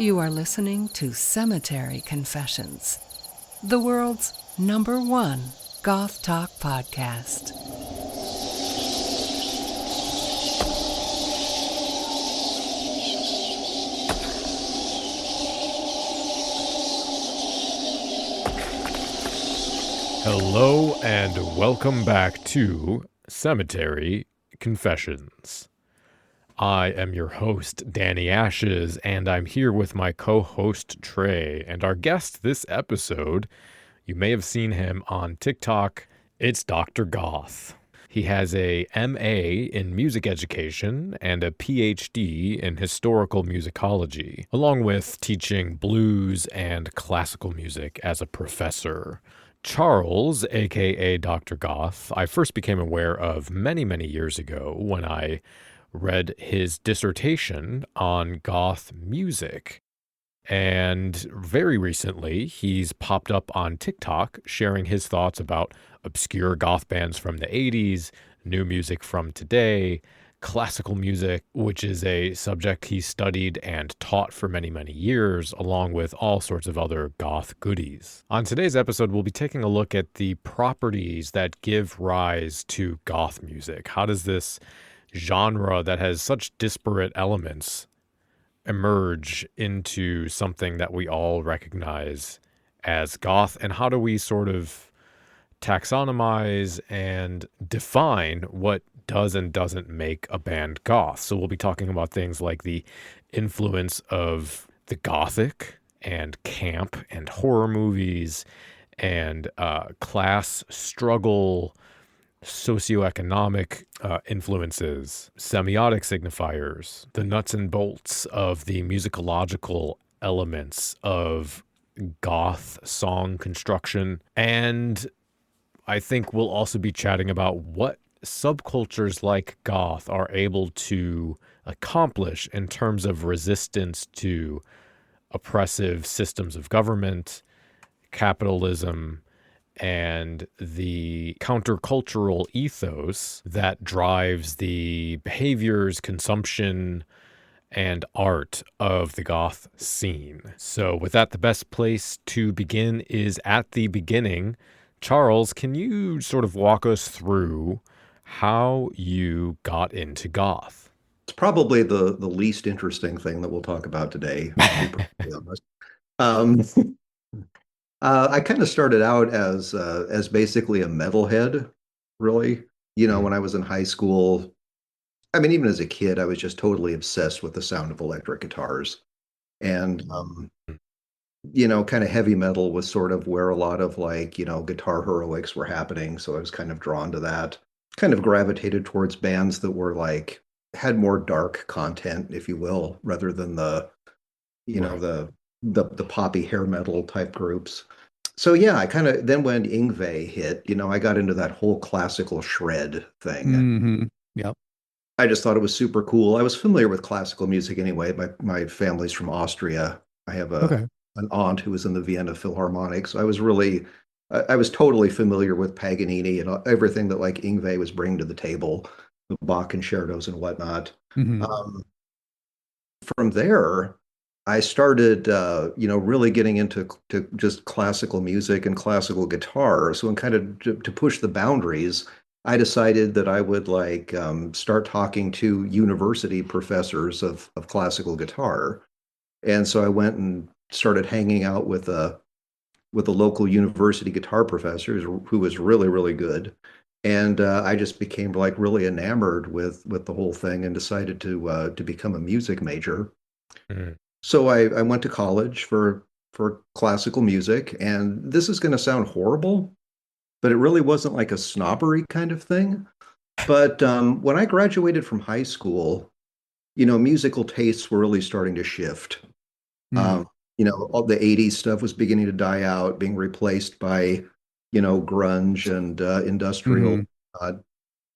You are listening to Cemetery Confessions, the world's #1 goth talk podcast. Hello and welcome back to Cemetery Confessions. I am your host, Danny Ashes, and I'm here with my co-host, Trey. And our guest this episode, you may have seen him on TikTok, it's Dr. Goth. He has a MA in music education and a PhD in historical musicology, along with teaching blues and classical music as a professor. Charles, aka Dr. Goth, I first became aware of many, many years ago when I read his dissertation on goth music. And very recently, he's popped up on TikTok sharing his thoughts about obscure goth bands from the 80s, new music from today, classical music, which is a subject he studied and taught for many, many years, along with all sorts of other goth goodies. On today's episode, we'll be taking a look at the properties that give rise to goth music. How does this genre that has such disparate elements emerge into something that we all recognize as goth, and how do we sort of taxonomize and define what does and doesn't make a band goth? So we'll be talking about things like the influence of the Gothic and camp and horror movies and class struggle, socioeconomic influences, semiotic signifiers, the nuts and bolts of the musicological elements of goth song construction. And I think we'll also be chatting about what subcultures like goth are able to accomplish in terms of resistance to oppressive systems of government, capitalism, and the countercultural ethos that drives the behaviors, consumption, and art of the goth scene. So with that, the best place to begin is at the beginning. Charles, can you sort of walk us through how you got into goth? It's probably the least interesting thing that we'll talk about today, to be perfectly honest. I kind of started out as basically a metalhead, really. When I was in high school, I mean, even as a kid, I was just totally obsessed with the sound of electric guitars. And, kind of heavy metal was sort of where a lot of guitar heroics were happening. So I was kind of drawn to that, kind of gravitated towards bands that were had more dark content, if you will, rather than the poppy hair metal type groups. So yeah, I kind of then when Yngwie hit, I got into that whole classical shred thing. Mm-hmm. Yep. I just thought it was super cool. I was familiar with classical music anyway. My family's from Austria. I have an aunt who was in the Vienna Philharmonic, so I was totally familiar with Paganini and everything that Yngwie was bringing to the table, the Bach concertos and whatnot. Mm-hmm. From there, I started, really getting into just classical music and classical guitar. So, kind of to push the boundaries, I decided that I would start talking to university professors of classical guitar. And so I went and started hanging out with a local university guitar professor who was really, really good. And I just became really enamored with the whole thing and decided to become a music major. Mm. So I went to college for classical music, and this is going to sound horrible, but it really wasn't like a snobbery kind of thing. But when I graduated from high school, musical tastes were really starting to shift. Mm. All the 80s stuff was beginning to die out, being replaced by, grunge and industrial. Mm-hmm.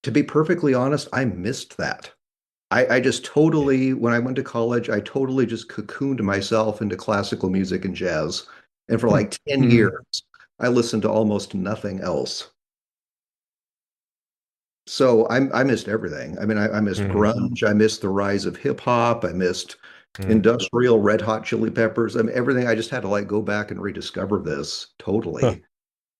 To be perfectly honest, I missed that. I just totally, when I went to college, I totally just cocooned myself into classical music and jazz. And for 10 Mm-hmm. years, I listened to almost nothing else. So I missed everything. I mean, I missed grunge. I missed the rise of hip hop. I missed, Industrial, Red Hot Chili Peppers. I mean, everything. I just had to like go back and rediscover this Huh. totally.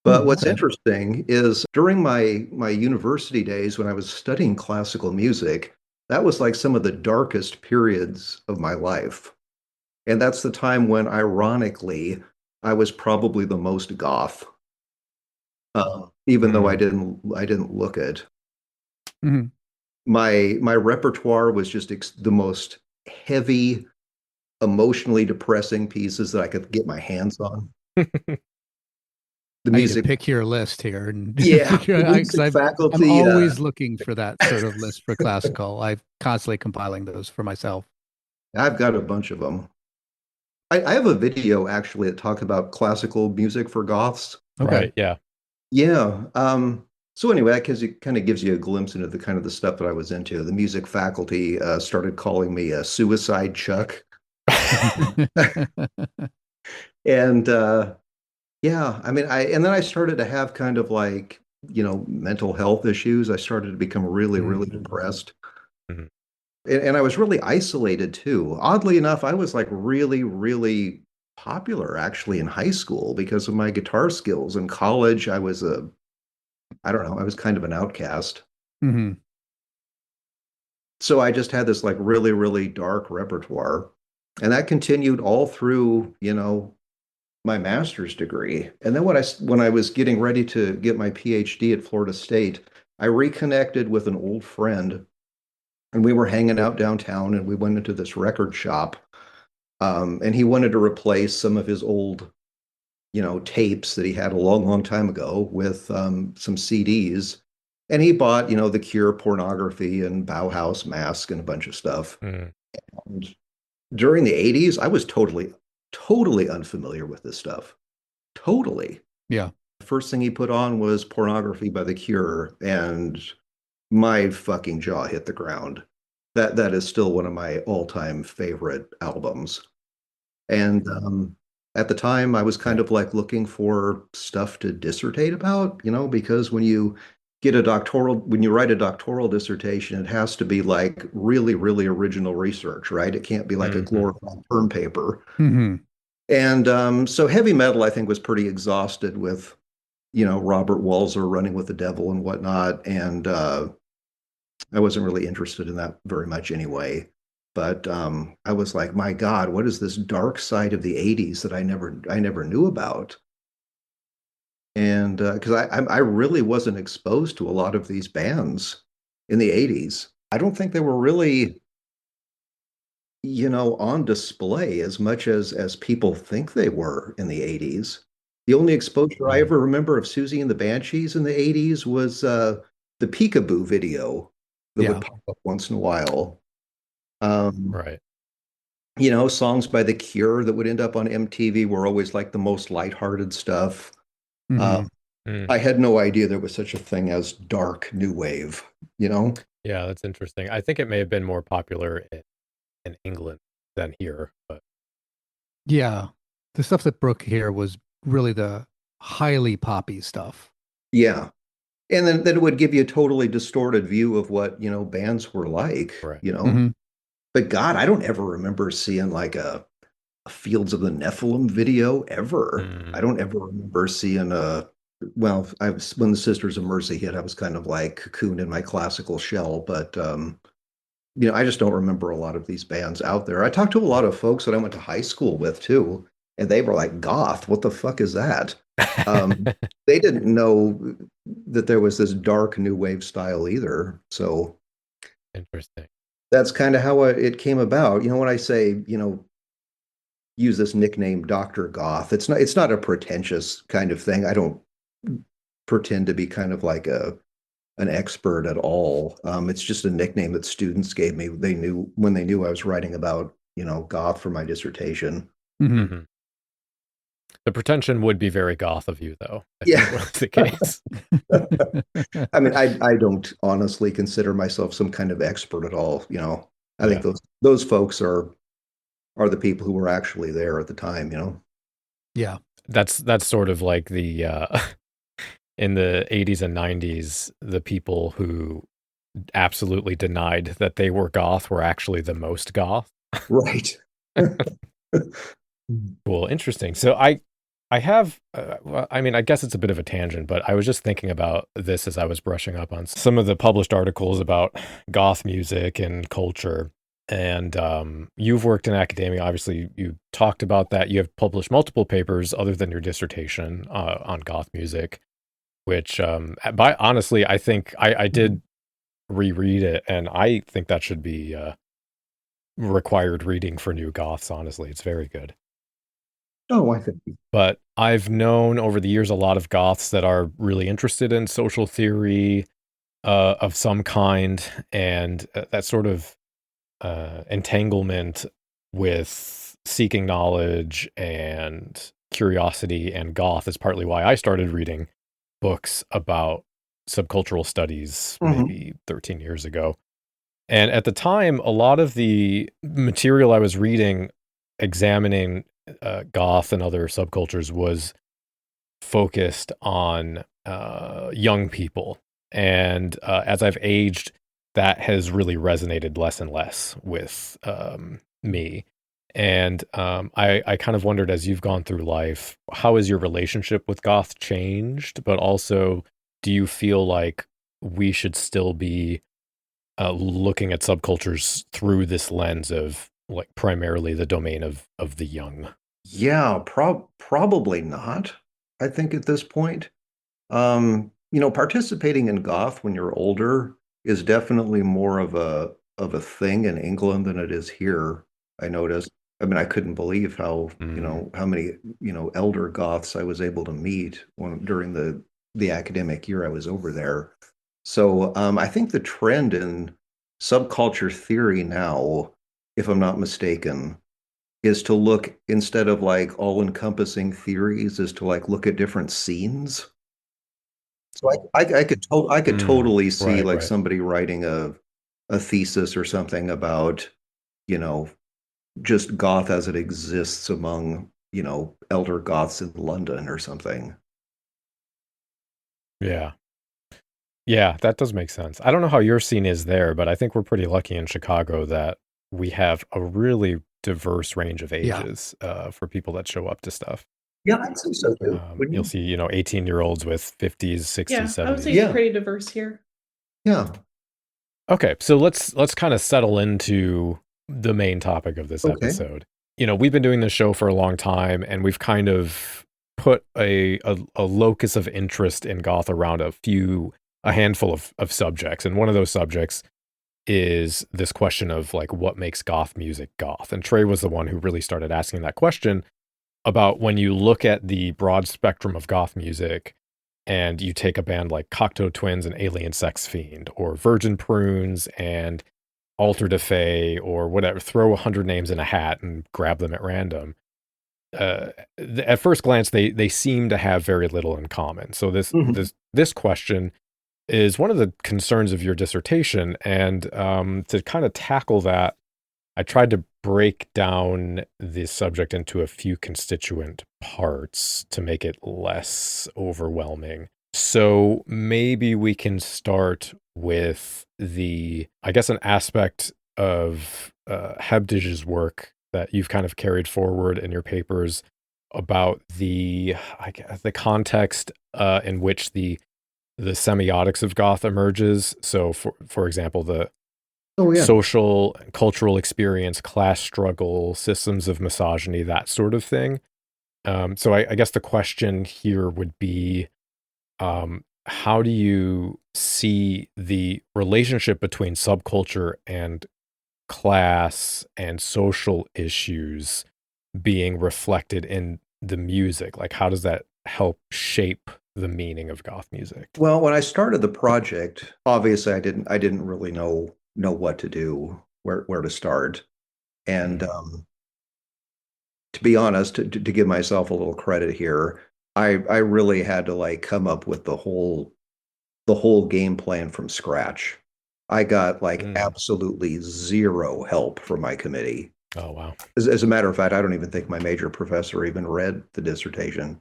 But what's Okay. interesting is during my university days when I was studying classical music, that was like some of the darkest periods of my life. And that's the time when, ironically, I was probably the most goth, even though Mm. I didn't look it. Mhm. My repertoire was just the most heavy, emotionally depressing pieces that I could get my hands on. The I need to music, pick your list here and yeah, figure the out because music I'm faculty. always looking for that sort of list for classical. I'm constantly compiling those for myself. I've got a bunch of them. I have a video actually that talks about classical music for goths. Okay. Right. Yeah. Yeah. So anyway, that kind of gives you a glimpse into the kind of the stuff that I was into. The music faculty started calling me a suicide Chuck, and yeah, I mean, and then I started to have kind of like mental health issues. I started to become really, really Mm. depressed, Mhm. and I was really isolated too. Oddly enough, I was like really, really popular actually in high school because of my guitar skills. In college, I don't know, I was kind of an outcast. Hmm. So I just had this like really, really dark repertoire. And that continued all through, my master's degree. And then when I was getting ready to get my PhD at Florida State, I reconnected with an old friend and we were hanging out downtown and we went into this record shop. And he wanted to replace some of his old, tapes that he had a long, long time ago with some CDs. And he bought, The Cure, Pornography, and Bauhaus Mask and a bunch of stuff. Mm. And during the 80s, I was totally, totally unfamiliar with this stuff. Totally. Yeah. The first thing he put on was Pornography by The Cure, and my fucking jaw hit the ground. That is still one of my all-time favorite albums. And at the time, I was kind Right. of like looking for stuff to dissertate about, because when you write a doctoral dissertation, it has to be like really, really original research, right? It can't be like a Hmm. glorified term paper. Hmm. And so heavy metal, I think, was pretty exhausted with, Robert Walzer running with the devil and whatnot. And I wasn't really interested in that very much anyway. But I was like, my God, what is this dark side of the 80s that I never knew about? And because I really wasn't exposed to a lot of these bands in the 80s. I don't think they were really, on display as much as people think they were in the 80s. The only exposure I Mm. ever remember of Susie and the Banshees in the 80s was the Peekaboo video that would Yeah. pop up once in a while. Um, Right. Songs by The Cure that would end up on MTV were always like the most lighthearted stuff. Uh, Hmm. Mm. I had no idea there was such a thing as dark new wave, you know? Yeah, that's interesting. I think it may have been more popular in England than here, but Yeah. The stuff that broke here was really the highly poppy stuff. Yeah. And then it would give you a totally distorted view of what, bands were like, right. Hmm. But God, I don't ever remember seeing like a Fields of the Nephilim video ever. I Mm. don't ever remember seeing well, when the Sisters of Mercy hit, I was kind of like cocooned in my classical shell, but I just don't remember a lot of these bands out there. I talked to a lot of folks that I went to high school with too, and they were like, "Goth, what the fuck is that?" They didn't know that there was this dark new wave style either. So Interesting. that's kind of how it came about. When I say, use this nickname Dr. Goth, it's not a pretentious kind of thing. I don't pretend to be kind of like an expert at all. It's just a nickname that students gave me. They knew when they knew I was writing about, goth for my dissertation. Hmm. Hmm. The pretension would be very goth of you, though, if Yeah. it was the case. I mean, I don't honestly consider myself some kind of expert at all. I think Yeah, those folks are the people who were actually there at the time. Yeah. that's sort of like the in the 80s and 90s, the people who absolutely denied that they were goth were actually the most goth. Right. Cool, interesting. So I have, well, I mean, I guess it's a bit of a tangent, but I was just thinking about this as I was brushing up on some of the published articles about goth music and culture. And you've worked in academia. Obviously, you talked about that. You have published multiple papers other than your dissertation on goth music, which, by honestly, I think I did reread it, and I think that should be required reading for new goths. Honestly, it's very good. Oh, I think. But I've known over the years a lot of goths that are really interested in social theory of some kind, and that sort of entanglement with seeking knowledge and curiosity and goth is partly why I started reading books about subcultural studies maybe 13 years ago. And at the time, a lot of the material I was reading examining goth and other subcultures was focused on young people. And as I've aged, that has really resonated less and less with me. And I kind of wondered, as you've gone through life, how has your relationship with goth changed? But also, do you feel like we should still be looking at subcultures through this lens of like primarily the domain of the young? Yeah, probably not. I think at this point, participating in goth when you're older is definitely more of a thing in England than it is here. I noticed. I mean, I couldn't believe how, how many, elder goths I was able to meet during the academic year I was over there. So, I think the trend in subculture theory now, if I'm not mistaken, is to look instead of like all-encompassing theories, is to like look at different scenes. So I could totally see Right, like right. somebody writing a thesis or something about, you know, just goth as it exists among, elder goths in London or something. Yeah. Yeah, that does make sense. I don't know how your scene is there, but I think we're pretty lucky in Chicago that we have a really diverse range of Yeah. ages for people that show up to stuff. Yeah, I'd say so too. Wouldn't You'll you? see, 18-year-olds with 50s, 60s, Yeah, I would say 70s. it's Yeah. pretty diverse here. Yeah. Okay, so let's kind of settle into the main topic of this Okay. episode. We've been doing this show for a long time, and we've kind of put a locus of interest in goth around a handful of subjects. And one of those subjects is this question of like, what makes goth music goth? And Trey was the one who really started asking that question about when you look at the broad spectrum of goth music and you take a band like Cocteau Twins and Alien Sex Fiend, or Virgin Prunes and Alter Defay, or whatever, throw 100 names in a hat and grab them at random. At first glance, they seem to have very little in common. So this question is one of the concerns of your dissertation, and to kind of tackle that, I tried to break down the subject into a few constituent parts to make it less overwhelming. So maybe we can start with I guess, an aspect of Hebdige's work that you've kind of carried forward in your papers about the context in which the semiotics of goth emerges. So, for example, the social and cultural experience, class struggle, systems of misogyny, that sort of thing. So I guess the question here would be, how do you see the relationship between subculture and class and social issues being reflected in the music? Like, how does that help shape the meaning of goth music? Well, when I started the project, obviously I didn't really know what to do, where to start. And to be honest, to give myself a little credit here, I really had to like come up with the whole game plan from scratch. I got like absolutely zero help from my committee. Oh, wow. As a matter of fact, I don't even think my major professor even read the dissertation.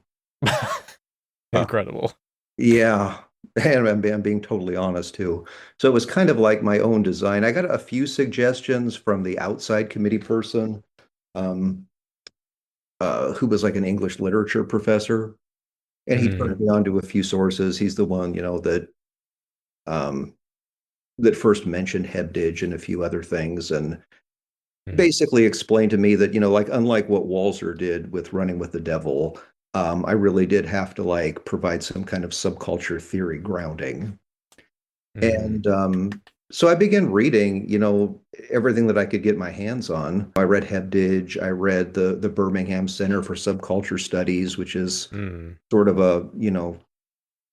Incredible. Yeah. And I'm being totally honest too. So it was kind of like my own design. I got a few suggestions from the outside committee person, um, who was like an English literature professor, and he turned Mm, me on to a few sources. He's the one, um, that first mentioned Hebdige and a few other things, and mm, basically explained to me that, like unlike what Walzer did with Running with the Devil, I really did have to like provide some kind of subculture theory grounding. mm, And so I began reading, everything that I could get my hands on. I read Hebdige, I read the Birmingham Center for Subculture Studies, which is mm. sort of a,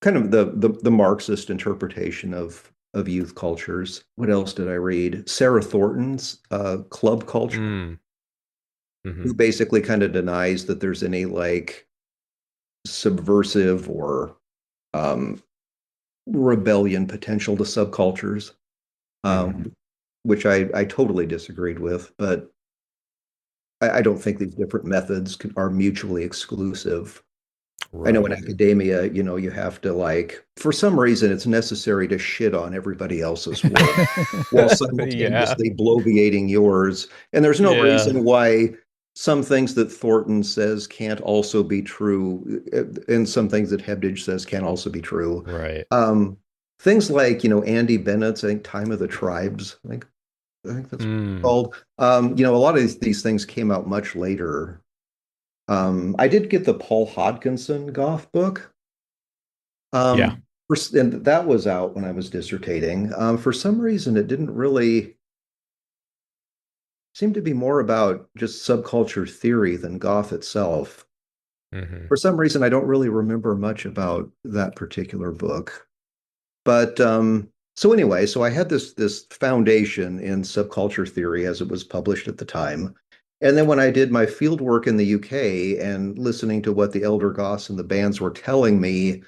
kind of the Marxist interpretation of youth cultures. What else did I read? Sarah Thornton's Club Culture, Mm, who mhm, basically kind of denies that there's any like subversive or um, rebellion potential to subcultures, mhm. um, which I totally disagreed with. But I don't think these different methods are mutually exclusive. I know in Right. academia, you have to like, for some reason, it's necessary to shit on everybody else's work while Yeah. simultaneously bloviating yours. And there's no Yeah. reason why some things that Thornton says can't also be true, and some things that Hebdige says can't also be true. Right. Um, Things like, Andy Bennett's, I think, Time of the Tribes, I think that's what it's Mm. called. A lot of these things came out much later. I did get the Paul Hodgkinson Goth book. Yeah. And that was out when I was dissertating. For some reason, it didn't really seem to be more about just subculture theory than Goth itself. Hmm. For some reason, I don't really remember much about that particular book. But so anyway, so I had this foundation in subculture theory as it was published at the time. And then when I did my field work in the UK and listening to what the elder goths and the bands were telling me,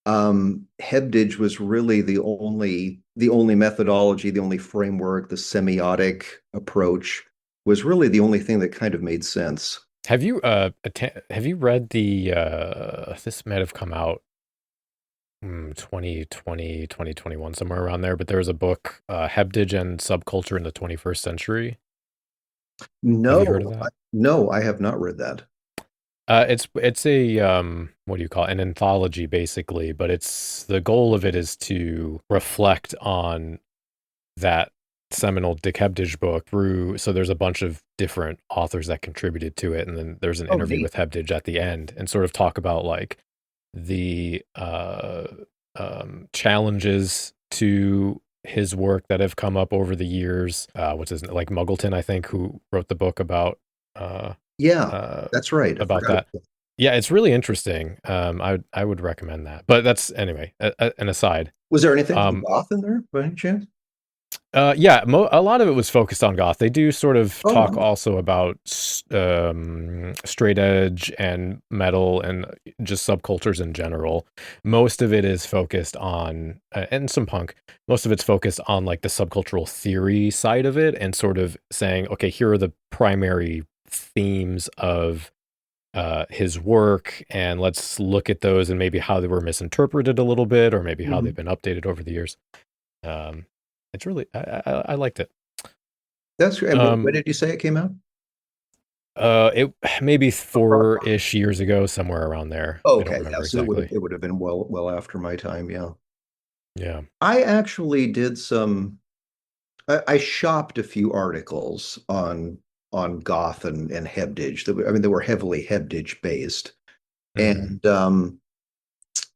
Hebdige was really the only methodology, the only framework, the semiotic approach was really the only thing that kind of made sense. Have you read the this might have come out 2020, 2021, somewhere around there, but there was a book, Hebdige and Subculture in the 21st Century. Have you heard of No, that? no, I have not read that. It's a what do you call it? An anthology basically, but it's the goal of it is to reflect on that seminal Dick Hebdige book through. So there's a bunch of different authors that contributed to it, and then there's an Oh, interview neat. with Hebdige at the end, and sort of talk about like the challenges to his work that have come up over the years. What's his like Muggleton, I think, who wrote the book uh, Yeah, uh, that's right. I about forgot that. about that. Yeah, it's really interesting. I would recommend that. But that's anyway, an aside. Was there anything from Um, Goth in there by any chance? yeah, a lot of it was focused on goth. They do sort of Oh, talk wow. also about straight edge and metal and just subcultures in general. Most of it is focused on and some punk. Most of it's focused on like the subcultural theory side of it and sort of saying, okay, here are the primary themes of his work, and let's look at those and maybe how they were misinterpreted a little bit, or maybe how they've Mhm. been updated over the years. Um, it's really I liked it. That's great. And when Um, did you say it came out? it maybe 4-ish years ago, somewhere around there. I don't Okay, yeah. remember So it would have exactly. it would have been well after my time. Yeah. Yeah. I actually did some. I shopped a few articles on Goth and Hebdige. I mean, they were heavily Hebdige based, Hmm. and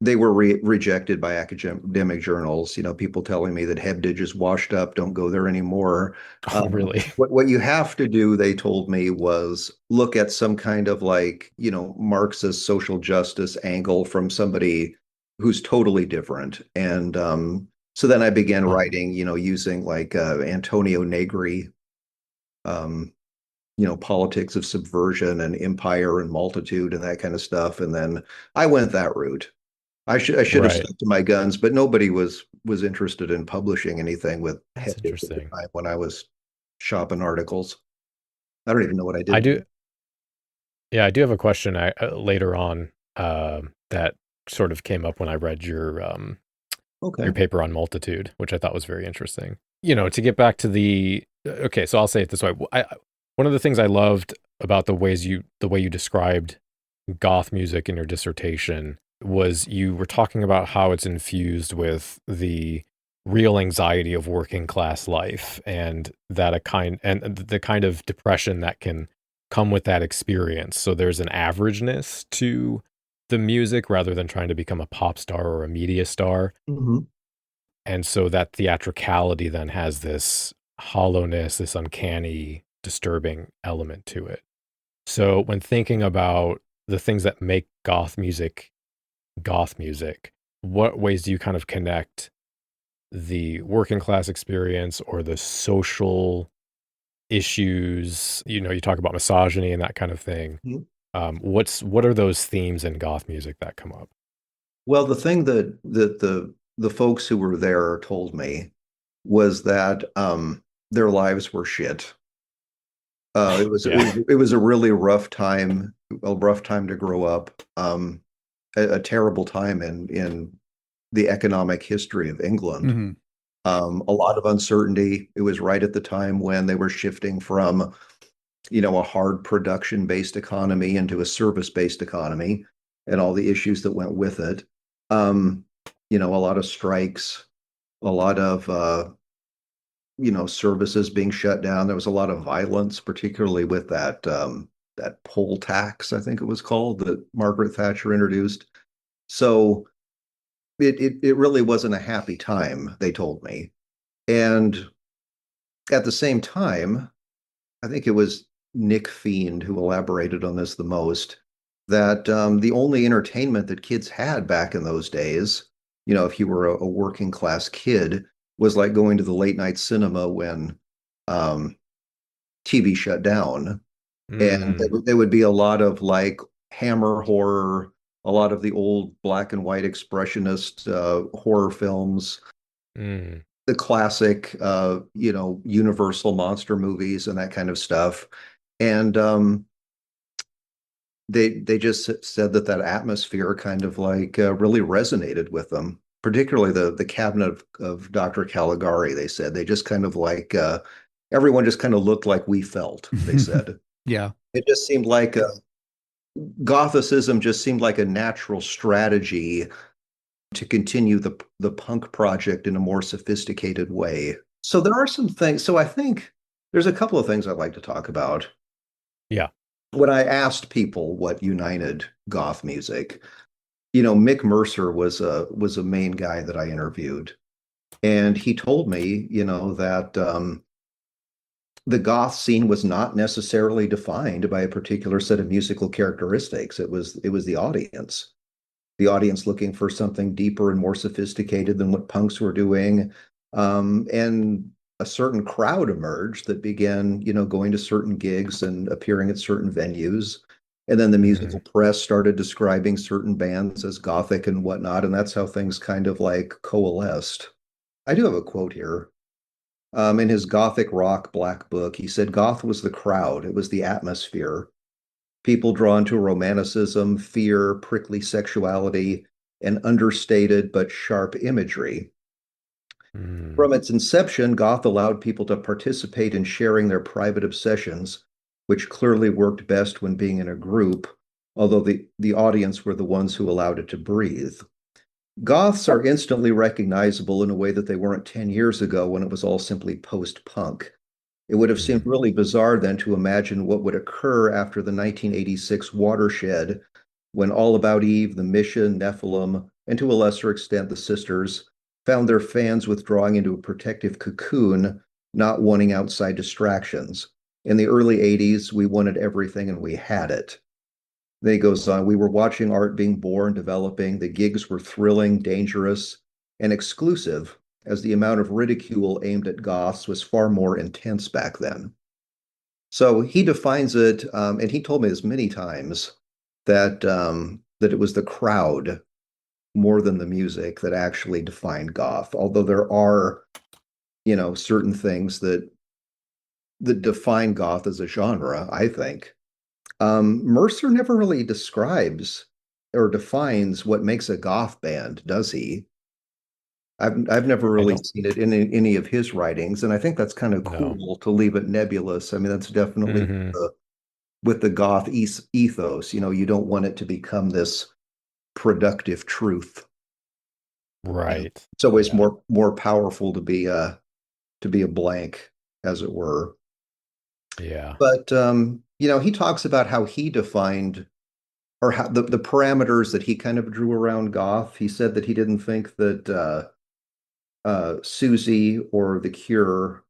they were rejected by academic journals. People telling me that Hebdige is washed up, don't go there anymore. Oh, really? What you have to do, they told me, was look at some kind of like, Marxist social justice angle from somebody who's totally different. And so then I began Uh-huh. writing, using like Antonio Negri, um, politics of subversion and empire and multitude and that kind of stuff. And then I went that route. I should have Right. stuck to my guns, but nobody was interested in publishing anything with That's Hebdige at the interesting. time when I was shopping articles. I don't even know what I I did. do. Yeah, I do have a question later on that sort of came up when I read your Okay. your paper on multitude, which I thought was very interesting. You know, to get back to the okay, so I'll say it this way. One of the things I loved about the way you described goth music in your dissertation was you were talking about how it's infused with the real anxiety of working class life and the kind of depression that can come with that experience. So there's an averageness to the music rather than trying to become a pop star or a media star. Hmm. And so that theatricality then has this hollowness, this uncanny, disturbing element to it. So when thinking about the things that make goth music, what ways do you kind of connect the working class experience or the social issues? You know, you talk about misogyny and that kind of thing. What are those themes in goth music that come up? Well, the thing that the folks who were there told me was that their lives were shit. Yeah. It was a really rough time to grow up. A terrible time in the economic history of England. Hmm. A lot of uncertainty. It was right at the time when they were shifting from, a hard production-based economy into a service-based economy, and all the issues that went with it. A lot of strikes, a lot of services being shut down. There was a lot of violence, particularly with that poll tax, I think it was called, that Margaret Thatcher introduced. So it really wasn't a happy time, they told me. And at the same time, I think it was Nick Fiend who elaborated on this the most, that the only entertainment that kids had back in those days, if you were a working class kid, was like going to the late night cinema when um, TV shut down. And Mm, there would be a lot of like Hammer horror, a lot of the old black and white expressionist horror films, mm, the classic, Universal monster movies and that kind of stuff. And they just said that atmosphere kind of like really resonated with them, particularly the cabinet of Dr. Caligari. They said they just kind of like everyone just kind of looked like we felt. They said Yeah. it just seemed like Gothicism just seemed like a natural strategy to continue the punk project in a more sophisticated way. So there are some things. So I think there's a couple of things I'd like to talk about. yeah. When I asked people what united goth music, Mick Mercer was a main guy that I interviewed, and he told me, that the goth scene was not necessarily defined by a particular set of musical characteristics. It was the audience looking for something deeper and more sophisticated than what punks were doing. And a certain crowd emerged that began, going to certain gigs and appearing at certain venues. And then the musical Mm, press started describing certain bands as gothic and whatnot. And that's how things kind of like coalesced. I do have a quote here. In his Gothic Rock Black Book, he said, Goth was the crowd, it was the atmosphere. People drawn to romanticism, fear, prickly sexuality, and understated but sharp imagery. mm, From its inception, Goth allowed people to participate in sharing their private obsessions, which clearly worked best when being in a group, although the audience were the ones who allowed it to breathe. Goths are instantly recognizable in a way that they weren't 10 years ago when it was all simply post punk. It would have seemed mm, really bizarre then to imagine what would occur after the 1986 watershed when All About Eve, The Mission, Nephilim, and to a lesser extent the Sisters found their fans withdrawing into a protective cocoon, not wanting outside distractions. In the early 80s, we wanted everything and we had it. Then he goes on, we were watching art being born, developing. The gigs were thrilling, dangerous, and exclusive, as the amount of ridicule aimed at goths was far more intense back then. So he defines it, and he told me this many times, that it was the crowd more than the music that actually defined goth. Although there are, certain things that define goth as a genre, I think. Mercer never really describes or defines what makes a goth band, does he? I've never I really don't. seen it in any of his writings, and I think that's kind of No. cool to leave it nebulous. I mean, that's definitely Hmm. with the goth ethos. You don't want it to become this productive truth. Right. It's always Yeah. more powerful to be a blank, as it were. Yeah. But he talks about how he defined or how the parameters that he kind of drew around goth. He said that he didn't think that Susie or The Cure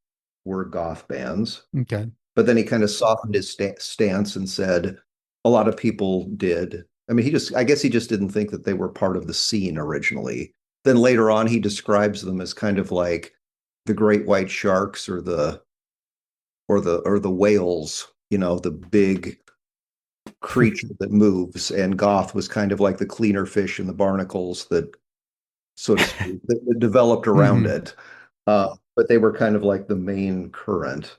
were goth bands. Okay. But then he kind of softened his stance and said a lot of people did. I mean, I guess he just didn't think that they were part of the scene originally. Then later on, he describes them as kind of like the great white sharks or the whales, the big creature that moves. And goth was kind of like the cleaner fish and the barnacles that, so to speak, that developed around Hmm. it. But they were kind of like the main current.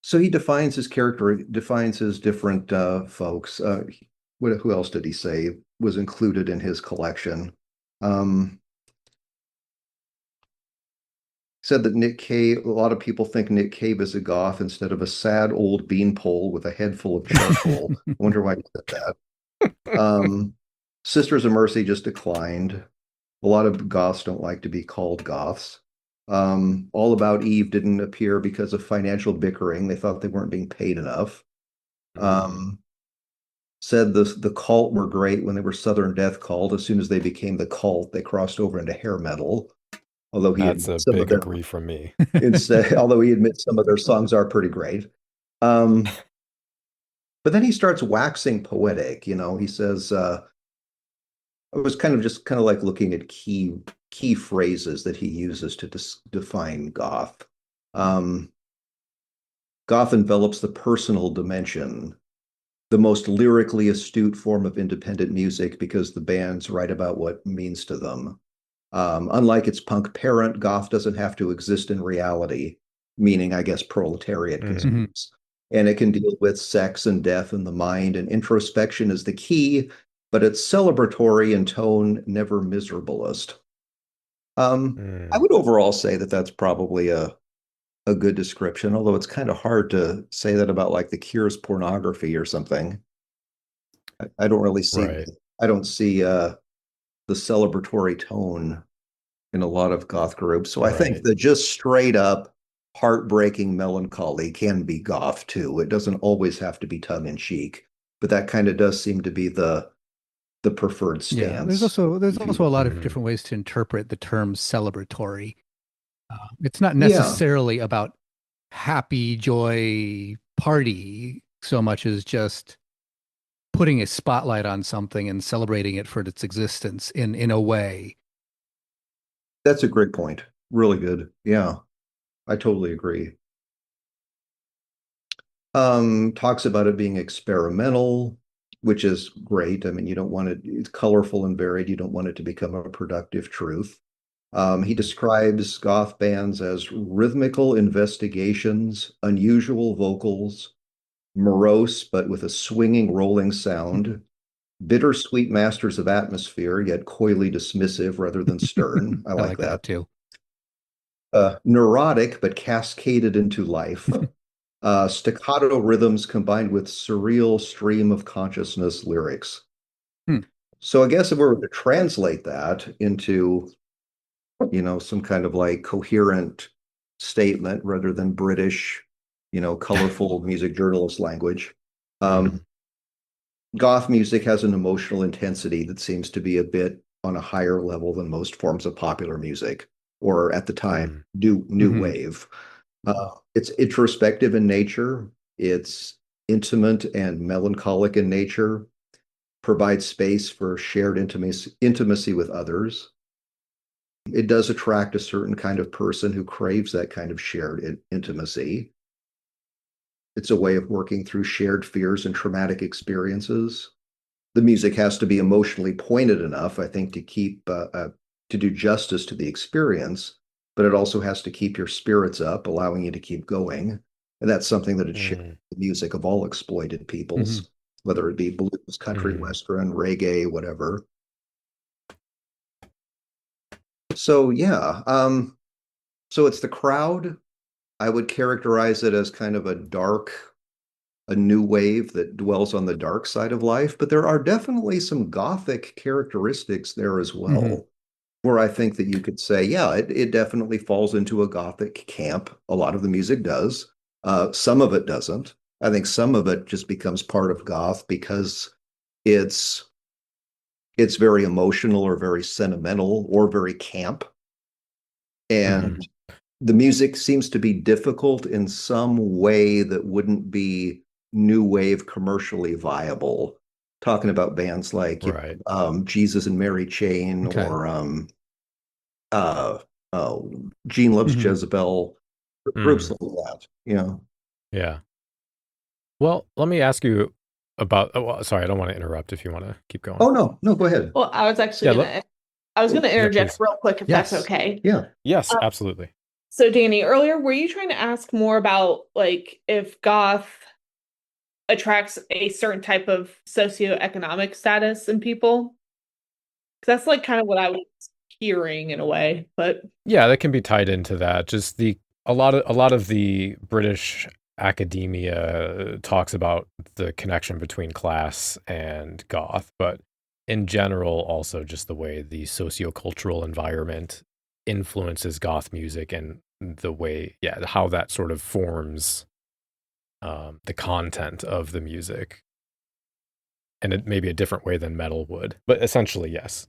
So he defines his character, defines his different folks. Who else did he say was included in his collection? Um, said that Nick Cave, a lot of people think Nick Cave is a goth instead of a sad old beanpole with a head full of charcoal. I wonder why he said that. Um, Sisters of Mercy just declined. A lot of goths don't like to be called goths. All About Eve didn't appear because of financial bickering. They thought they weren't being paid enough. Mm. Um, said the cult were great when they were Southern Death Cult. As soon as they became the cult, they crossed over into hair metal. Although he That's admits a some of big their agree from me. instead, although he admits some of their songs are pretty great. Um, but then he starts waxing poetic. He says, I was kind of like looking at key phrases that he uses to define goth. Um, goth envelops the personal dimension, the most lyrically astute form of independent music because the bands write about what means to them. Unlike its punk parent, goth doesn't have to exist in reality, meaning, I guess, proletariat Mm. Hmm. concerns. And it can deal with sex and death and the mind, and introspection is the key, but it's celebratory in tone, never miserablest. I Mm. would overall say that that's probably a good description, although it's kind of hard to say that about like the Cure's pornography or something. I don't really see Right. I don't see the celebratory tone in a lot of goth groups. So I think Right. that just straight up heartbreaking melancholy can be goth too. It doesn't always have to be tongue in cheek, but that kind of does seem to be the preferred Yeah. There's stance. also there's If you also a lot of Mm. different ways to interpret the term celebratory. It's not Yeah, necessarily about happy joy party so much as just putting a spotlight on something and celebrating it for its existence in a way. that's a great point. Really good. Yeah, I totally agree. Talks about it being experimental, which is great. I mean, you don't want it, it's colorful and varied. You don't want it to become a productive truth. He describes goth bands as rhythmical investigations, unusual vocals, morose but with a swinging, rolling sound, bittersweet masters of atmosphere, yet coyly dismissive rather than stern. I I like like that that. too. Neurotic but cascaded into life. Staccato rhythms combined with surreal stream of consciousness lyrics. Hmm. So I guess if we were to translate that into, some kind of like coherent statement rather than British, colorful music journalist language, Mm. um, goth music has an emotional intensity that seems to be a bit on a higher level than most forms of popular music, or at the time, Mm. new Hmm. wave. It's introspective in nature. It's intimate and melancholic in nature. Provides space for shared intimacy with others. It does attract a certain kind of person who craves that kind of shared intimacy. It's a way of working through shared fears and traumatic experiences. The music has to be emotionally pointed enough, I think, to keep to do justice to the experience, but it also has to keep your spirits up, allowing you to keep going. And that's something that it shares Mm. with the music of all exploited Hmm. peoples, whether it be blues, country, Mm. western, reggae, whatever. So yeah, so it's the crowd. I would characterize it as kind of a new wave that dwells on the dark side of life, but there are definitely some Gothic characteristics there as Mm-hmm. well, where I think that you could say, yeah, it definitely falls into a Gothic camp. A lot of the music does. Some of it doesn't. I think some of it just becomes part of goth because it's it's very emotional or very sentimental or very camp. Hmm. And the music seems to be difficult in some way that wouldn't be new wave commercially viable. Talking about bands like Right. Jesus and Mary Chain Okay. or uh, uh, Gene Loves Mm-hmm. Jezebel, groups Mm, like that. You know. yeah. Well, let me ask you about. Oh, well, sorry, I don't want to interrupt if you want to keep going. Oh no, no, go ahead. Well, Yeah. I was gonna Yeah, interject please. real quick if that's Yes. okay. Yeah. Yes, Uh, absolutely. so Danny, earlier were you trying to ask more about like if goth attracts a certain type of socioeconomic status in people? Because that's like kind of what I was hearing in a way, but Yeah, that can be tied into that. Just the a lot of the British academia talks about the connection between class and goth, but in general, also just the way the sociocultural environment influences goth music and the way, yeah, how that sort of forms the content of the music, and it may be a different way than metal would, but essentially, yes.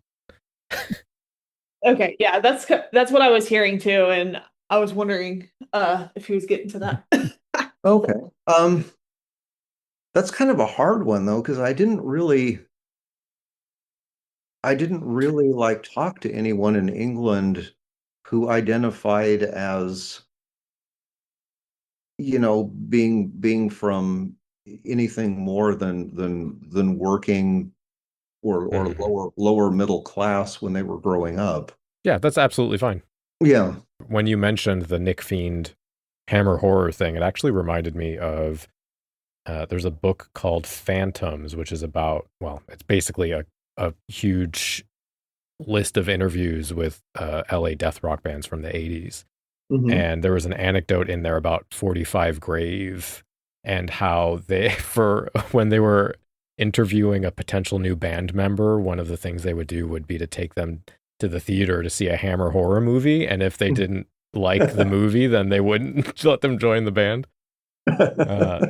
okay, yeah, that's what I was hearing too, and I was wondering if he was getting to that. Okay. Um, that's kind of a hard one though, because I didn't really like talk to anyone in England who identified as, being from anything more than working or Mhm. lower middle class when they were growing up. Yeah, that's absolutely fine. Yeah. When you mentioned the Nick Fiend Hammer horror thing, it actually reminded me of there's a book called Phantoms, which is about, well, it's basically a huge list of interviews with LA death rock bands from the 80s. Hmm. And there was an anecdote in there about 45 Grave and how they, for when they were interviewing a potential new band member, one of the things they would do would be to take them to the theater to see a Hammer horror movie. And if they didn't like the movie, then they wouldn't let them join the band. Uh,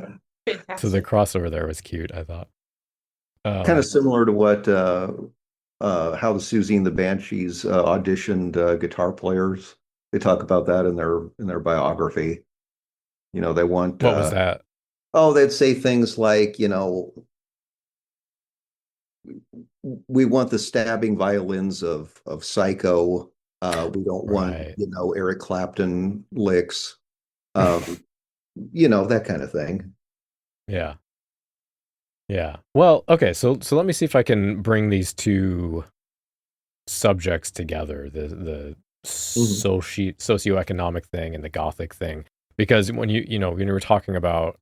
so the Fantastic. crossover there was cute, I thought. Kind of Um, similar to what how the Susie and the Banshees auditioned guitar players. They talk about that in their biography. They want what was that? they'd say things like, we want the stabbing violins of Psycho. We don't want, Right. Eric Clapton licks. Um, that kind of thing. Yeah. Yeah. Well, okay, so let me see if I can bring these two subjects together, the Mhm. socioeconomic thing and the gothic thing. Because when when you were talking about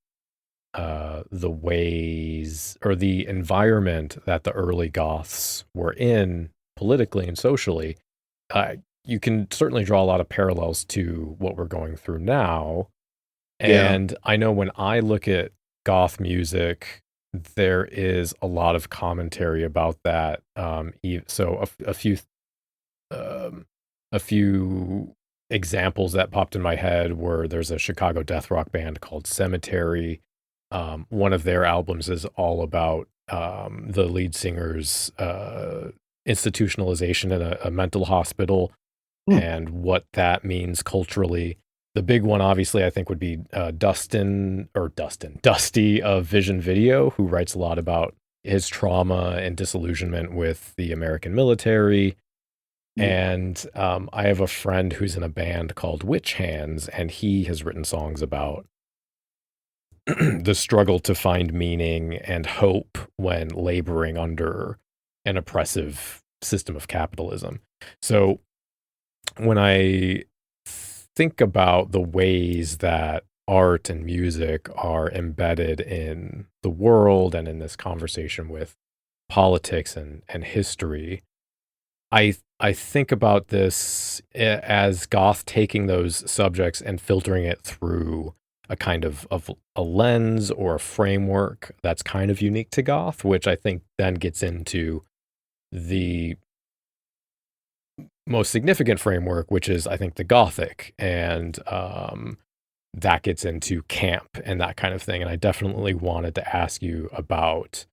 the ways or the environment that the early goths were in politically and socially, uh, you can certainly draw a lot of parallels to what we're going through now. Yeah. And I know when I look at goth music, there is a lot of commentary about that. So um, a few examples that popped in my head were there's a Chicago death rock band called Cemetery. One of their albums is all about the lead singer's institutionalization in a mental hospital Hmm. and what that means culturally. The big one, obviously, I think would be Dusty of Vision Video, who writes a lot about his trauma and disillusionment with the American military. And I have a friend who's in a band called Witch Hands, and he has written songs about the struggle to find meaning and hope when laboring under an oppressive system of capitalism. So when I think about the ways that art and music are embedded in the world and in this conversation with politics and history, I I think about this as Goth taking those subjects and filtering it through a kind of a lens or a framework that's kind of unique to Goth, which I think then gets into the most significant framework, which is, I think, the Gothic. And that gets into camp and that kind of thing. And I definitely wanted to ask you about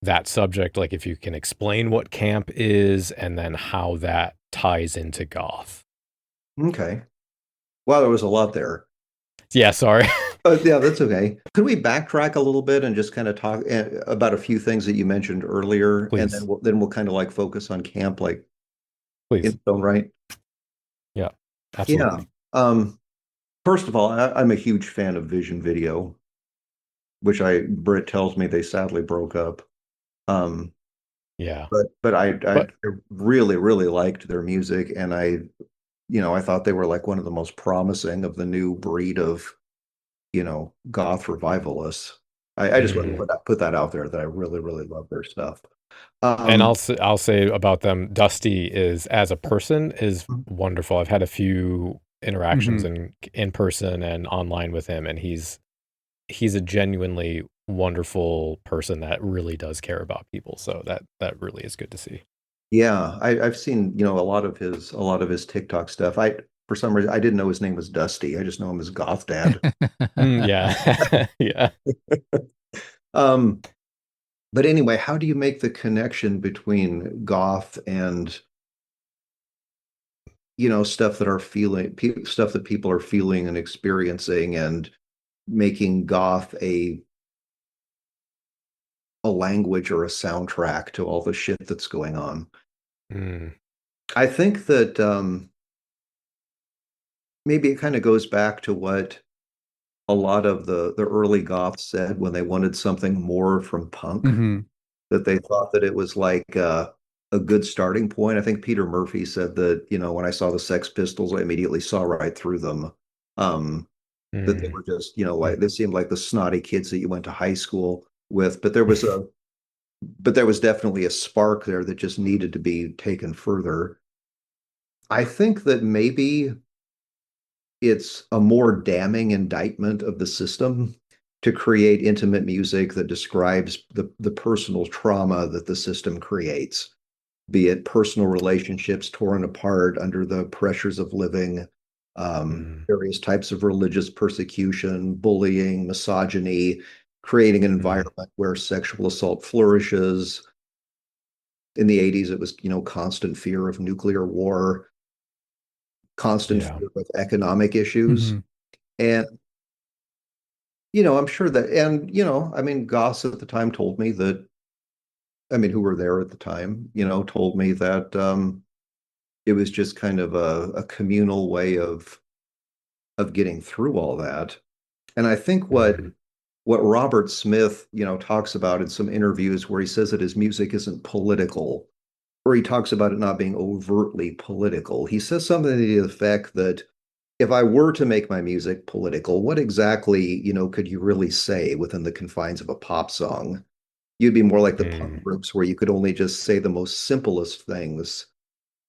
that subject, like if you can explain what camp is and then how that ties into Goth. Okay. Wow, there was a lot there. Yeah, sorry. Yeah, that's okay. Could we backtrack a little bit and just kind of talk about a few things that you mentioned earlier, and Please. then we'll kind of like focus on camp, like in Please. its own right? Yeah, Yeah. absolutely. First of all, I'm a huge fan of Vision Video, which Britt tells me they sadly broke up. Um, Yeah. but I But really, really liked their music, and I thought they were like one of the most promising of the new breed of, goth revivalists. I just want to mm, put that out there that I really, really love their stuff. and Um, I'll say about them, Dusty is as a person is wonderful. I've had a few interactions Mhm. in person and online with him, and he's a genuinely wonderful person that really does care about people. So that really is good to see. yeah, I've seen, a lot of his TikTok stuff. For some reason I didn't know his name was Dusty. I just know him as Goth Dad. Yeah. Yeah. Um, but anyway, how do you make the connection between goth and stuff that people are feeling and experiencing, and making goth a language or a soundtrack to all the shit that's going on? Mm, I think that maybe it kind of goes back to what a lot of the early goths said when they wanted something more from punk, Mhm. that they thought that it was like a good starting point. I think Peter Murphy said that, when I saw the Sex Pistols, I immediately saw right through them. Um, that they mm, were just, mm, like they seemed like the snotty kids that you went to high school with, but there was definitely a spark there that just needed to be taken further. I think that maybe it's a more damning indictment of the system to create intimate music that describes the personal trauma that the system creates, be it personal relationships torn apart under the pressures of living, mm, various types of religious persecution, bullying, misogyny, creating an mm. environment where sexual assault flourishes. In the 80s, it was, constant fear of nuclear war, constant Yeah. fear of economic issues. Mhm. And, I'm sure that, and, I mean, goths at the time told me that, I mean, who were there at the time, told me that it was just kind of a communal way of getting through all that. And I think Mm, what Robert Smith, talks about in some interviews where he says that his music isn't political, or he talks about it not being overtly political. He says something to the effect that if I were to make my music political, what exactly, could you really say within the confines of a pop song? You'd be more like the punk mm. groups where you could only just say the most simplest things,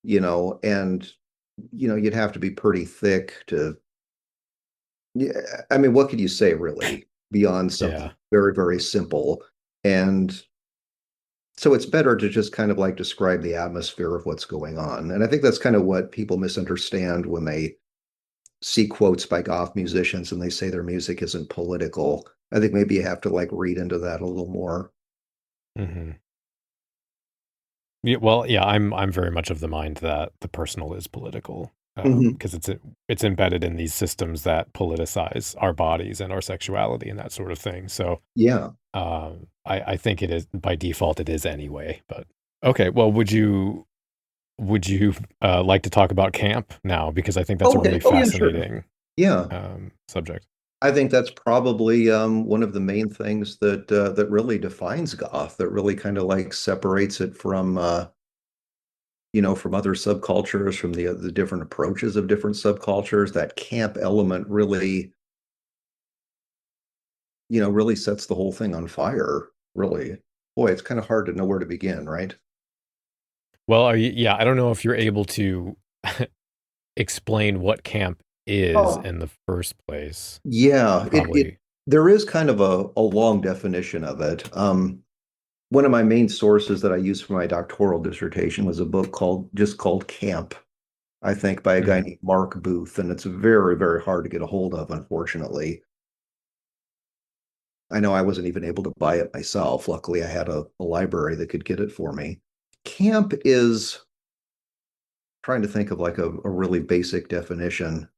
and you'd have to be pretty thick to, yeah, I mean, what could you say really beyond something Yeah. very, very simple? And so it's better to just kind of like describe the atmosphere of what's going on. And I think that's kind of what people misunderstand when they see quotes by goth musicians and they say their music isn't political. I think maybe you have to like read into that a little more. Hmm. Yeah, well, yeah, I'm very much of the mind that the personal is political, Mhm. because it's embedded in these systems that politicize our bodies and our sexuality and that sort of thing. So Yeah. I think it is by default it is anyway. But okay, well, would you like to talk about camp now? Because I think that's a Okay. really Oh, yeah, sure. fascinating Yeah. subject. I think that's probably one of the main things that really defines goth, that really kind of like separates it from from other subcultures, from the different approaches of different subcultures. That camp element really, really sets the whole thing on fire. Really, boy, it's kind of hard to know where to begin, right? Well, I don't know if you're able to explain what camp is in the first place. Yeah, Probably. there is kind of a long definition of it. One of my main sources that I used for my doctoral dissertation was a book called Camp, I think, by a guy Mhm. named Mark Booth, and it's very, very hard to get a hold of, unfortunately. I know I wasn't even able to buy it myself. Luckily, I had a library that could get it for me. Camp is trying to think of like a really basic definition.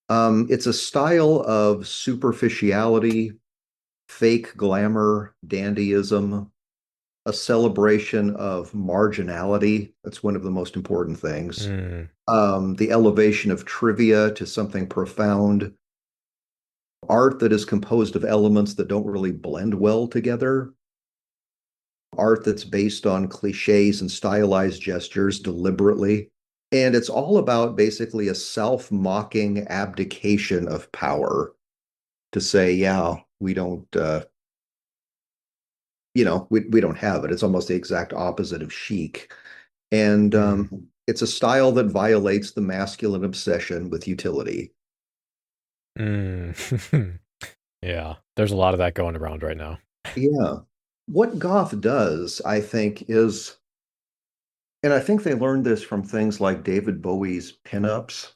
It's a style of superficiality, fake glamour, dandyism, a celebration of marginality. That's one of the most important things. Mm. The elevation of trivia to something profound, art that is composed of elements that don't really blend well together, art that's based on cliches and stylized gestures deliberately. And it's all about basically a self-mocking abdication of power to say, yeah, we don't, we don't have it. It's almost the exact opposite of chic. And Mm. it's a style that violates the masculine obsession with utility. Mm. Yeah, there's a lot of that going around right now. Yeah. What goth does, I think, is, and I think they learned this from things like David Bowie's pinups,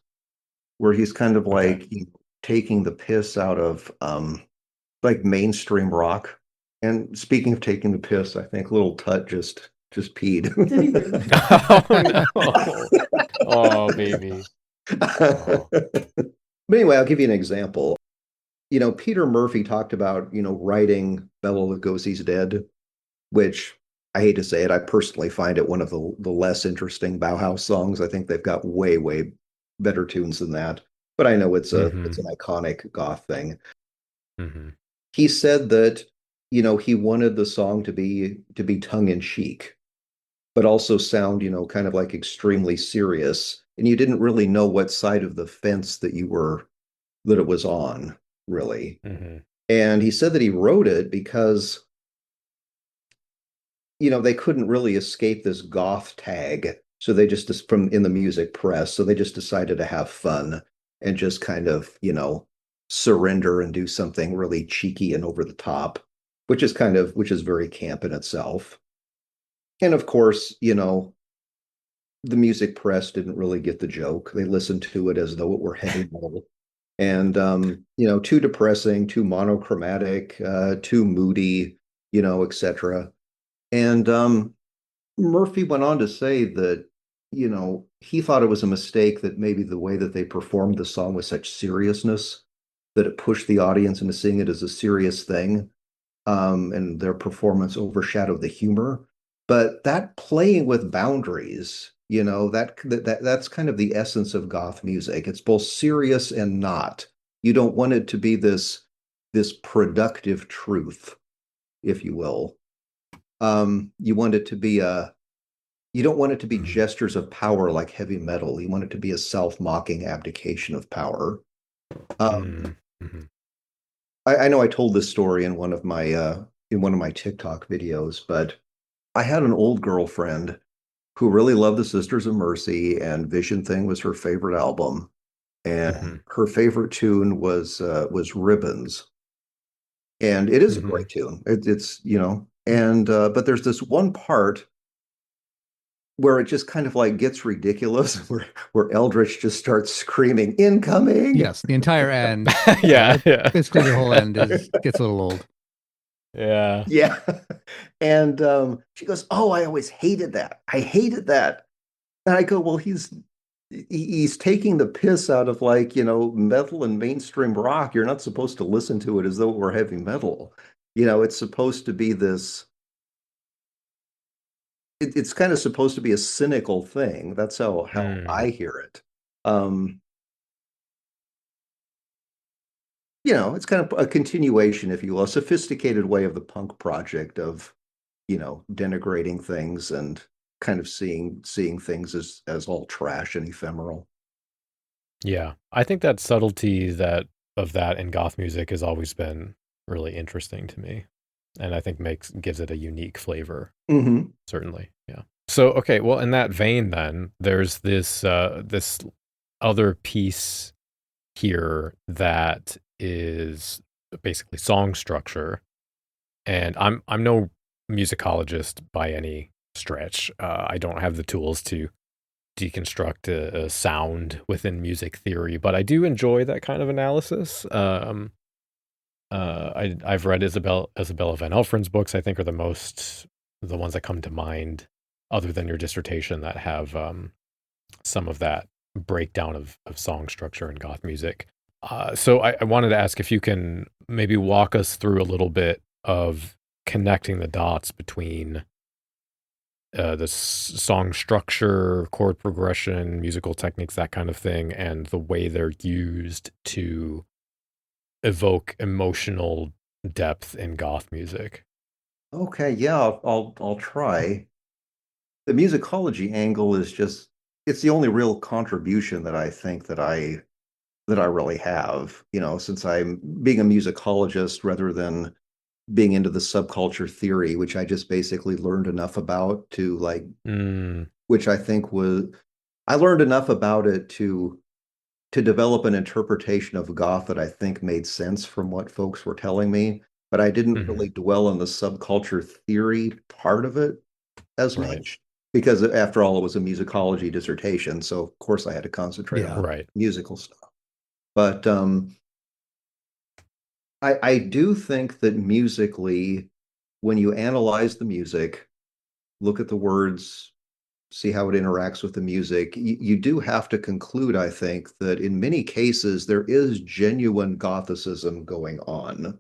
where he's kind of Okay. like taking the piss out of like mainstream rock. And speaking of taking the piss, I think Little Tut just peed. Oh no. Oh baby. Oh. But anyway, I'll give you an example. Peter Murphy talked about, writing Bela Lugosi's Dead, which I hate to say it, I personally find it one of the less interesting Bauhaus songs. I think they've got way, way better tunes than that. But I know it's Mm-hmm. an iconic goth thing. Mm-hmm. He said that, he wanted the song to be tongue in cheek, but also sound, kind of like extremely serious. And you didn't really know what side of the fence that it was on, really. Mm-hmm. And he said that he wrote it because, they couldn't really escape this goth tag. So they just from in the music press, so they just decided to have fun and just kind of, surrender and do something really cheeky and over the top, which is very camp in itself. And of course, the music press didn't really get the joke. They listened to it as though it were heavy metal. And too depressing, too monochromatic, too moody, etc. And Murphy went on to say that, he thought it was a mistake that maybe the way that they performed the song with such seriousness, that it pushed the audience into seeing it as a serious thing, and their performance overshadowed the humor. But that playing with boundaries, that's kind of the essence of goth music. It's both serious and not. You don't want it to be this productive truth, if you will. You want it to be you don't want it to be Mm-hmm. gestures of power like heavy metal. You want it to be a self-mocking abdication of power. Um, Mm-hmm. I know I told this story in one of my TikTok videos, but I had an old girlfriend who really loved the Sisters of Mercy, and Vision Thing was her favorite album. Mm-hmm. And her favorite tune was Ribbons. And it is a Mm-hmm. great tune. It's, and but there's this one part where it just kind of like gets ridiculous, where Eldritch just starts screaming, "Incoming!" Yes, the entire end. Yeah, yeah. Basically the whole end gets a little old. Yeah. Yeah. And she goes, "Oh, I always hated that. I hated that." And I go, "Well, he's taking the piss out of like, metal and mainstream rock. You're not supposed to listen to it as though it were heavy metal. It's supposed to be this, it's kind of supposed to be a cynical thing. That's how Mm. I hear it. Um, it's kind of a continuation, if you will, a sophisticated way of the punk project of, denigrating things and kind of seeing things as all trash and ephemeral. Yeah. I think that subtlety of that in goth music has always been really interesting to me. And I think gives it a unique flavor, Hmm. certainly. Yeah. So, okay, well, in that vein, then there's this other piece here that is basically song structure, and I'm no musicologist by any stretch. I don't have the tools to deconstruct a sound within music theory, but I do enjoy that kind of analysis. I've read Isabella Van Elfren's books. I think are the ones that come to mind, other than your dissertation, that have some of that breakdown of song structure in goth music. So I wanted to ask if you can maybe walk us through a little bit of connecting the dots between the song structure, chord progression, musical techniques, that kind of thing, and the way they're used to evoke emotional depth in goth music. Okay, yeah, I'll try. The musicology angle is just it's the only real contribution that I think that I really have, since I'm being a musicologist rather than being into the subculture theory, which I just basically learned enough about to like, which I think I learned enough about it to develop an interpretation of goth that I think made sense from what folks were telling me, but I didn't really dwell on the subculture theory part of it as much because after all, it was a musicology dissertation. So of course I had to concentrate on musical stuff. But I do think that musically, when you analyze the music, look at the words, see how it interacts with the music, you do have to conclude, I think, that in many cases there is genuine Gothicism going on.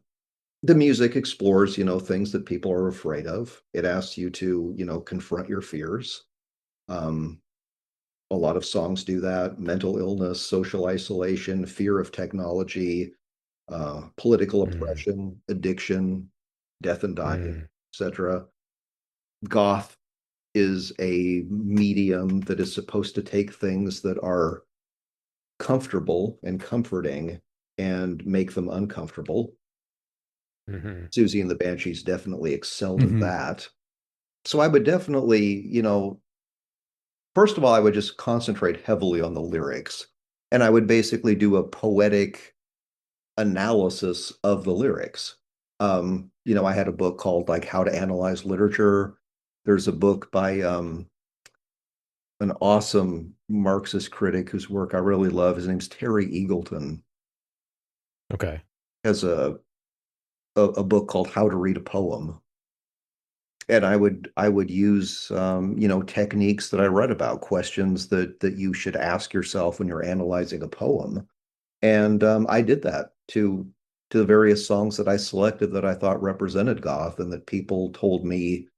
The music explores, things that people are afraid of. It asks you to, confront your fears. A lot of songs do that: mental illness, social isolation, fear of technology, political oppression, addiction, death and dying, etc. Goth is a medium that is supposed to take things that are comfortable and comforting and make them uncomfortable. Susie and the Banshees definitely excelled at that. So I would definitely, first of all, I would just concentrate heavily on the lyrics. And I would basically do a poetic analysis of the lyrics. I had a book called like How to Analyze Literature. There's a book by an awesome Marxist critic whose work I really love. His name's Terry Eagleton. Okay. Has a book called How to Read a Poem. And I would use techniques that I read about, questions that you should ask yourself when you're analyzing a poem. And I did that to the various songs that I selected that I thought represented goth and that people told me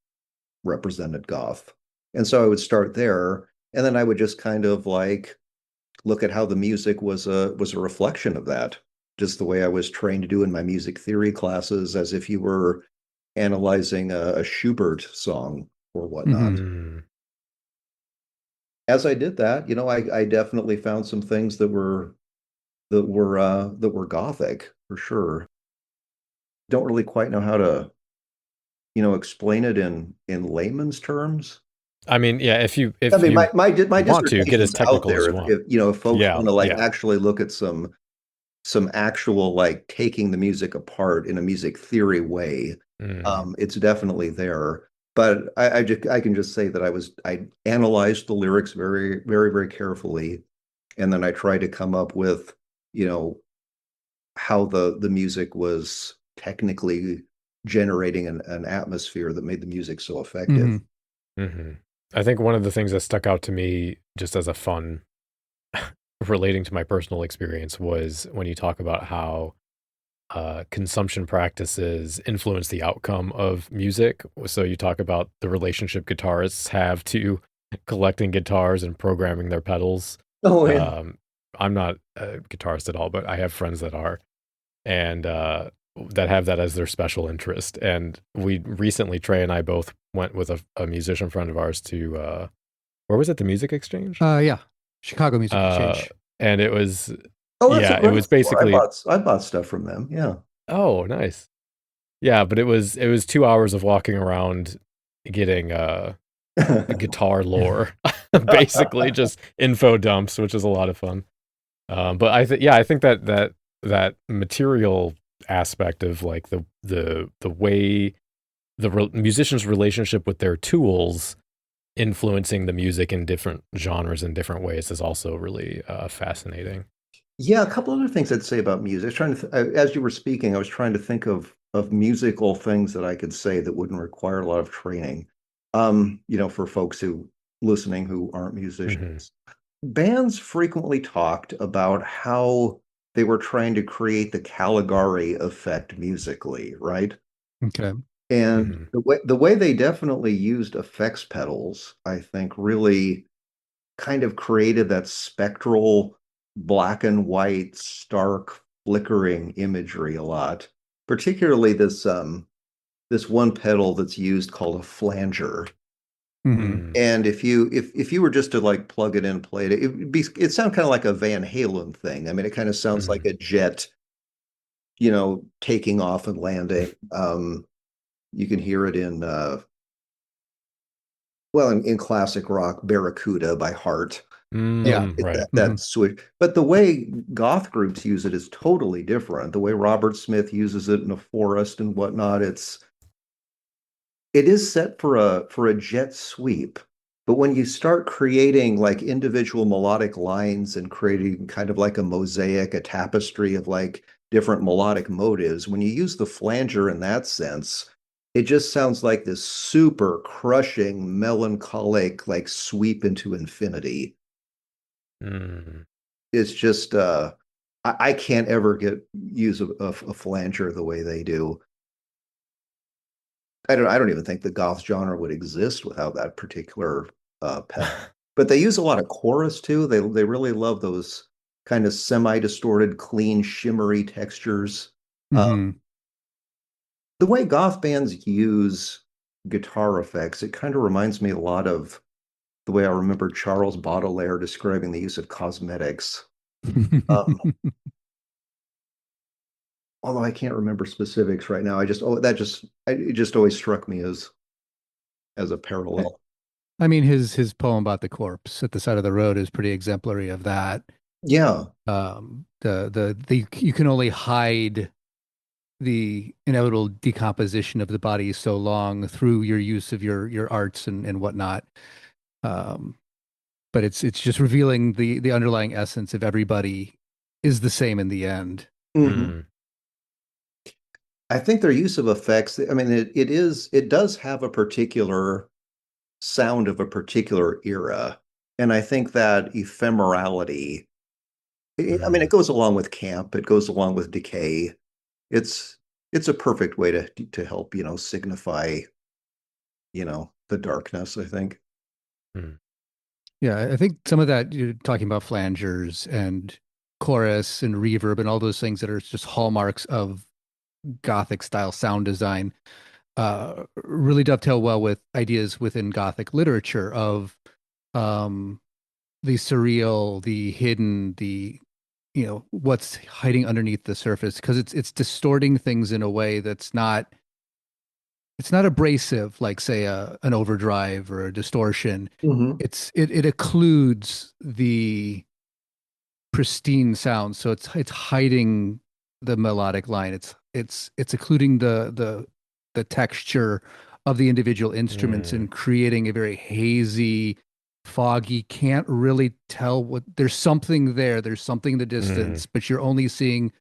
represented goth. And so I would start there, and then I would just kind of like look at how the music was a reflection of that, just the way I was trained to do in my music theory classes, as if you were analyzing a Schubert song or whatnot. As I did that, I definitely found some things that were Gothic for sure. Don't really quite know how to, explain it in layman's terms. I mean, yeah, if you my want to get as dissertation's out technical as there. you want. If folks want to actually look at some actual like taking the music apart in a music theory way, it's definitely there. But I can just say that I analyzed the lyrics very, very, very carefully, and then I tried to come up with, how the music was technically generating an atmosphere that made the music so effective. I think one of the things that stuck out to me just as a fun relating to my personal experience was when you talk about how consumption practices influence the outcome of music. So you talk about the relationship guitarists have to collecting guitars and programming their pedals. Oh, yeah. I'm not a guitarist at all, but I have friends that are, and that have that as their special interest. And we recently, Trey and I both went with a musician friend of ours to, where was it? The Music Exchange? Yeah. Chicago Music Exchange. And it was, it was basically, I bought stuff from them. Yeah. Oh, nice. Yeah. But it was 2 hours of walking around getting, guitar lore, basically just info dumps, which is a lot of fun. But I think that material aspect of like the way musician's relationship with their tools influencing the music in different genres in different ways is also really fascinating. Yeah, a couple other things I'd say about music. I was trying to, as you were speaking, I was trying to think of musical things that I could say that wouldn't require a lot of training. For folks who listening who aren't Hmm. musicians. Bands frequently talked about how they were trying to create the Caligari effect musically, right? Okay. And Hmm. the way they definitely used effects pedals, I think, really kind of created that spectral black and white, stark, flickering imagery a lot. Particularly this one pedal that's used called a flanger. Hmm. Mm. And if you were just to like plug it in and play it, it'd sound kind of like a Van Halen thing. I mean, it kind of sounds like Hmm. a jet, taking off and landing. You can hear it in classic rock, Barracuda by Heart. Yeah. Mm, right. Hmm. That switch. But the way goth groups use it is totally different. The way Robert Smith uses it in a forest and whatnot, it is set for a jet sweep. But when you start creating like individual melodic lines and creating kind of like a mosaic, a tapestry of like different melodic motives, when you use the flanger in that sense, it just sounds like this super crushing, melancholic, like sweep into infinity. Mm. It's just I can't ever use a flanger the way they do. I don't even think the goth genre would exist without that particular pedal. But they use a lot of chorus too. They really love those kind of semi-distorted, clean, shimmery textures. Uh, Hmm. the way goth bands use guitar effects, it kind of reminds me a lot of the way I remember Charles Baudelaire describing the use of cosmetics. Um, although I can't remember specifics right now. It just always struck me as a parallel. I mean, his poem about the corpse at the side of the road is pretty exemplary of that. Yeah. The you can only hide the inevitable decomposition of the body so long through your use of your arts and whatnot. Um, but it's just revealing the underlying essence of everybody is the same in the end. Mhm. Mm. I think their use of effects, I mean, it does have a particular sound of a particular era. And I think that ephemerality, I mean, it Mm. goes along with camp, it goes along with decay. It's it's a perfect way to help, signify, the darkness, I think. Mm. Yeah, I think some of that you're talking about flangers and chorus and reverb and all those things that are just hallmarks of Gothic style sound design really dovetail well with ideas within Gothic literature of um, the surreal, the hidden, the what's hiding underneath the surface because it's distorting things in a way that's not it's not abrasive like say an overdrive or a distortion. Hmm. It occludes the pristine sound, so it's hiding the melodic line. It's occluding the texture of the individual instruments Mm. and creating a very hazy, foggy, can't really tell what there's something there. There's something in the Mm. distance, but you're only seeing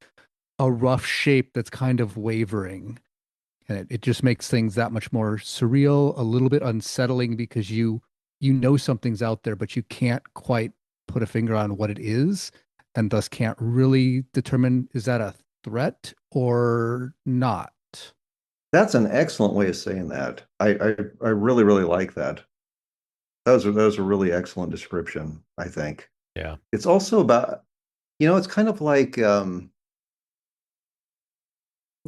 a rough shape that's kind of wavering. And it just makes things that much more surreal, a little bit unsettling because you know something's out there, but you can't quite put a finger on what it is, and thus can't really determine is that a threat or not. That's an excellent way of saying that. I really, really like that. That was a really excellent description, I think. Yeah. It's also about, it's kind of like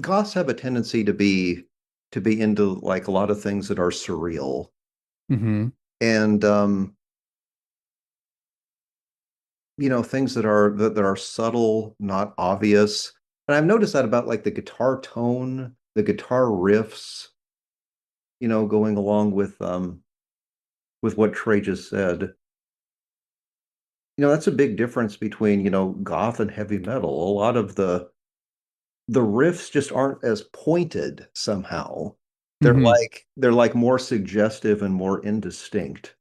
goths have a tendency to be into like a lot of things that are surreal Hmm. and things that are subtle, not obvious. And I've noticed that about like the guitar tone, the guitar riffs, going along with with what Trey just said. That's a big difference between, goth and heavy metal. A lot of the riffs just aren't as pointed somehow. They're Hmm. like more suggestive and more indistinct.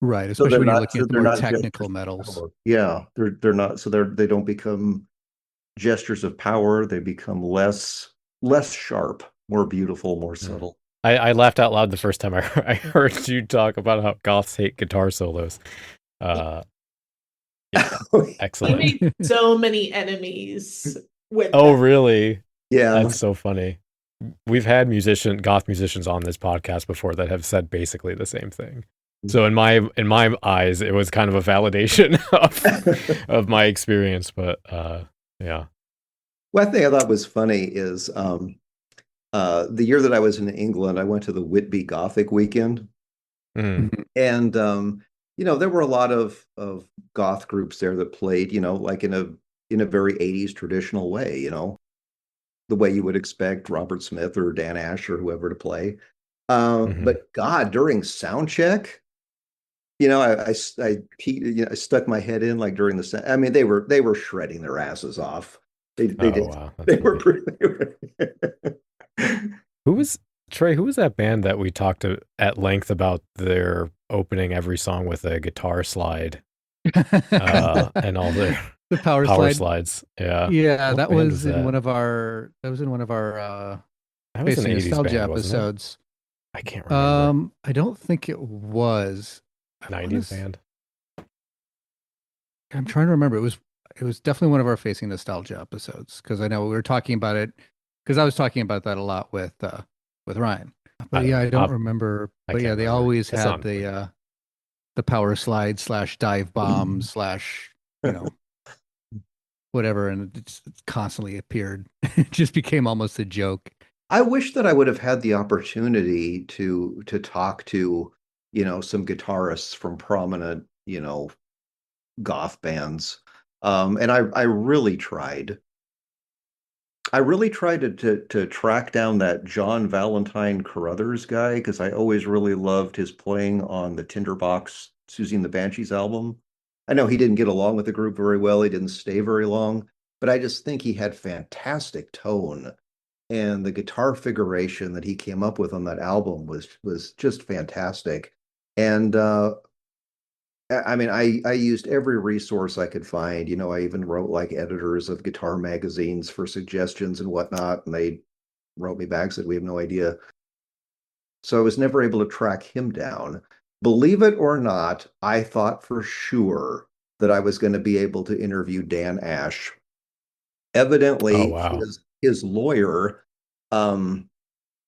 Right, So especially they're when you're not looking so at the they're more not gestures technical of metals. power. Yeah, they're not so they don't become gestures of power. They become less sharp, more beautiful, more Hmm. subtle. I laughed out loud the first time I heard you talk about how goths hate guitar solos. Uh, yeah, You excellent. made so many enemies with Oh, that. really? Yeah. That's so funny. We've had goth musicians on this podcast before that have said basically the same thing. So in my eyes, it was kind of a validation of my experience. But yeah. One thing I thought was funny is the year that I was in England, I went to the Whitby Gothic weekend, Mm, Mhm. and there were a lot of goth groups there that played, like in a very 80s traditional way, the way you would expect Robert Smith or Dan Ash or whoever to play. hmm. But God, during sound check, I stuck my head in like during the. I mean, they were shredding their asses off. They Oh did. wow, that's They were funny. pretty. Who was Trey? Who was that band that we talked at length about their opening every song with a guitar slide and all their The power power slide. slides? Yeah, Yeah, what that band was was in that? one of our That was an Facing '80s Nostalgia band, wasn't it? episodes. I can't remember. I don't think it was. I want '90s to. band. I'm trying to remember. It was definitely one of our Facing Nostalgia episodes because I know we were talking about it because I was talking about that a lot with Ryan. I But don't yeah, know. I don't remember. I But yeah, can't they remember. always It's had not the power slide slash dive bomb slash whatever, and it's constantly appeared. It just became almost a joke. I wish that I would have had the opportunity to talk to, some guitarists from prominent, goth bands. And I really tried. I really tried to track down that John Valentine Carruthers guy because I always really loved his playing on the Tinderbox Susie and the Banshees album. I know he didn't get along with the group very well. He didn't stay very long, but I just think he had fantastic tone, and the guitar figuration that he came up with on that album was just fantastic. And I mean, I used every resource I could find. I even wrote like editors of guitar magazines for suggestions and whatnot, and they wrote me back, said we have no idea. So I was never able to track him down. Believe it or not, I thought for sure that I was going to be able to interview Dan Ash. Oh Evidently, wow. his lawyer, um,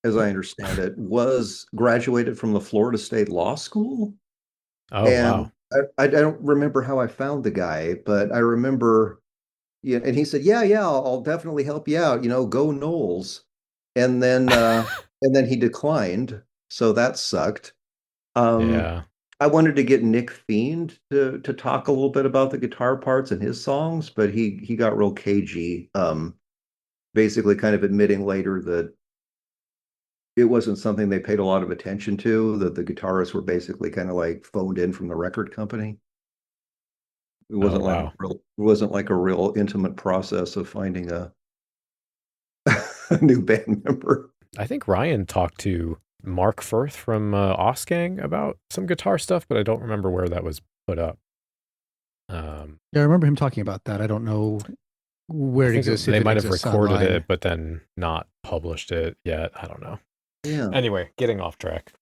as I understand it, was graduated from the Florida State Law School. Oh And wow. I don't remember how I found the guy, but I remember, yeah, and he said, "Yeah, yeah, I'll definitely help you out. Go Knowles." And then he declined, so that sucked. Um, Yeah. I wanted to get Nick Fiend to talk a little bit about the guitar parts and his songs, but he got real cagey, basically kind of admitting later that it wasn't something they paid a lot of attention to, that the guitarists were basically kind of like phoned in from the record company. It Oh wasn't like wow. it wasn't like a real intimate process of finding a new band member. I think Ryan talked to Mark Firth from Osgang about some guitar stuff, but I don't remember where that was put up. Yeah, I remember him talking about that. I don't know I where it think exists, they if it might have exists recorded online. it, but then not published it yet. I don't know. Yeah, Anyway, getting off track.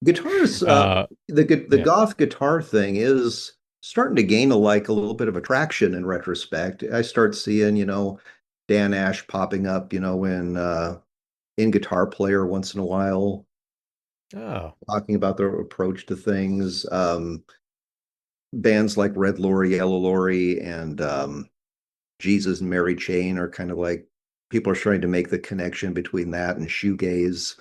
guitars. uh, The yeah. goth guitar thing is starting to gain a little bit of attraction in retrospect. I start seeing, Dan Ash popping up, in Guitar Player once in a while, Oh, talking about their approach to things. Bands like Red Lorry, Yellow Lorry, and Jesus and Mary Chain are kind of like people are starting to make the connection between that and shoegaze.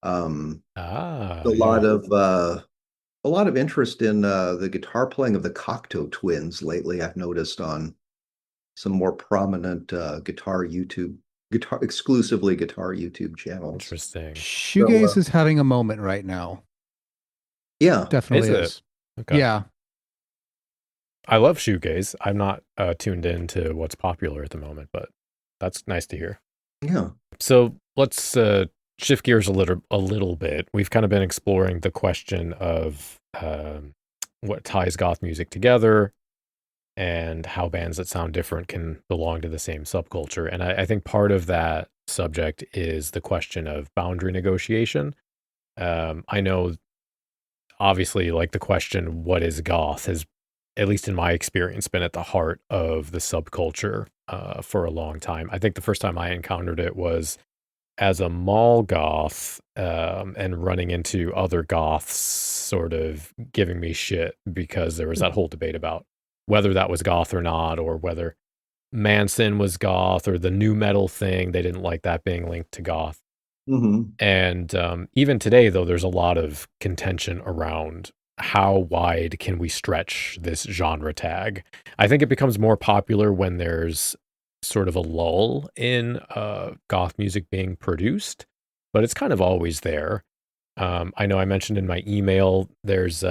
A lot yeah. of interest in the guitar playing of the Cocteau Twins lately. I've noticed on some more prominent exclusively guitar YouTube channels. Interesting. So Shoegaze is having a moment right now. Yeah. Definitely Is it? is. Okay. Yeah. I love shoegaze. I'm not tuned into what's popular at the moment, but that's nice to hear. Yeah. So let's shift gears a little bit. We've kind of been exploring the question of what ties goth music together and how bands that sound different can belong to the same subculture. And I think part of that subject is the question of boundary negotiation. I know, obviously, like the question, what is goth, has, at least in my experience, been at the heart of the subculture for a long time. I think the first time I encountered it was as a mall goth, and running into other goths sort of giving me shit because there was that whole debate about whether that was goth or not, or whether Manson was goth or the new metal thing. They didn't like that being linked to goth. Hmm. And even today, though, there's a lot of contention around how wide can we stretch this genre tag. I think it becomes more popular when there's sort of a lull in goth music being produced, but it's kind of always there. I know I mentioned in my email, there's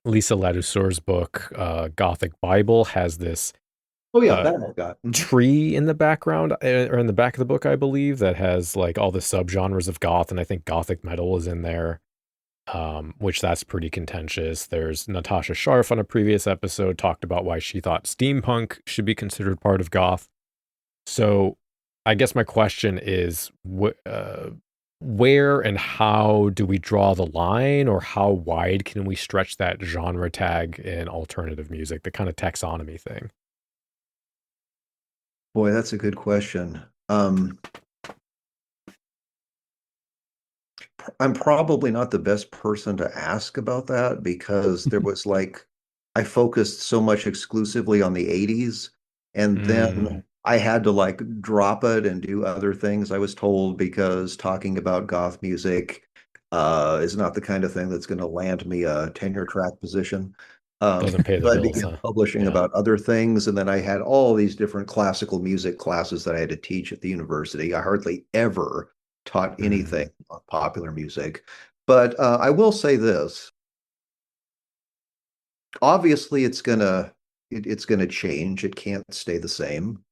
Lisa Ladousseur's book, Gothic Bible, has this Oh yeah, uh, that I got. Mhm. tree in the background, or in the back of the book, I believe, that has like all the subgenres of goth, and I think gothic metal is in there, which that's pretty contentious. There's Natasha Sharf on a previous episode talked about why she thought steampunk should be considered part of goth. So I guess my question is, where and how do we draw the line, or how wide can we stretch that genre tag in alternative music, the kind of taxonomy thing? Boy, that's a good question. Um, I'm probably not the best person to ask about that because there was like I focused so much exclusively on the 80s, and Mm, then I had to like drop it and do other things, I was told, because talking about goth music is not the kind of thing that's going to land me a tenure track position. doesn't pay the So I bills, began huh? publishing Yeah. about other things, and then I had all these different classical music classes that I had to teach at the university. I hardly ever taught anything Mm, on popular music. But I will say this. Obviously, it's gonna change. It can't stay the same.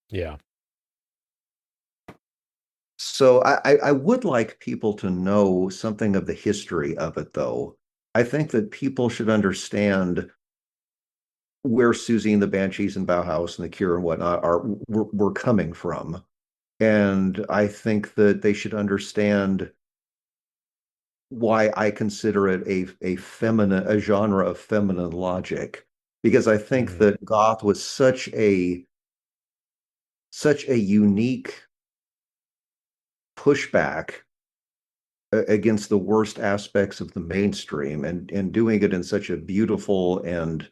yeah. So I would like people to know something of the history of it, though. I think that people should understand where Susie and the Banshees and Bauhaus and the Cure and whatnot were coming from. And I think that they should understand why I consider it a genre of feminine logic, because I think Mm, that goth was such a unique pushback against the worst aspects of the mainstream, and doing it in such a beautiful and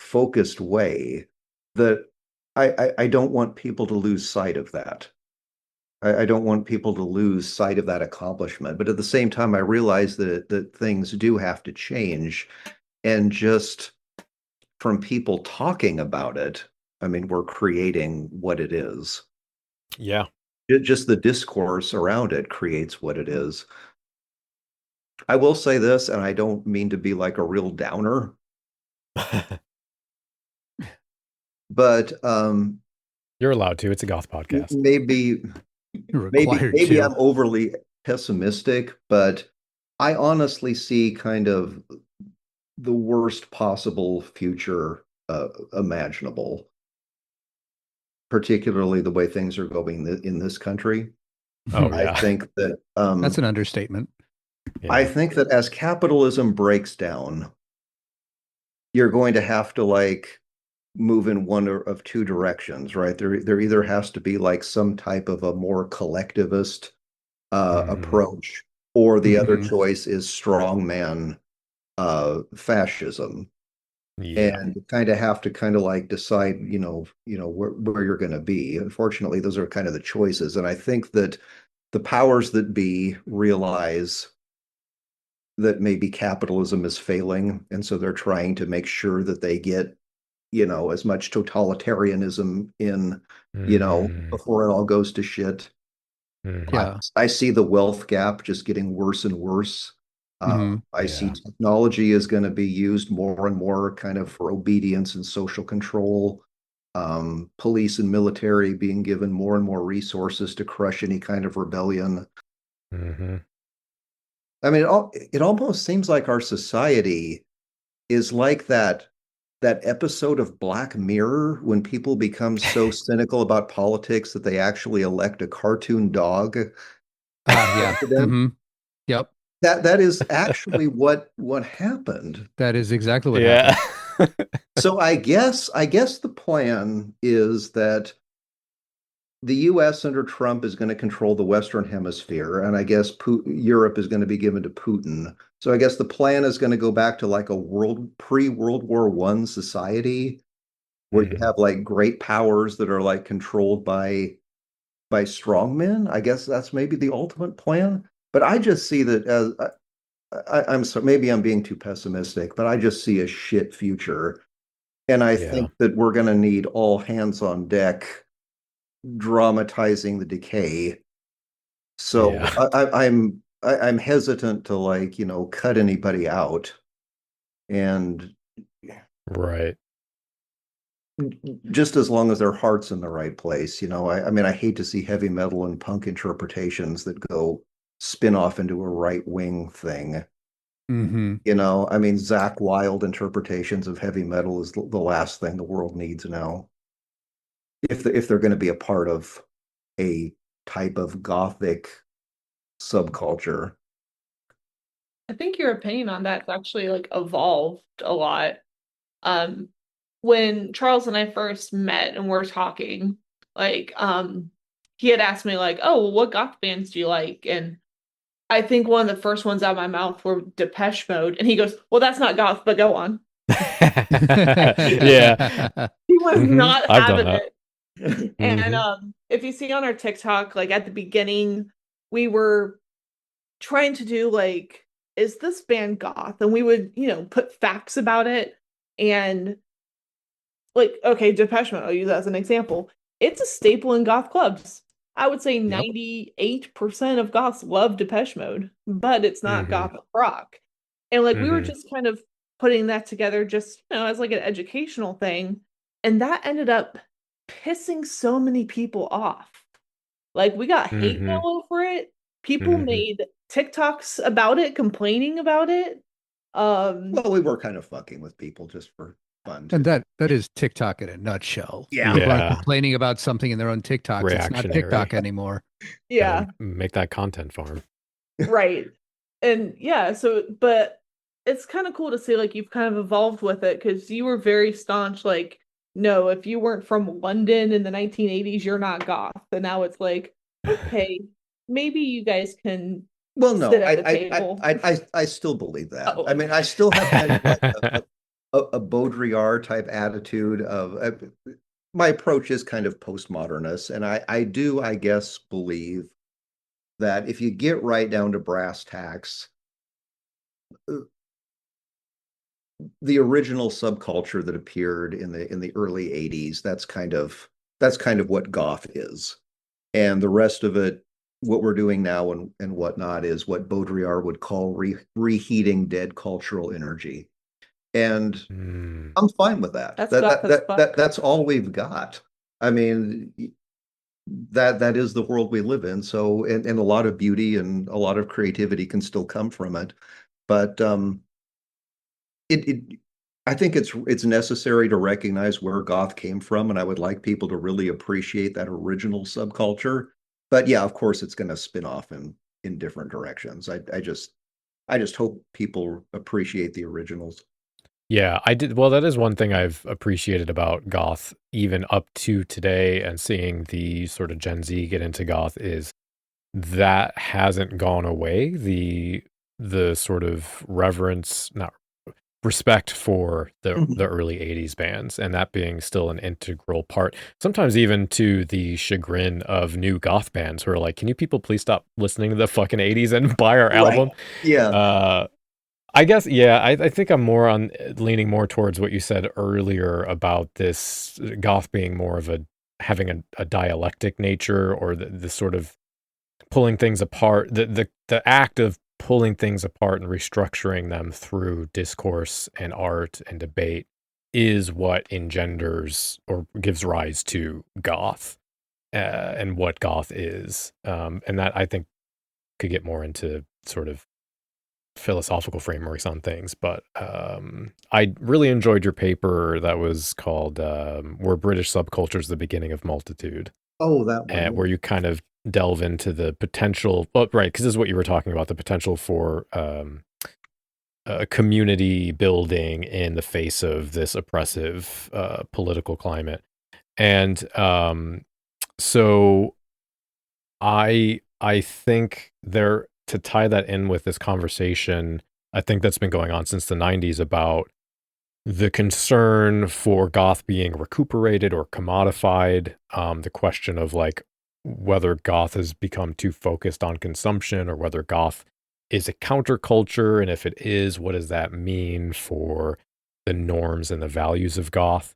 focused way that I don't want people to lose sight of that. I don't want people to lose sight of that accomplishment. But at the same time, I realize that things do have to change. And just from people talking about it, I mean, we're creating what it is. yeah. Just the discourse around it creates what it is. I will say this, and I don't mean to be like a real downer, but You're allowed to. It's a goth podcast. maybe You're required maybe to. I'm overly pessimistic, but I honestly see kind of the worst possible future imaginable, particularly the way things are going in this country. Oh, I yeah. think that That's an understatement. I Yeah. think that as capitalism breaks down, you're going to have to like move in one of two directions, right? There either has to be like some type of a more collectivist Mm, approach, or the other Hmm. choice is strongman fascism. yeah. And you kind of have to kind of like decide, where you're going to be. Unfortunately, those are kind of the choices. And I think that the powers that be realize that maybe capitalism is failing, and so they're trying to make sure that they get, as much totalitarianism in, Mm, before it all goes to shit. I, Yeah. I see the wealth gap just getting worse and worse. I see technology is going to be used more and more kind of for obedience and social control. Police and military being given more and more resources to crush any kind of rebellion. Mm-hmm. I mean, it almost seems like our society is like that episode of Black Mirror when people become so cynical about politics that they actually elect a cartoon dog. Yeah. Yep. That is actually what happened. That is exactly what Yeah. happened. So I guess the plan is that the US under Trump is going to control the Western Hemisphere, and I guess Europe is going to be given to Putin. So I guess the plan is going to go back to like a pre-World War I society where you have like great powers that are like controlled by strongmen. I guess that's maybe the ultimate plan. But I just see that as I'm so maybe I'm being too pessimistic, but I just see a shit future. And I think that we're going to need all hands on deck dramatizing the decay. So I'm hesitant to like, cut anybody out. And Right. just as long as their heart's in the right place, I mean, I hate to see heavy metal and punk interpretations that go spin off into a right wing thing. I mean, Zakk Wylde interpretations of heavy metal is the last thing the world needs now. If they're going to be a part of a type of Gothic subculture. I think your opinion on that's actually like evolved a lot. When Charles and I first met and were talking, like, he had asked me like, "Oh, well, what goth bands do you like?" And I think one of the first ones out of my mouth were Depeche Mode, and he goes, "Well, that's not goth, but go on." Yeah. He was not I've having done it. And if you see on our TikTok, like at the beginning, we were trying to do like, is this band goth? And we would, put facts about it. And like, okay, Depeche Mode, I'll use that as an example. It's a staple in goth clubs. I would say 98% of goths love Depeche Mode, but it's not gothic rock. And like we were just kind of putting that together just, as like an educational thing. And that ended up pissing so many people off. Like we got hate mail over it. People made TikToks about it, complaining about it. Well, we were kind of fucking with people just for fun. And that is TikTok in a nutshell. Yeah. People are complaining about something in their own TikToks. It's not TikTok anymore. Yeah. Make that content farm. Right. And yeah, but it's kind of cool to see like you've kind of evolved with it because you were very staunch, like, no, if you weren't from London in the 1980s, you're not goth. And now it's like, okay, maybe you guys can sit at the table. I still believe that. I mean, I still have kind of like a Baudrillard type attitude of my approach is kind of postmodernist. And I do, I guess, believe that if you get right down to brass tacks, the original subculture that appeared in the early 80s, that's kind of what goth is. And the rest of it, what we're doing now and whatnot, is what Baudrillard would call reheating dead cultural energy. And I'm fine with that. That's all we've got. I mean, that is the world we live in. So, and a lot of beauty and a lot of creativity can still come from it. But I think it's necessary to recognize where goth came from, and I would like people to really appreciate that original subculture. But yeah, of course, it's going to spin off in different directions. I just hope people appreciate the originals. Yeah, I did. Well, that is one thing I've appreciated about goth, even up to today, and seeing the sort of Gen Z get into goth, is that hasn't gone away. The sort of reverence, not respect for the early 80s bands, and that being still an integral part, sometimes even to the chagrin of new goth bands who are like, can you people please stop listening to the fucking 80s and buy our album? Yeah. I guess, I think I'm more leaning more towards what you said earlier about this goth being more of having a dialectic nature, or the sort of pulling things apart, the act of pulling things apart and restructuring them through discourse and art and debate is what engenders or gives rise to goth, and what goth is. And that, I think, could get more into sort of philosophical frameworks on things. But I really enjoyed your paper that was called Were British Subcultures the Beginning of Multitude? Oh, that one. Where you kind of delve into the potential, well, right, because this is what you were talking about, the potential for community building in the face of this oppressive political climate. And so I think there, to tie that in with this conversation, I think that's been going on since the 90s about the concern for goth being recuperated or commodified, the question of like whether goth has become too focused on consumption or whether goth is a counterculture, and if it is, what does that mean for the norms and the values of goth?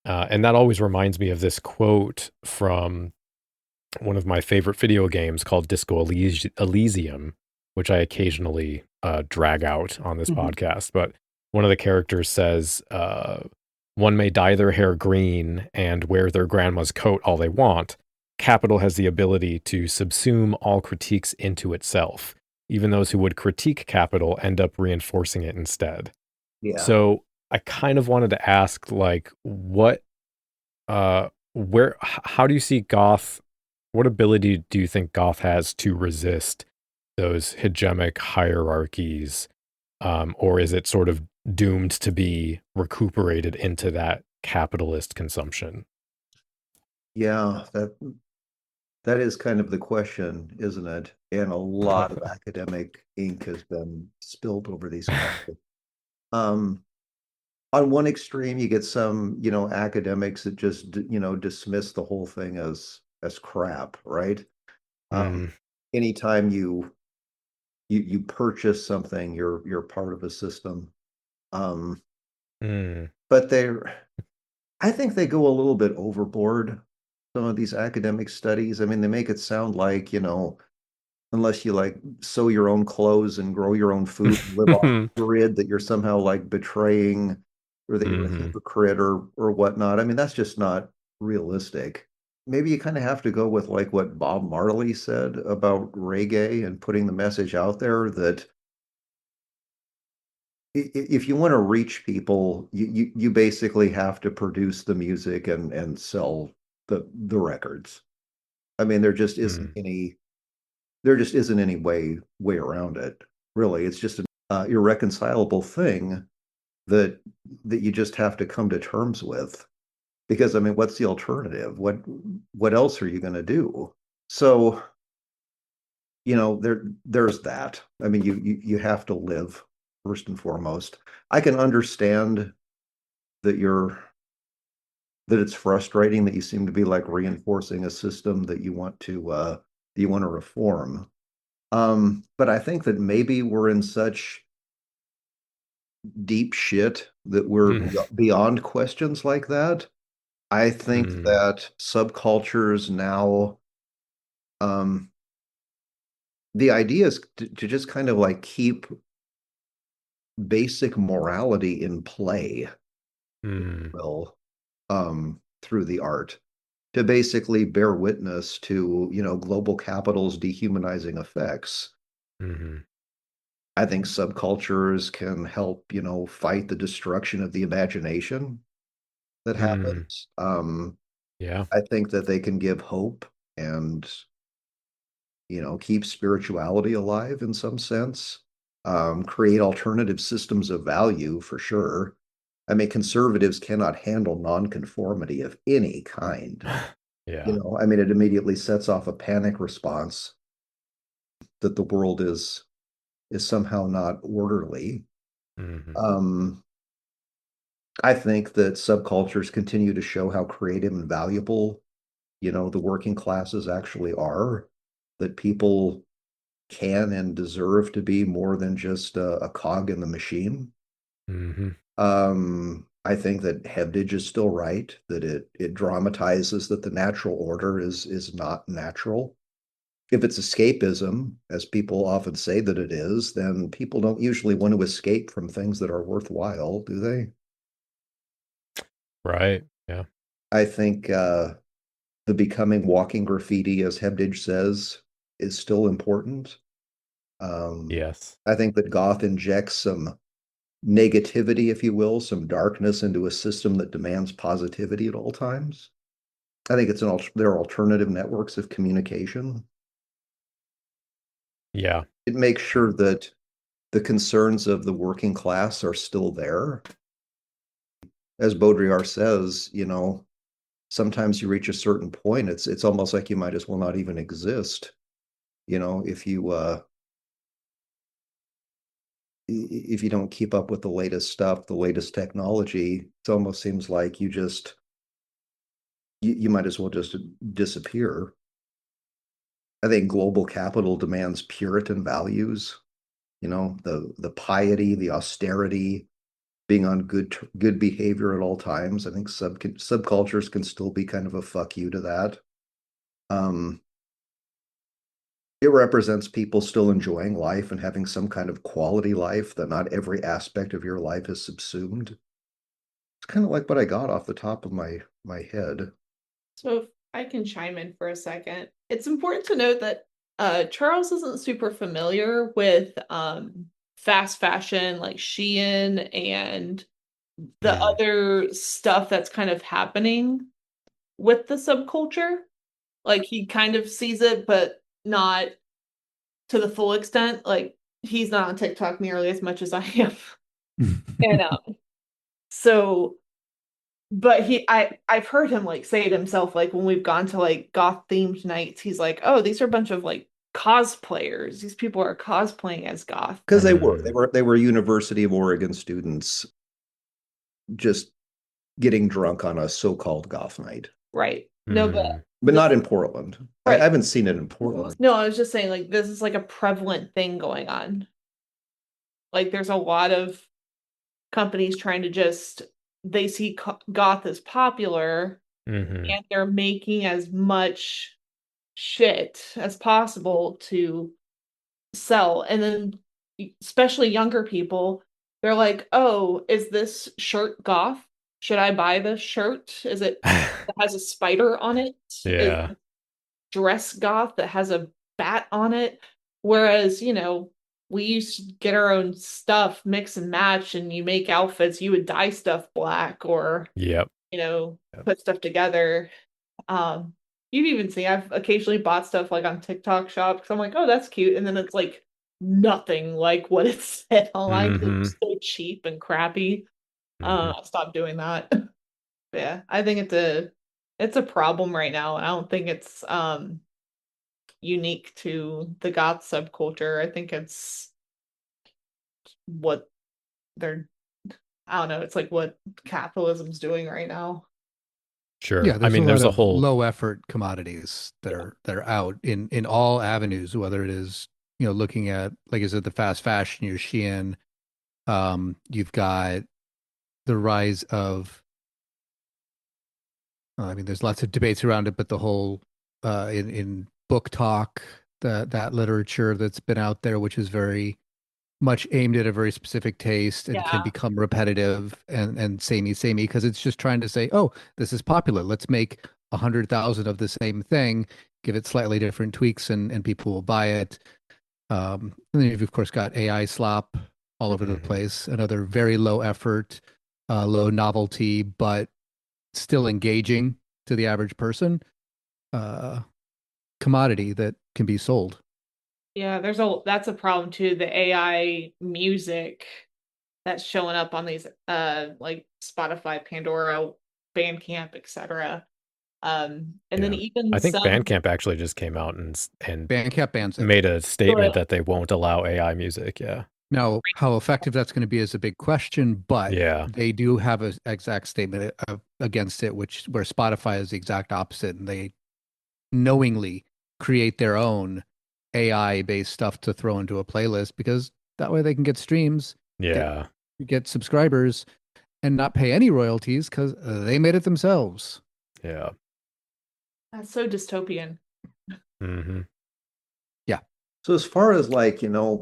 And that always reminds me of this quote from one of my favorite video games called Disco Elysium, which I occasionally drag out on this podcast. But one of the characters says, one may dye their hair green and wear their grandma's coat all they want. Capital has the ability to subsume all critiques into itself. Even those who would critique capital end up reinforcing it instead. Yeah. So I kind of wanted to ask, like, what, how do you see goth? What ability do you think goth has to resist those hegemonic hierarchies? Or is it sort of doomed to be recuperated into that capitalist consumption? Yeah, that is kind of the question, isn't it? And a lot of academic ink has been spilled over these questions. On one extreme, you get some, academics that just, dismiss the whole thing as crap, right? Anytime you purchase something, you're part of a system. But I think they go a little bit overboard, some of these academic studies. I mean, they make it sound like, unless you like sew your own clothes and grow your own food and live off the grid, that you're somehow like betraying, or that you're a hypocrite or whatnot. I mean, that's just not realistic. Maybe you kind of have to go with like what Bob Marley said about reggae and putting the message out there that if you want to reach people, you basically have to produce the music and sell the records. I mean, there just isn't any way around it. Really, it's just an irreconcilable thing that you just have to come to terms with. Because I mean, what's the alternative? What else are you going to do? So, there's that. I mean, you have to live first and foremost. I can understand that it's frustrating that you seem to be like reinforcing a system that you want to reform. But I think that maybe we're in such deep shit that we're beyond questions like that. I think that subcultures now, the idea is to just kind of like keep basic morality in play, well, through the art, to basically bear witness to, global capital's dehumanizing effects. I think subcultures can help, fight the destruction of the imagination that happens. Yeah. I think that they can give hope and, keep spirituality alive in some sense, create alternative systems of value for sure. I mean, conservatives cannot handle nonconformity of any kind. Yeah. I mean, it immediately sets off a panic response that the world is somehow not orderly. I think that subcultures continue to show how creative and valuable, the working classes actually are, that people can and deserve to be more than just a cog in the machine. I think that Hebdige is still right, that it dramatizes that the natural order is not natural. if it's escapism, as people often say that it is, then people don't usually want to escape from things that are worthwhile, do they? Right. Yeah. I think the becoming walking graffiti, as Hebdige says, is still important. Yes. I think that Goth injects some negativity, if you will, some darkness into a system that demands positivity at all times. I think there are alternative networks of communication. Yeah. It makes sure that the concerns of the working class are still there. As Baudrillard says, sometimes you reach a certain point, it's almost like you might as well not even exist. If you don't keep up with the latest stuff, the latest technology, it almost seems like you might as well just disappear. I think global capital demands Puritan values, the piety, the austerity, being on good behavior at all times. I think subcultures can still be kind of a fuck you to that. It represents people still enjoying life and having some kind of quality life that not every aspect of your life is subsumed. It's kind of like what I got off the top of my head. So if I can chime in for a second, it's important to note that Charles isn't super familiar with fast fashion like Shein and the other stuff that's kind of happening with the subculture. Like he kind of sees it, but not to the full extent. Like he's not on TikTok nearly as much as I am. And so but I've heard him like say it himself, like when we've gone to like goth themed nights, he's like, oh, these are a bunch of like cosplayers. These people are cosplaying as goth. Because they were University of Oregon students just getting drunk on a so-called goth night. Right. No, but not in Portland. Right. I haven't seen it in Portland. No, I was just saying like this is like a prevalent thing going on. Like there's a lot of companies trying to just they see goth as popular and they're making as much shit as possible to sell. And then especially younger people, they're like, "Oh, is this shirt goth? Should I buy this shirt? Is it has a spider on it? Yeah. Is dress goth that has a bat on it?" Whereas, we used to get our own stuff, mix and match, and you make outfits, you would dye stuff black or Yep. put stuff together. You've even seen I've occasionally bought stuff like on TikTok shop because I'm like, oh, that's cute. And then it's like nothing like what it said online. It's so cheap and crappy. I stopped doing that. Yeah, I think it's a problem right now. I don't think it's unique to the goth subculture. I think it's what they're I don't know, it's like what capitalism's doing right now. Sure. Yeah, I mean, there's a whole low effort commodities that are out in all avenues, whether it is, looking at, like I said, the fast fashion, your Shein, you've got the rise of, I mean, there's lots of debates around it, but the whole in book talk, that literature that's been out there, which is very much aimed at a very specific taste and can become repetitive and samey because it's just trying to say, oh, this is popular. Let's make 100,000 of the same thing, give it slightly different tweaks, and people will buy it. And then you've of course got AI slop all over the place. Another very low effort, low novelty, but still engaging to the average person. Commodity that can be sold. Yeah, that's a problem too. The AI music that's showing up on these like Spotify, Pandora, Bandcamp, etc. And then even I think Bandcamp actually just came out and Bandcamp bans it. Made a statement that they won't allow AI music. Yeah. Now, how effective that's going to be is a big question, but they do have an exact statement against it, where Spotify is the exact opposite, and they knowingly create their own AI-based stuff to throw into a playlist because that way they can get streams, get subscribers, and not pay any royalties because they made it themselves. Yeah. That's so dystopian. So as far as like, I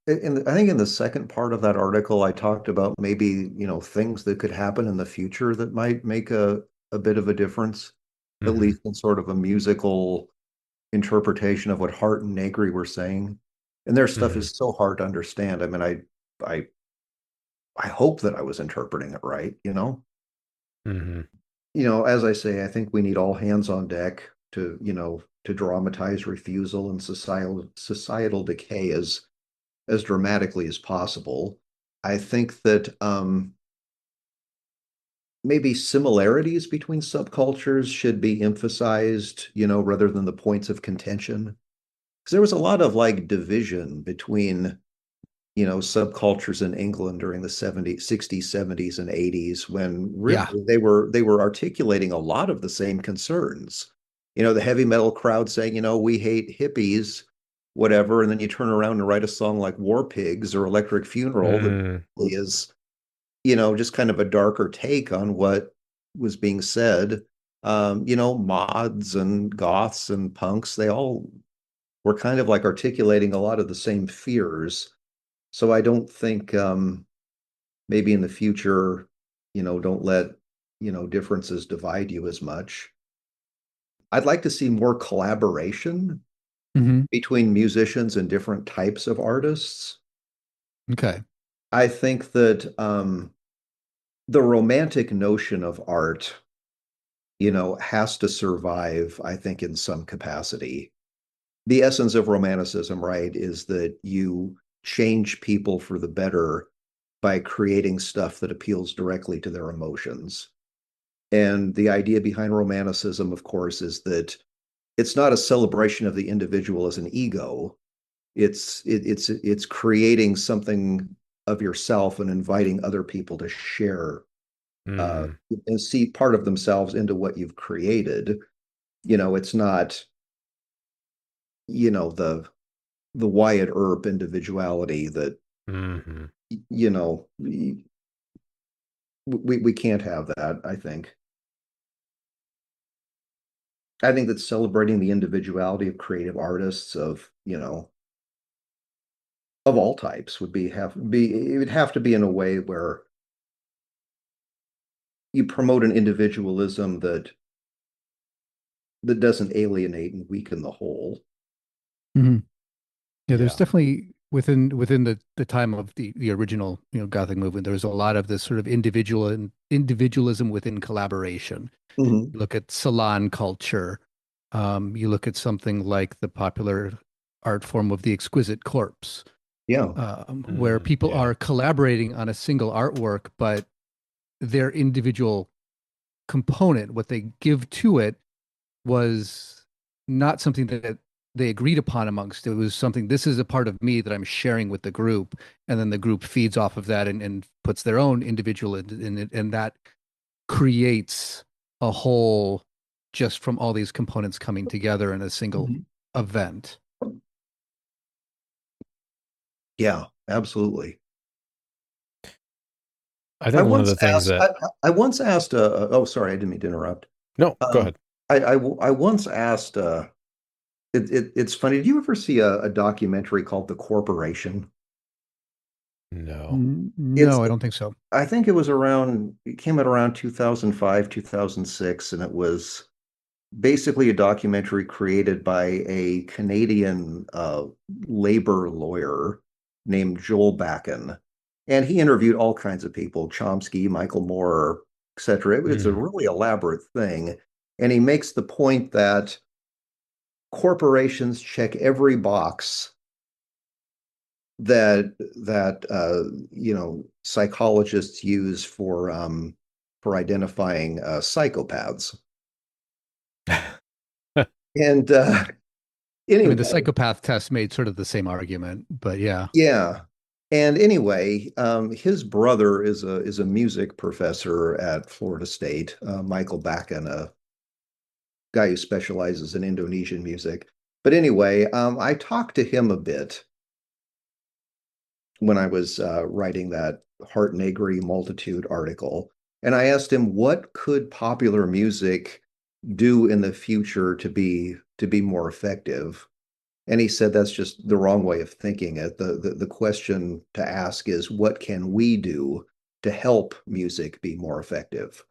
think in the second part of that article, I talked about maybe, things that could happen in the future that might make a bit of a difference, at Hmm. least in sort of a musical interpretation of what Hart and Negri were saying. And their stuff Hmm. is so hard to understand. I mean, I I hope that I was interpreting it right. Hmm. As I say, I think we need all hands on deck to dramatize refusal and societal decay as dramatically as possible. I think that maybe similarities between subcultures should be emphasized, rather than the points of contention. Because there was a lot of like division between, subcultures in England during the 70s, 60s, 70s, and 80s when Yeah. really they were articulating a lot of the same concerns. The heavy metal crowd saying, we hate hippies, whatever, and then you turn around and write a song like War Pigs or Electric Funeral that Mm. is, just kind of a darker take on what was being said. Mods and goths and punks, they all were kind of like articulating a lot of the same fears. So I don't think maybe in the future, don't let, differences divide you as much. I'd like to see more collaboration Hmm. between musicians and different types of artists. Okay. I think that the romantic notion of art, has to survive, I think, in some capacity. The essence of romanticism, right, is that you change people for the better by creating stuff that appeals directly to their emotions. And the idea behind romanticism, of course, is that it's not a celebration of the individual as an ego. It's creating something of yourself and inviting other people to share uh, Mm. and see part of themselves into what you've created. It's not, the Wyatt Earp individuality that Hmm. we can't have that, I think that celebrating the individuality of creative artists of all types it would have to be in a way where you promote an individualism that doesn't alienate and weaken the whole. Hmm. Yeah, there's Yeah. definitely within the time of the original, Gothic movement, there was a lot of this sort of individualism within collaboration. Mhm. You look at salon culture. You look at something like the popular art form of the exquisite corpse, Yeah. where Mm. people Yeah. are collaborating on a single artwork, but their individual component, what they give to it, was not something that they agreed upon amongst. It was something, this is a part of me that I'm sharing with the group. And then the group feeds off of that and puts their own individual in it. And that creates a whole just from all these components coming together in a single Mhm. event. Yeah, absolutely. I I think one of once the things asked, that, I once asked, oh, sorry, I didn't mean to interrupt. no, go Um, ahead. I once asked, it's funny. Did you ever see a documentary called The Corporation? No. It's, No, I don't think so. I think it came out around 2005, 2006, and it was basically a documentary created by a Canadian labor lawyer named Joel Bakken. And he interviewed all kinds of people, Chomsky, Michael Moore, etc. It's a Mm. really elaborate thing. And he makes the point that corporations check every box that psychologists use for identifying psychopaths. And I mean, the anyway, psychopath test made sort of the same argument, but yeah. yeah. And anyway, his brother is a music professor at Florida State, Michael Bakken, a guy who specializes in Indonesian music. But anyway, I talked to him a bit when I was writing that Heart Negri Multitude article, and I asked him what could popular music do in the future to be more effective. And he said that's just the wrong way of thinking it. The question to ask is, what can we do to help music be more effective?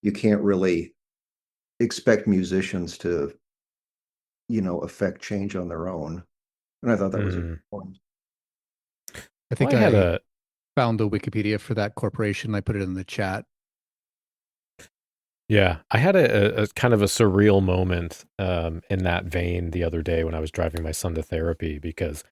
You can't really expect musicians to, affect change on their own. And I thought that was a good point. I Well, think I had I a found the Wikipedia for that corporation. I put it in the chat. Yeah, I had a kind of a surreal moment in that vein the other day when I was driving my son to therapy, because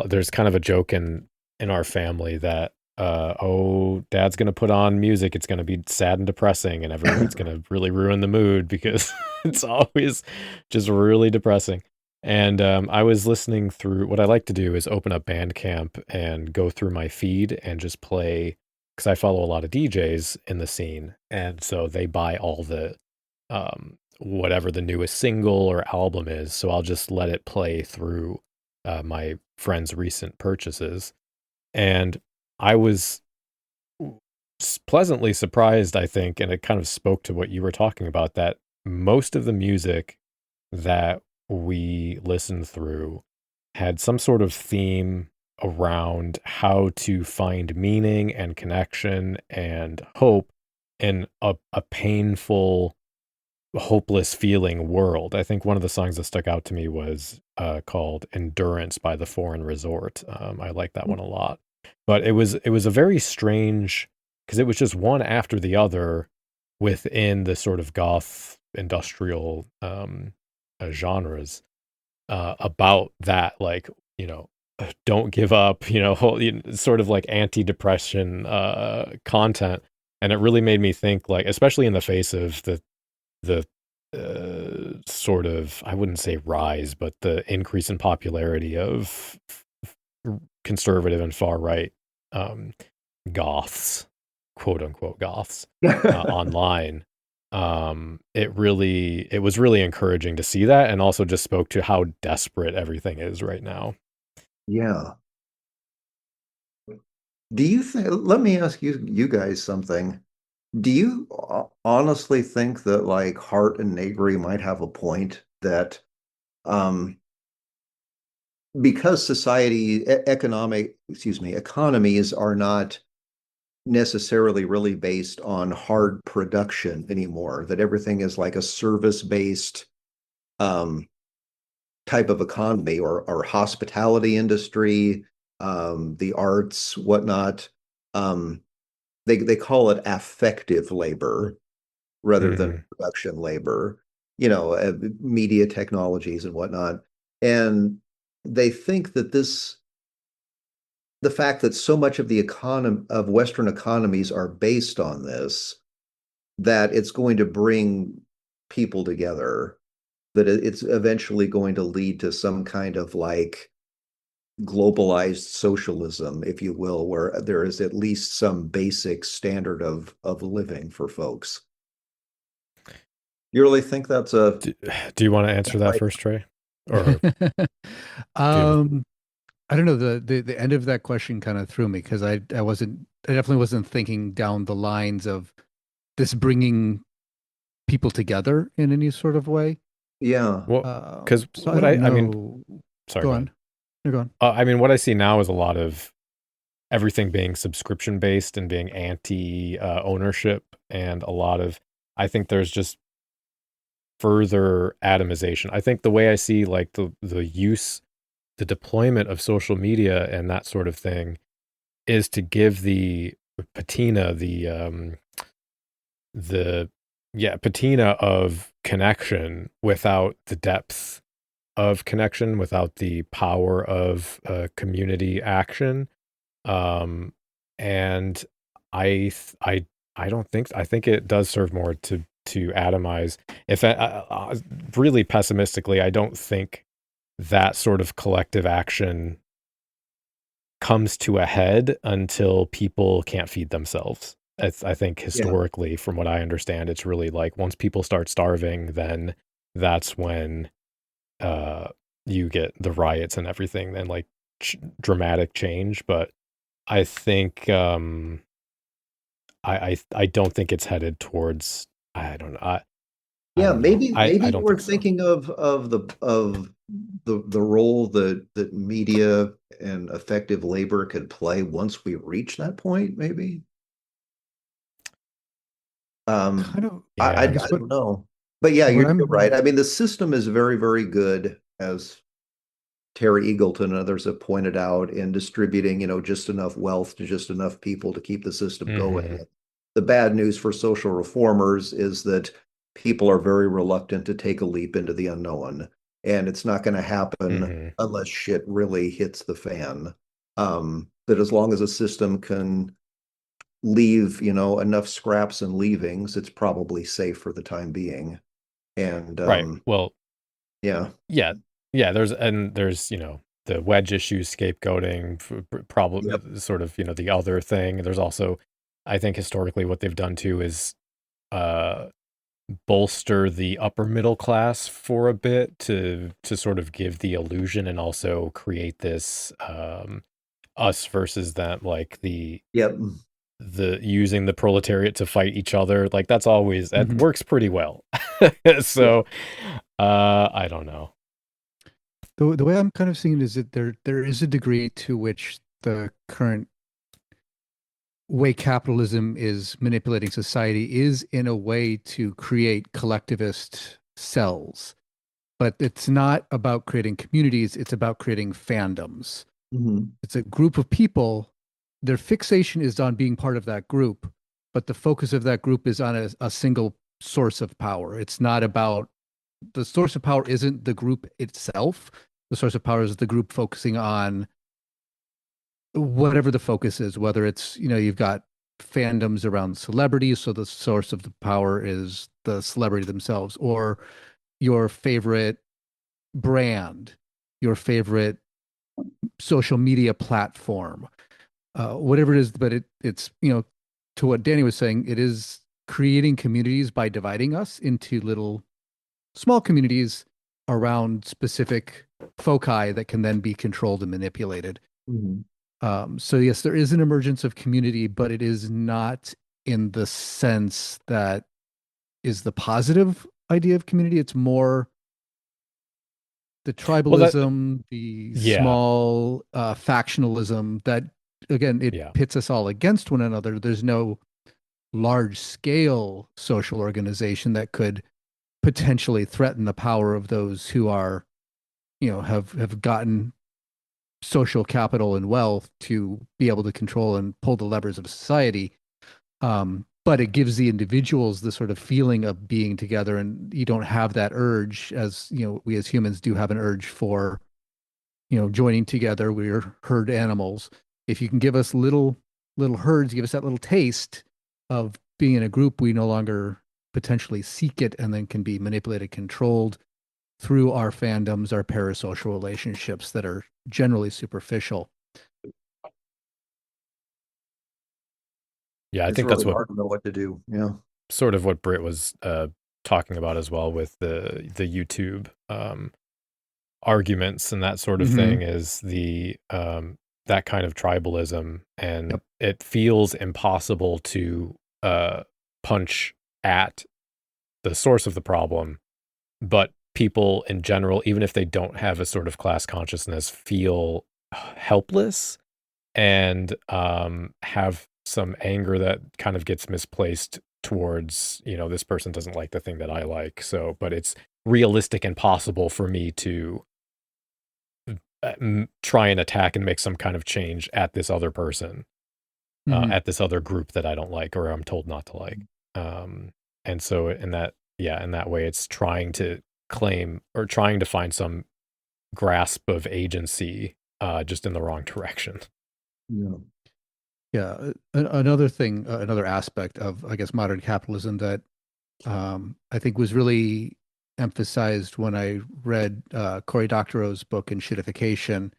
there's kind of a joke in our family that oh, dad's gonna put on music, it's gonna be sad and depressing, and it's gonna really ruin the mood because it's always just really depressing. And I was listening through. What I like to do is open up Bandcamp and go through my feed and just play, because I follow a lot of DJs in the scene, and so they buy all the whatever the newest single or album is. So I'll just let it play through my friends' recent purchases, and I was pleasantly surprised, I think, and it kind of spoke to what you were talking about, that most of the music that we listened through had some sort of theme around how to find meaning and connection and hope in a painful, hopeless feeling world. I think one of the songs that stuck out to me was called Endurance by the Foreign Resort. I like that one a lot. But it was a very strange, because it was just one after the other within the sort of goth industrial genres, about that, like, don't give up, sort of like anti-depression content. And it really made me think, like, especially in the face of the sort of, I wouldn't say rise, but the increase in popularity of conservative and far right um, goths, quote unquote goths, online. It was really encouraging to see that, and also just spoke to how desperate everything is right now. Yeah. Do you think, let me ask you guys something. Do you honestly think that like Hart and Negri might have a point that um because economies are not necessarily really based on hard production anymore, that everything is like a service-based um type of economy, or hospitality industry, the arts, whatnot. Um, they call it affective labor rather than Mm, production labor, media technologies and whatnot. And they think that the fact that so much of the economy of Western economies are based on this, that it's going to bring people together, that it's eventually going to lead to some kind of like globalized socialism, if you will, where there is at least some basic standard of living for folks. You really think that's a do, do you want to answer that right? first, Trey? Or do you have um, I don't know. The end of that question kind of threw me because I definitely wasn't thinking down the lines of this bringing people together in any sort of way. Yeah. well, because So I what don't I mean, know. sorry, Go go ahead. on. You're going. I mean, what I see now is a lot of everything being subscription based and being anti ownership, and a lot of, I think there's just further atomization. I think the way I see, like, the deployment of social media and that sort of thing is to give the patina, the patina of connection without the depth of connection, without the power of community action. Um, and I don't think, I think it does serve more to atomize. If really pessimistically, I don't think that sort of collective action comes to a head until people can't feed themselves. I think Yeah. historically, from what I understand, it's really like once people start starving, then that's when uh, you get the riots and everything, and like dramatic change. But I think I don't think it's headed towards. I don't know. I Yeah, don't know. maybe I you don't were think so. thinking of the role that media and effective labor could play once we reach that point, maybe. Um, Kind of, I I Yeah. guess don't know, but yeah, what you're right. I'm I mean, the system is very, very good, as Terry Eagleton and others have pointed out, in distributing, just enough wealth to just enough people to keep the system going. Hmm. The bad news for social reformers is that people are very reluctant to take a leap into the unknown, and it's not going to happen Hmm. unless shit really hits the fan. That as long as a system can leave, enough scraps and leavings, it's probably safe for the time being. And Right. Well, yeah, yeah. Yeah. There's, the wedge issue, scapegoating, yep, problem, sort of, the other thing. There's also, I think historically what they've done too is uh bolster the upper middle class for a bit to sort of give the illusion and also create this us versus them, like yep, the using the proletariat to fight each other. Like that Mhm. works pretty well. yeah. So I don't know. the way I'm kind of seeing it is that there is a degree to which the current way capitalism is manipulating society is in a way to create collectivist cells. But it's not about creating communities, it's about creating fandoms. Mhm. It's a group of people, their fixation is on being part of that group, but the focus of that group is on a single source of power. It's not about the source of power isn't the group itself. The source of power is the group focusing on whatever the focus is, whether it's, you've got fandoms around celebrities, so the source of the power is the celebrity themselves, or your favorite brand, your favorite social media platform, whatever it is. But it's, to what Danny was saying, it is creating communities by dividing us into little small communities around specific foci that can then be controlled and manipulated. Mhm. So yes, there is an emergence of community, but it is not in the sense that is the positive idea of community. It's more the Well, tribalism, the yeah, small factionalism that, again, it yeah. pits us all against one another. There's no large scale social organization that could potentially threaten the power of those who are, have gotten social capital and wealth to be able to control and pull the levers of society. But it gives the individuals the sort of feeling of being together, and you don't have that urge, as we as humans do have an urge for, joining together. We're herd animals. If you can give us little herds, give us that little taste of being in a group, we no longer potentially seek it, and then can be manipulated, controlled through our fandoms, our parasocial relationships that are generally superficial. Yeah, I It's think that's really what hard to know what to do. Yeah. sort of what Britt was talking about as well with the YouTube arguments and that sort of Mm-hmm. thing, is the that kind of tribalism, and Yep. it feels impossible to punch at the source of the problem, but people in general, even if they don't have a sort of class consciousness, feel helpless and have some anger that kind of gets misplaced towards, this person doesn't like the thing that I like. So, but it's realistic and possible for me to try and attack and make some kind of change at this other person, Mm-hmm. at this other group that I don't like or I'm told not to like. And so in that way, it's trying to claim or trying to find some grasp of agency, just in the wrong direction. Yeah. Yeah. Another thing, another aspect of, I guess, modern capitalism that I think was really emphasized when I read Cory Doctorow's book in Shittification,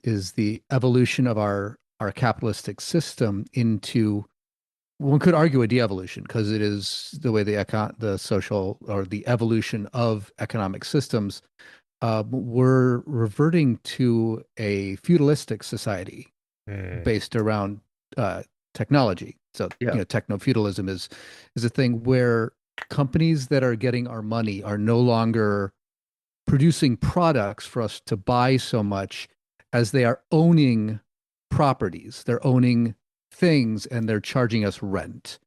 is the evolution of our capitalistic system into, one could argue, a de-evolution, because it is the way the social, or the evolution of economic systems. We're reverting to a feudalistic society Mm, based around uh, technology. So, Yeah. techno feudalism is a thing where companies that are getting our money are no longer producing products for us to buy so much as they are owning properties. They're owning things and they're charging us rent.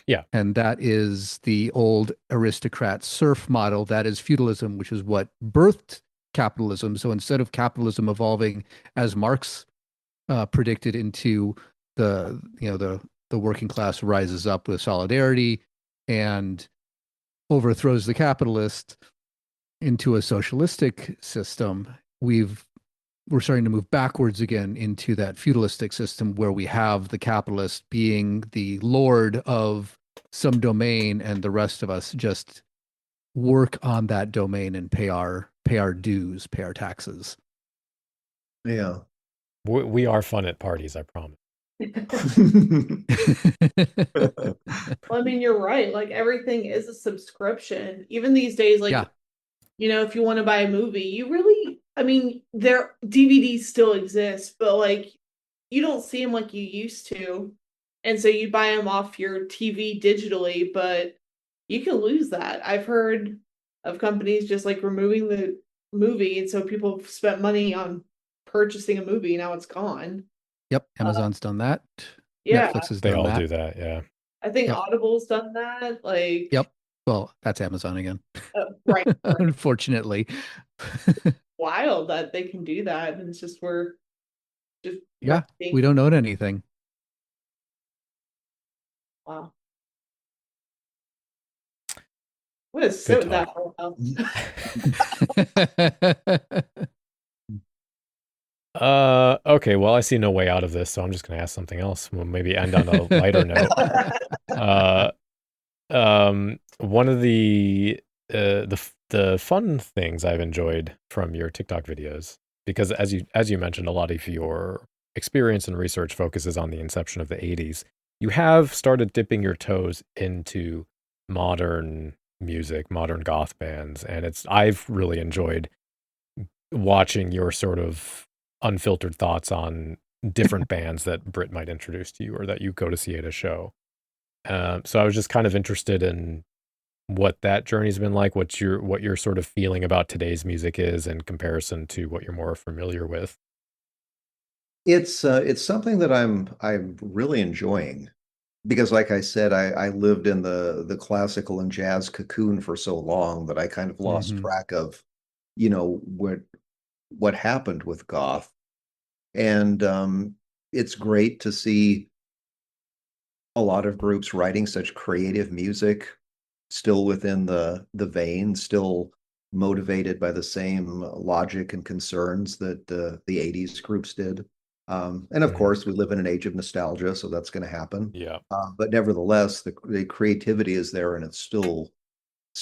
Yeah. And that is the old aristocrat serf model. That is feudalism, which is what birthed capitalism. So instead of capitalism evolving as Marx predicted into the working class rises up with solidarity and overthrows the capitalist into a socialistic system, we're starting to move backwards again into that feudalistic system where we have the capitalist being the lord of some domain and the rest of us just work on that domain and pay our dues, pay our taxes. Yeah. We are fun at parties, I promise. Well, I mean, you're right. Like everything is a subscription. Even these days, like, Yeah. if you want to buy a movie, you really, I mean, their DVDs still exist, but like you don't see them like you used to. And so you buy them off your TV digitally, but you can lose that. I've heard of companies just like removing the movie, and so people have spent money on purchasing a movie, now it's gone. Yep. Amazon's done that. Yeah. Netflix has They done all that. do that, yeah. I think Yep. Audible's done that. Like, Yep. Well, that's Amazon again. Right. Unfortunately. Wild that they can do that. And it's just, we're just, Yeah. renting. We don't own anything. Wow. I'm gonna sit with that for a while. Okay, well, I see no way out of this, so I'm just gonna ask something else. We'll maybe end on a lighter note. One of the fun things I've enjoyed from your TikTok videos, because as you mentioned, a lot of your experience and research focuses on the inception of the 80s. You have started dipping your toes into modern music, modern goth bands, and I've really enjoyed watching your sort of unfiltered thoughts on different bands that Brit might introduce to you or that you go to see at a show. So I was just kind of interested in what that journey's been like, what you're sort of feeling about today's music is in comparison to what you're more familiar with. It's something that I'm really enjoying because, like I said, I lived in the classical and jazz cocoon for so long that I kind of lost track of, what happened with goth. And it's great to see a lot of groups writing such creative music, still within the vein, still motivated by the same logic and concerns that the 80s groups did. And of course, we live in an age of nostalgia, so that's going to happen. Yeah. But nevertheless, the creativity is there, and it's still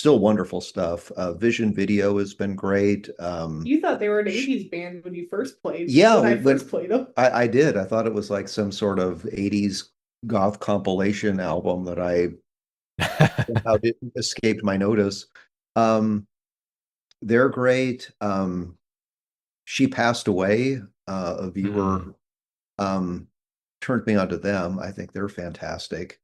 wonderful stuff. Vision Video has been great. You thought they were an 80s band when you first played. Yeah, when I first played them. I did. I thought it was like some sort of 80s goth compilation album that I somehow escaped my notice. They're great. She Passed Away. A viewer turned me onto them. I think they're fantastic.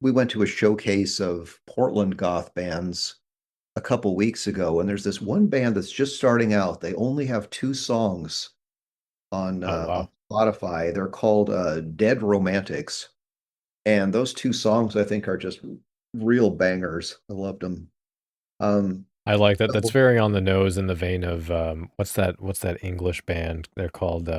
We went to a showcase of Portland goth bands a couple weeks ago, and there's this one band that's just starting out. They only have 2 songs on Spotify. They're called Dead Romantics, and those 2 songs I think are just real bangers. I loved them. I like that. That's very on the nose in the vein of what's that English band? They're called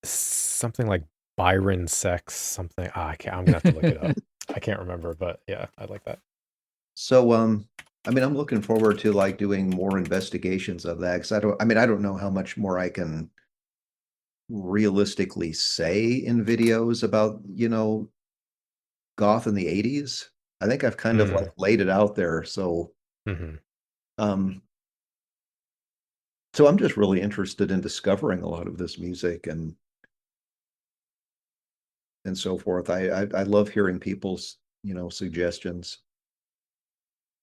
something like Byron Sex something. I'm gonna have to look it up. I can't remember, but yeah, I like that. So I mean, I'm looking forward to like doing more investigations of that because I don't know how much more I can realistically say in videos about, goth in the 80s. I think I've kind of like laid it out there. So so I'm just really interested in discovering a lot of this music and so forth. I love hearing people's, suggestions.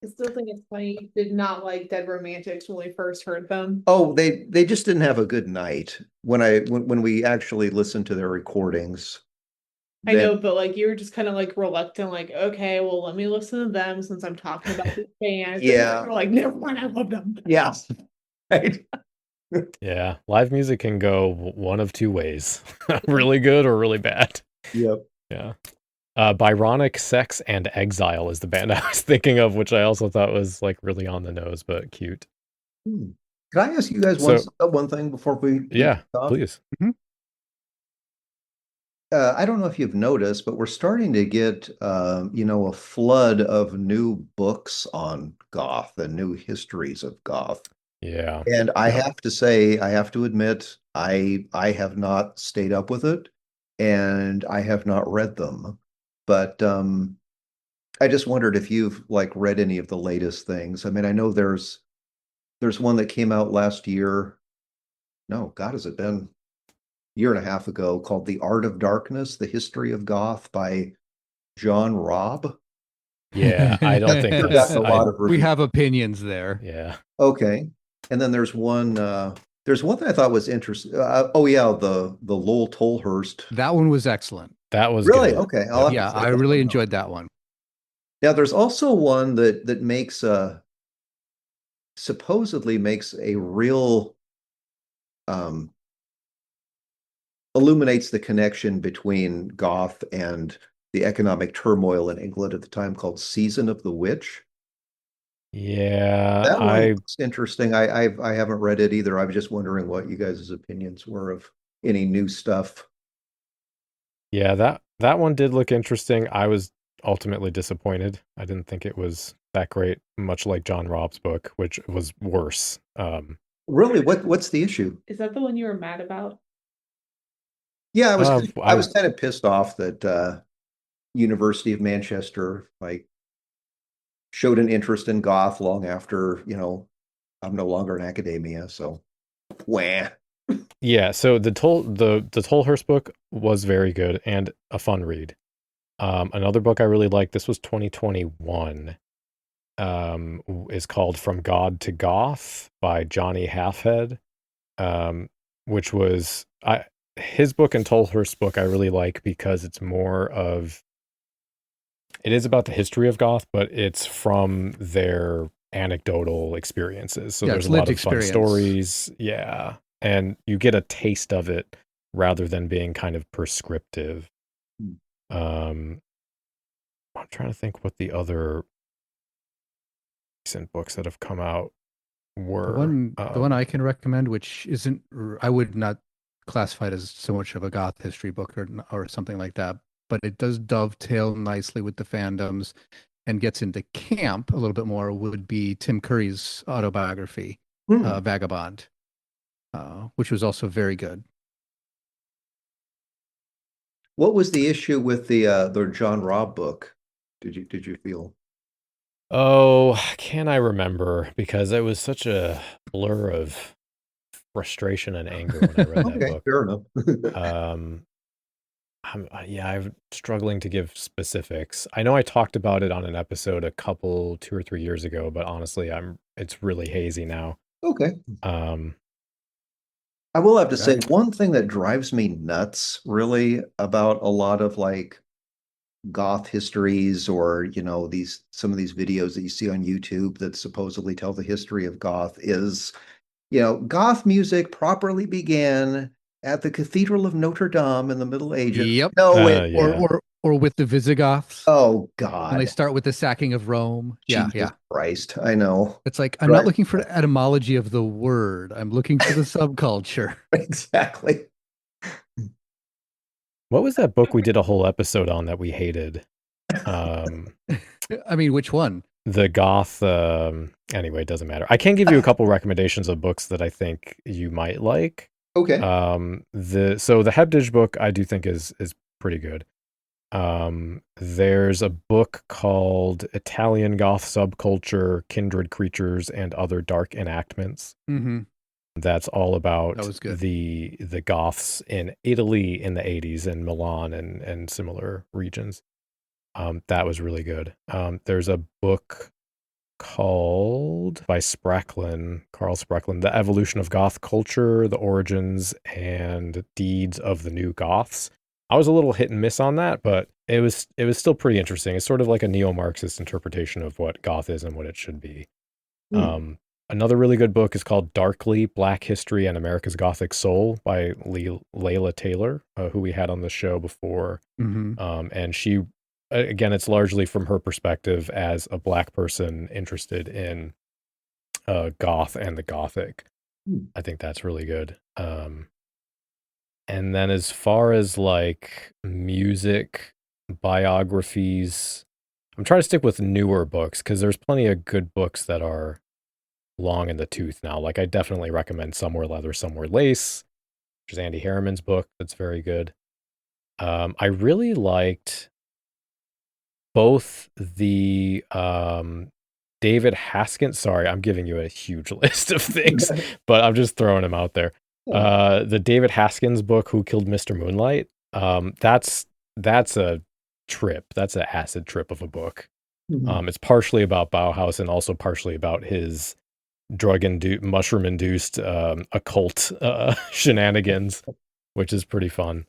I still think it's funny you did not like Dead Romantics when we first heard them. Oh, they just didn't have a good night. When we actually listened to their recordings, I know, but like you were just kind of like reluctant, like, okay, well, let me listen to them since I'm talking about this band. Yeah. You're like, never mind, I love them. Yeah. Right. Yeah, live music can go one of two ways. Really good or really bad. Yep. Yeah. Byronic Sex and Exile is the band I was thinking of, which I also thought was like really on the nose, but cute. Can I ask you guys one thing before we Yeah, off? please. I don't know if you've noticed, but we're starting to get, a flood of new books on Goth and new histories of Goth. Yeah. And I have to say, I have to admit, I have not stayed up with it, and I have not read them. But I just wondered if you've like read any of the latest things. I mean, I know there's one that came out last year. No, God, has it been year and a half ago, called The Art of Darkness, The History of Goth by John Robb. Yeah, I don't think We've that's gotten a lot of We reviews. have opinions there. Yeah. Okay. And then there's one that I thought was interesting. Oh yeah, the Lowell Tolhurst. That one was excellent. That was Really? good. Okay. I'll have to Yeah, check I that really one out. enjoyed that one. Now there's also one that makes supposedly makes a real illuminates the connection between Goth and the economic turmoil in England at the time, called Season of the Witch. Yeah, That one looks interesting. I haven't read it either. I was just wondering what you guys' opinions were of any new stuff. Yeah, that one did look interesting. I was ultimately disappointed. I didn't think it was that great, much like John Robb's book, which was worse. Really, what's the issue? Is that the one you were mad about? Yeah, I was kind of pissed off that University of Manchester like showed an interest in Goth long after, I'm no longer in academia, so wah. Yeah, so the Tolhurst book was very good and a fun read. Another book I really liked, this was 2021, is called From God to Goth by Johnny Halfhead, which was his book and Tolhurst's book I really like because it is about the history of Goth, but it's from their anecdotal experiences. So there's a lot of fun stories. Yeah. And you get a taste of it rather than being kind of prescriptive. I'm trying to think what the other recent books that have come out were. The one I can recommend, which isn't, I would not classify it as so much of a Goth history book or something like that, but it does dovetail nicely with the fandoms and gets into camp a little bit more, would be Tim Curry's autobiography, Vagabond, which was also very good. What was the issue with the John Robb book? Did you feel? Oh, can I remember? Because it was such a blur of frustration and anger when I read that book. Fair enough. I'm struggling to give specifics. I know I talked about it on an episode 2 or 3 years ago, but honestly, it's really hazy now. Okay. I will have to say one thing that drives me nuts really about a lot of like Goth histories or some of these videos that you see on YouTube that supposedly tell the history of Goth is, Goth music properly began at the Cathedral of Notre Dame in the Middle Ages. Yep. Yeah. Or with the Visigoths. Oh God. When they start with the sacking of Rome. Jesus Christ. I know. It's like, I'm not looking for the etymology of the word. I'm looking for the subculture. Exactly. What was that book we did a whole episode on that we hated? I mean, which one? The Goth. Anyway, it doesn't matter. I can give you a couple recommendations of books that I think you might like. Okay. The Hebdige book I do think is pretty good. There's a book called Italian Goth Subculture, Kindred Creatures, and Other Dark Enactments. Mm-hmm. That's all about the Goths in Italy in the 80s and Milan and similar regions. That was really good. There's a book called by Carl Spracklin, The Evolution of Goth Culture, The Origins and Deeds of the New Goths. I was a little hit and miss on that, but it was still pretty interesting. It's sort of like a neo-Marxist interpretation of what Goth is and what it should be. Another really good book is called Darkly: Black History and America's Gothic Soul by Layla Taylor, who we had on the show before. And she, again, it's largely from her perspective as a Black person interested in Goth and the Gothic. I think that's really good. And then as far as like music biographies, I'm trying to stick with newer books because there's plenty of good books that are long in the tooth now. Like I definitely recommend Somewhere Leather, Somewhere Lace, which is Andy Harriman's book. That's very good. I really liked both the David Haskins. Sorry, I'm giving you a huge list of things, but I'm just throwing them out there. The David Haskins book, Who Killed Mr. Moonlight? That's a trip. That's an acid trip of a book. It's partially about Bauhaus and also partially about his mushroom-induced occult shenanigans, which is pretty fun.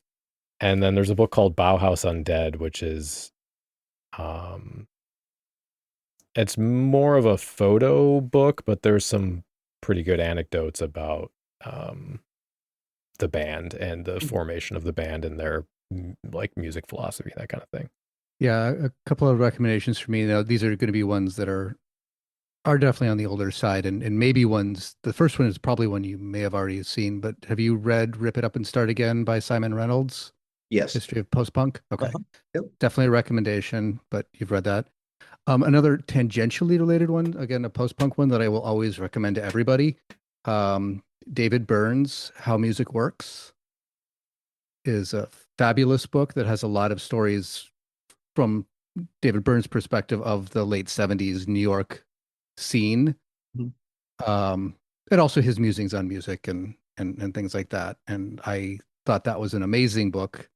And then there's a book called Bauhaus Undead, which is it's more of a photo book, but there's some pretty good anecdotes about the band and the formation of the band and their like music philosophy, that kind of thing. Yeah, a couple of recommendations for me. Now, these are going to be ones that are definitely on the older side, and maybe ones. The first one is probably one you may have already seen, but have you read "Rip It Up and Start Again" by Simon Reynolds? Yes. History of Post-Punk. Okay, Yep. definitely a recommendation. But you've read that. Another tangentially related one, again, a post-punk one that I will always recommend to everybody. David Byrne's How Music Works is a fabulous book that has a lot of stories from David Byrne's perspective of the late 70s New York scene. And also his musings on music and things like that. And I thought that was an amazing book.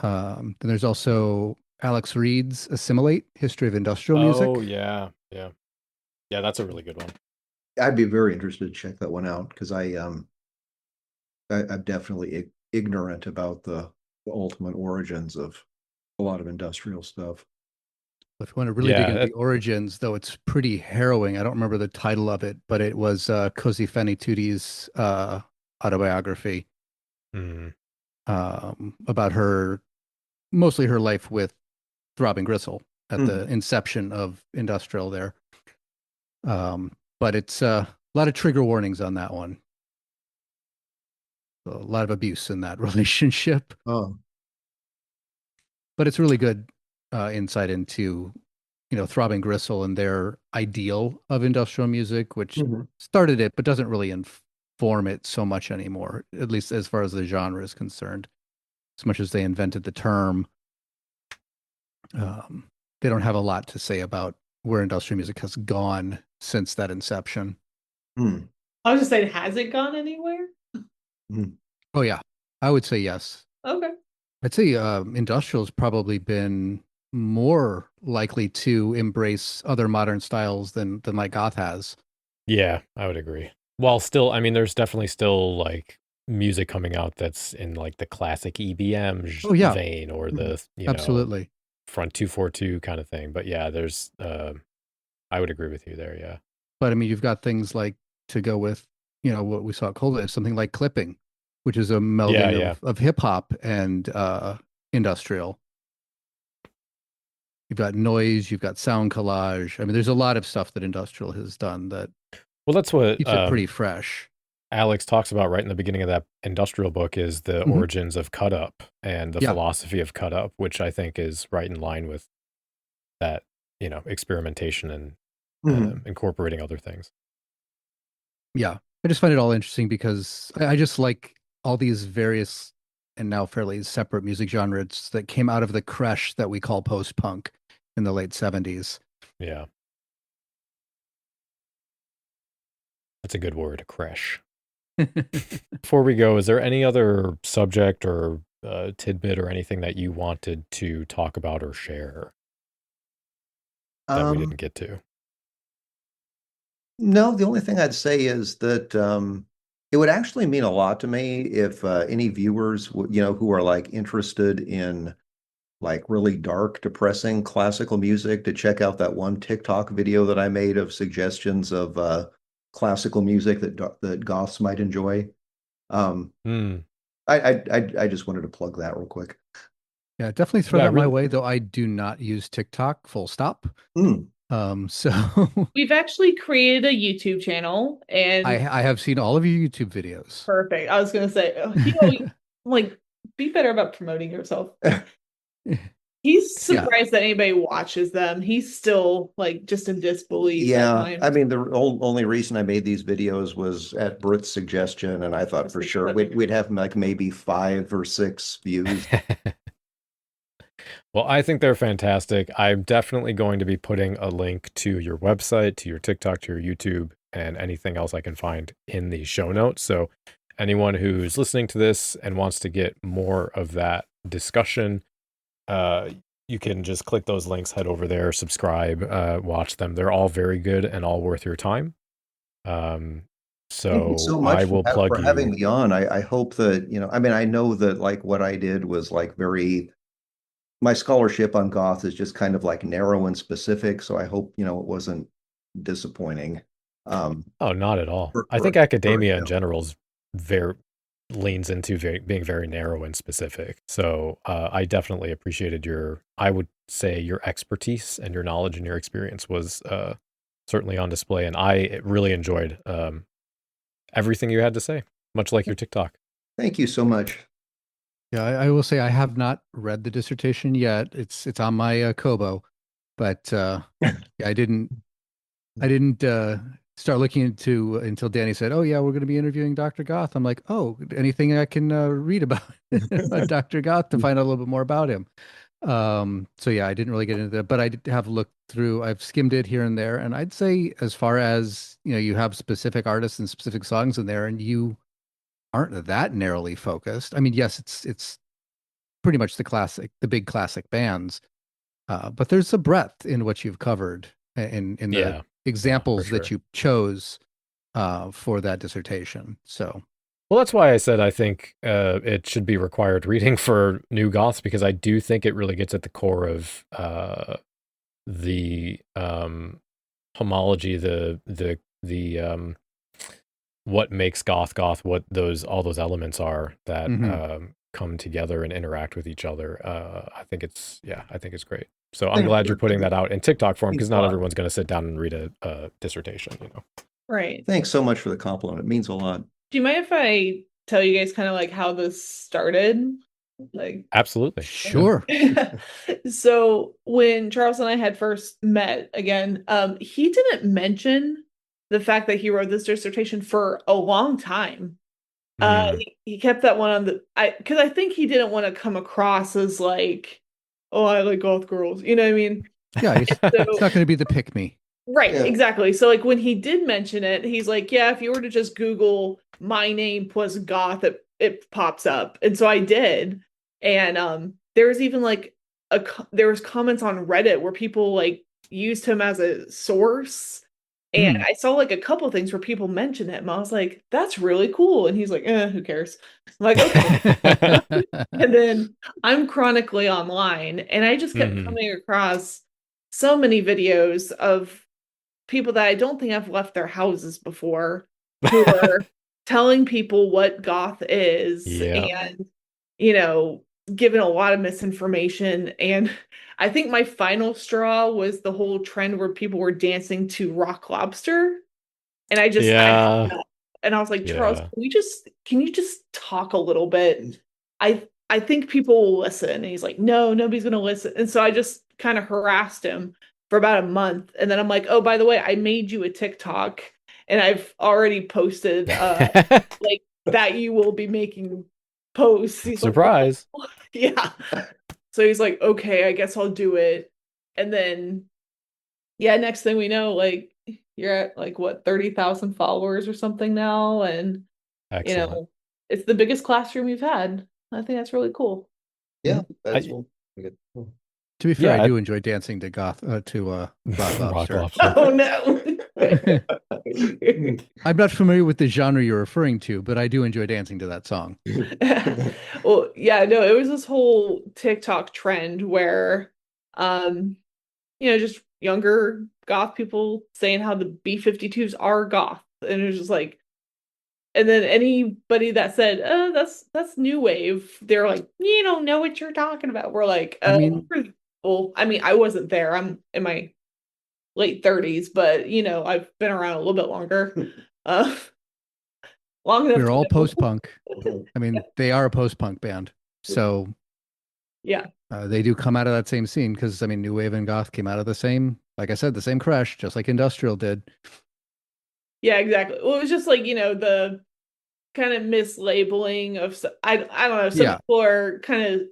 Then there's also Alex Reed's Assimilate: History of Industrial Music. Oh, yeah. That's a really good one. I'd be very interested to check that one out because I'm definitely ignorant about the ultimate origins of a lot of industrial stuff. If you want to really dig into the origins, though, it's pretty harrowing. I don't remember the title of it, but it was Cosi Fanny Tudi's autobiography about mostly her life with Throbbing Gristle at the inception of industrial there. But it's a lot of trigger warnings on that one. A lot of abuse in that relationship. Oh, but it's really good insight into, Throbbing Gristle and their ideal of industrial music, which started it, but doesn't really inform it so much anymore, at least as far as the genre is concerned. As much as they invented the term, they don't have a lot to say about where industrial music has gone since that inception. I was just saying, has it gone anywhere? Oh, yeah. I would say yes. Okay. I'd say industrial's probably been more likely to embrace other modern styles than like goth has. Yeah, I would agree. While still, I mean, there's definitely still like music coming out that's in like the classic EBM vein or the absolutely front 242 kind of thing. But yeah, there's I would agree with you there. Yeah. But I mean, you've got things like, to go with, what we saw at Cold Wave, something like Clipping, which is a melding of hip hop and industrial. You've got noise, you've got sound collage. I mean, there's a lot of stuff that industrial has done that that's what keeps it pretty fresh. Alex talks about right in the beginning of that industrial book is the origins of cut up and the philosophy of cut up, which I think is right in line with that, experimentation and incorporating other things. Yeah. I just find it all interesting because I just like all these various and now fairly separate music genres that came out of the creche that we call post-punk in the late 70s. Yeah. That's a good word, creche. Before we go, is there any other subject or tidbit or anything that you wanted to talk about or share that we didn't get to? No, the only thing I'd say is that It would actually mean a lot to me if any viewers, who are like interested in like really dark, depressing classical music, to check out that one TikTok video that I made of suggestions of classical music that goths might enjoy. Um, Hmm. I just wanted to plug that real quick. Yeah, definitely throw Yeah, that my really. way, though I do not use TikTok, full stop. Mm. So We've actually created a YouTube channel, and I have seen all of your YouTube videos. perfect. I was gonna say, like, be better about promoting yourself. He's Yeah. surprised that anybody watches them. He's still like just in disbelief at Yeah, I times. mean, the only reason I made these videos was at Britt's suggestion, and I thought for sure we'd have like maybe 5 or 6 views. Well, I think they're fantastic. I'm definitely going to be putting a link to your website, to your TikTok, to your YouTube, and anything else I can find in the show notes. So anyone who's listening to this and wants to get more of that discussion, you can just click those links, head over there, subscribe, watch them. They're all very good and all worth your time. Thank you So so I much will plug for having you. me on. I hope that, I mean, I know that like what I did was like my scholarship on goth is just kind of like narrow and specific. So I hope, it wasn't disappointing. Oh, not at all. For, I for, think for, academia in general is very leans into being very narrow and specific. So I definitely appreciated I would say your expertise and your knowledge and your experience was certainly on display. And I really enjoyed everything you had to say, much like your TikTok. Thank you so much. Yeah, I will say I have not read the dissertation yet. It's on my Kobo, but yeah, I didn't start looking into until Danny said, "Oh yeah, we're going to be interviewing Dr. Goth." I'm like, "Oh, anything I can read about about Dr. Goth to find out a little bit more about him." So yeah, I didn't really get into that, but I did have looked through. I've skimmed it here and there, and I'd say as far as you have specific artists and specific songs in there, and you aren't that narrowly focused. I mean, yes, it's pretty much the big classic bands, but there's a breadth in what you've covered in the Yeah, yeah, for examples that sure. you chose for that dissertation. So Well, that's why I said I think it should be required reading for new goths, because I do think it really gets at the core of the homology, the what makes goth, what all those elements are that mhm. come together and interact with each other. I think it's great. So I'm Thank glad you're you. putting that out in TikTok form, Means because a not lot. everyone's going to sit down and read a dissertation. Right. Thanks so much for the compliment. It means a lot. Do you mind if I tell you guys kind of like how this started? Like, Absolutely. Yeah. Sure. so when Charles and I had first met again, he didn't mention the fact that he wrote this dissertation for a long time. Mm, He kept that one on because I think he didn't want to come across as like, oh, I like goth girls. You know what I mean? Yeah, it's So not going to be the pick me. right, Yeah. exactly. So like when he did mention it, he's like, yeah, if you were to just Google my name plus goth, it pops up. And so I did. And there was even like there was comments on Reddit where people like used him as a source. And Hmm. I saw like a couple things where people mentioned him. I was like, that's really cool. And he's like, who cares? I'm like, okay. And then I'm chronically online, and I just kept mhm. coming across so many videos of people that I don't think have left their houses before who are telling people what goth is Yeah. and, you know, giving a lot of misinformation. And I think my final straw was the whole trend where people were dancing to Rock Lobster. And I had Yeah. enough. And I was like, Charles, Yeah. can you just talk a little bit? I think people will listen. And he's like, no, nobody's gonna listen. And so I just kind of harassed him for about a month. And then I'm like, oh, by the way, I made you a TikTok and I've already posted like that you will be making posts. He's like, Surprise. oh, yeah. So he's like, okay, I guess I'll do it. And then yeah, next thing we know, like you're at like what, 30,000 followers or something now. And you Excellent. know, it's the biggest classroom you've had. I think that's really cool. Yeah, I, good. To be fair, Yeah, I do enjoy dancing to Rock Rock Lobster. Lobster. Oh no. I'm not familiar with the genre you're referring to, but I do enjoy dancing to that song. Well, yeah, no, it was this whole TikTok trend where just younger goth people saying how the B-52s are goth. And it was just like, and then anybody that said, "Oh, that's new wave," they're like, "You don't know what you're talking about." We're like, I mean, well, I mean, I wasn't there. I'm in my late 30s, but I've been around a little bit longer, uh, long enough we're to all know. post-punk. I mean, they are a post-punk band. So Yeah, they do come out of that same scene because, I mean, New Wave and Goth came out of the same, like I said, the same crush, just like Industrial did. yeah, exactly. Well, it was just like the kind of mislabeling of I don't know. Some Yeah. people are kind of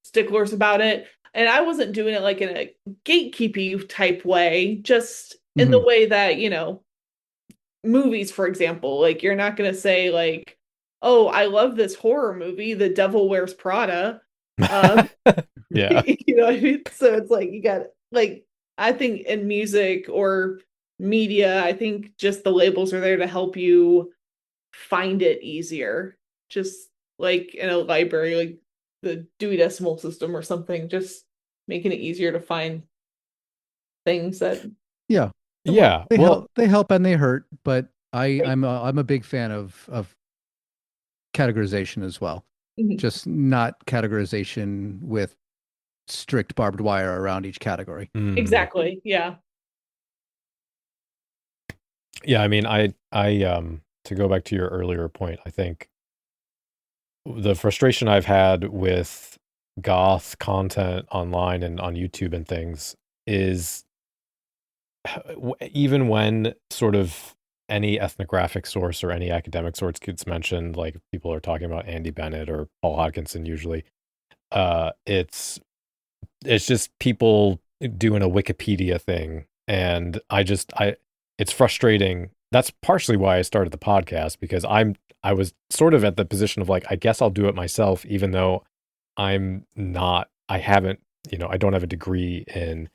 sticklers about it, and I wasn't doing it like in a gatekeepy type way, just in the Mhm. way that movies, for example, like you're not going to say like, "Oh, I love this horror movie, The Devil Wears Prada." Um, Yeah. what I mean? So it's like you got like I think in music or media, I think just the labels are there to help you find it easier. Just like in a library, like the Dewey Decimal System or something, just making it easier to find things that Yeah. Yeah. They Well, help and they hurt, but I'm a big fan of categorization as well. Mhm. Just not categorization with strict barbed wire around each category. Exactly. Yeah. Yeah, I mean, I to go back to your earlier point, I think the frustration I've had with goth content online and on YouTube and things is even when sort of any ethnographic source or any academic source gets mentioned, like people are talking about Andy Bennett or Paul Hodkinson usually, it's just people doing a Wikipedia thing. And it's frustrating. That's partially why I started the podcast, because I was sort of at the position of like, I guess I'll do it myself, even though I haven't, I don't have a degree in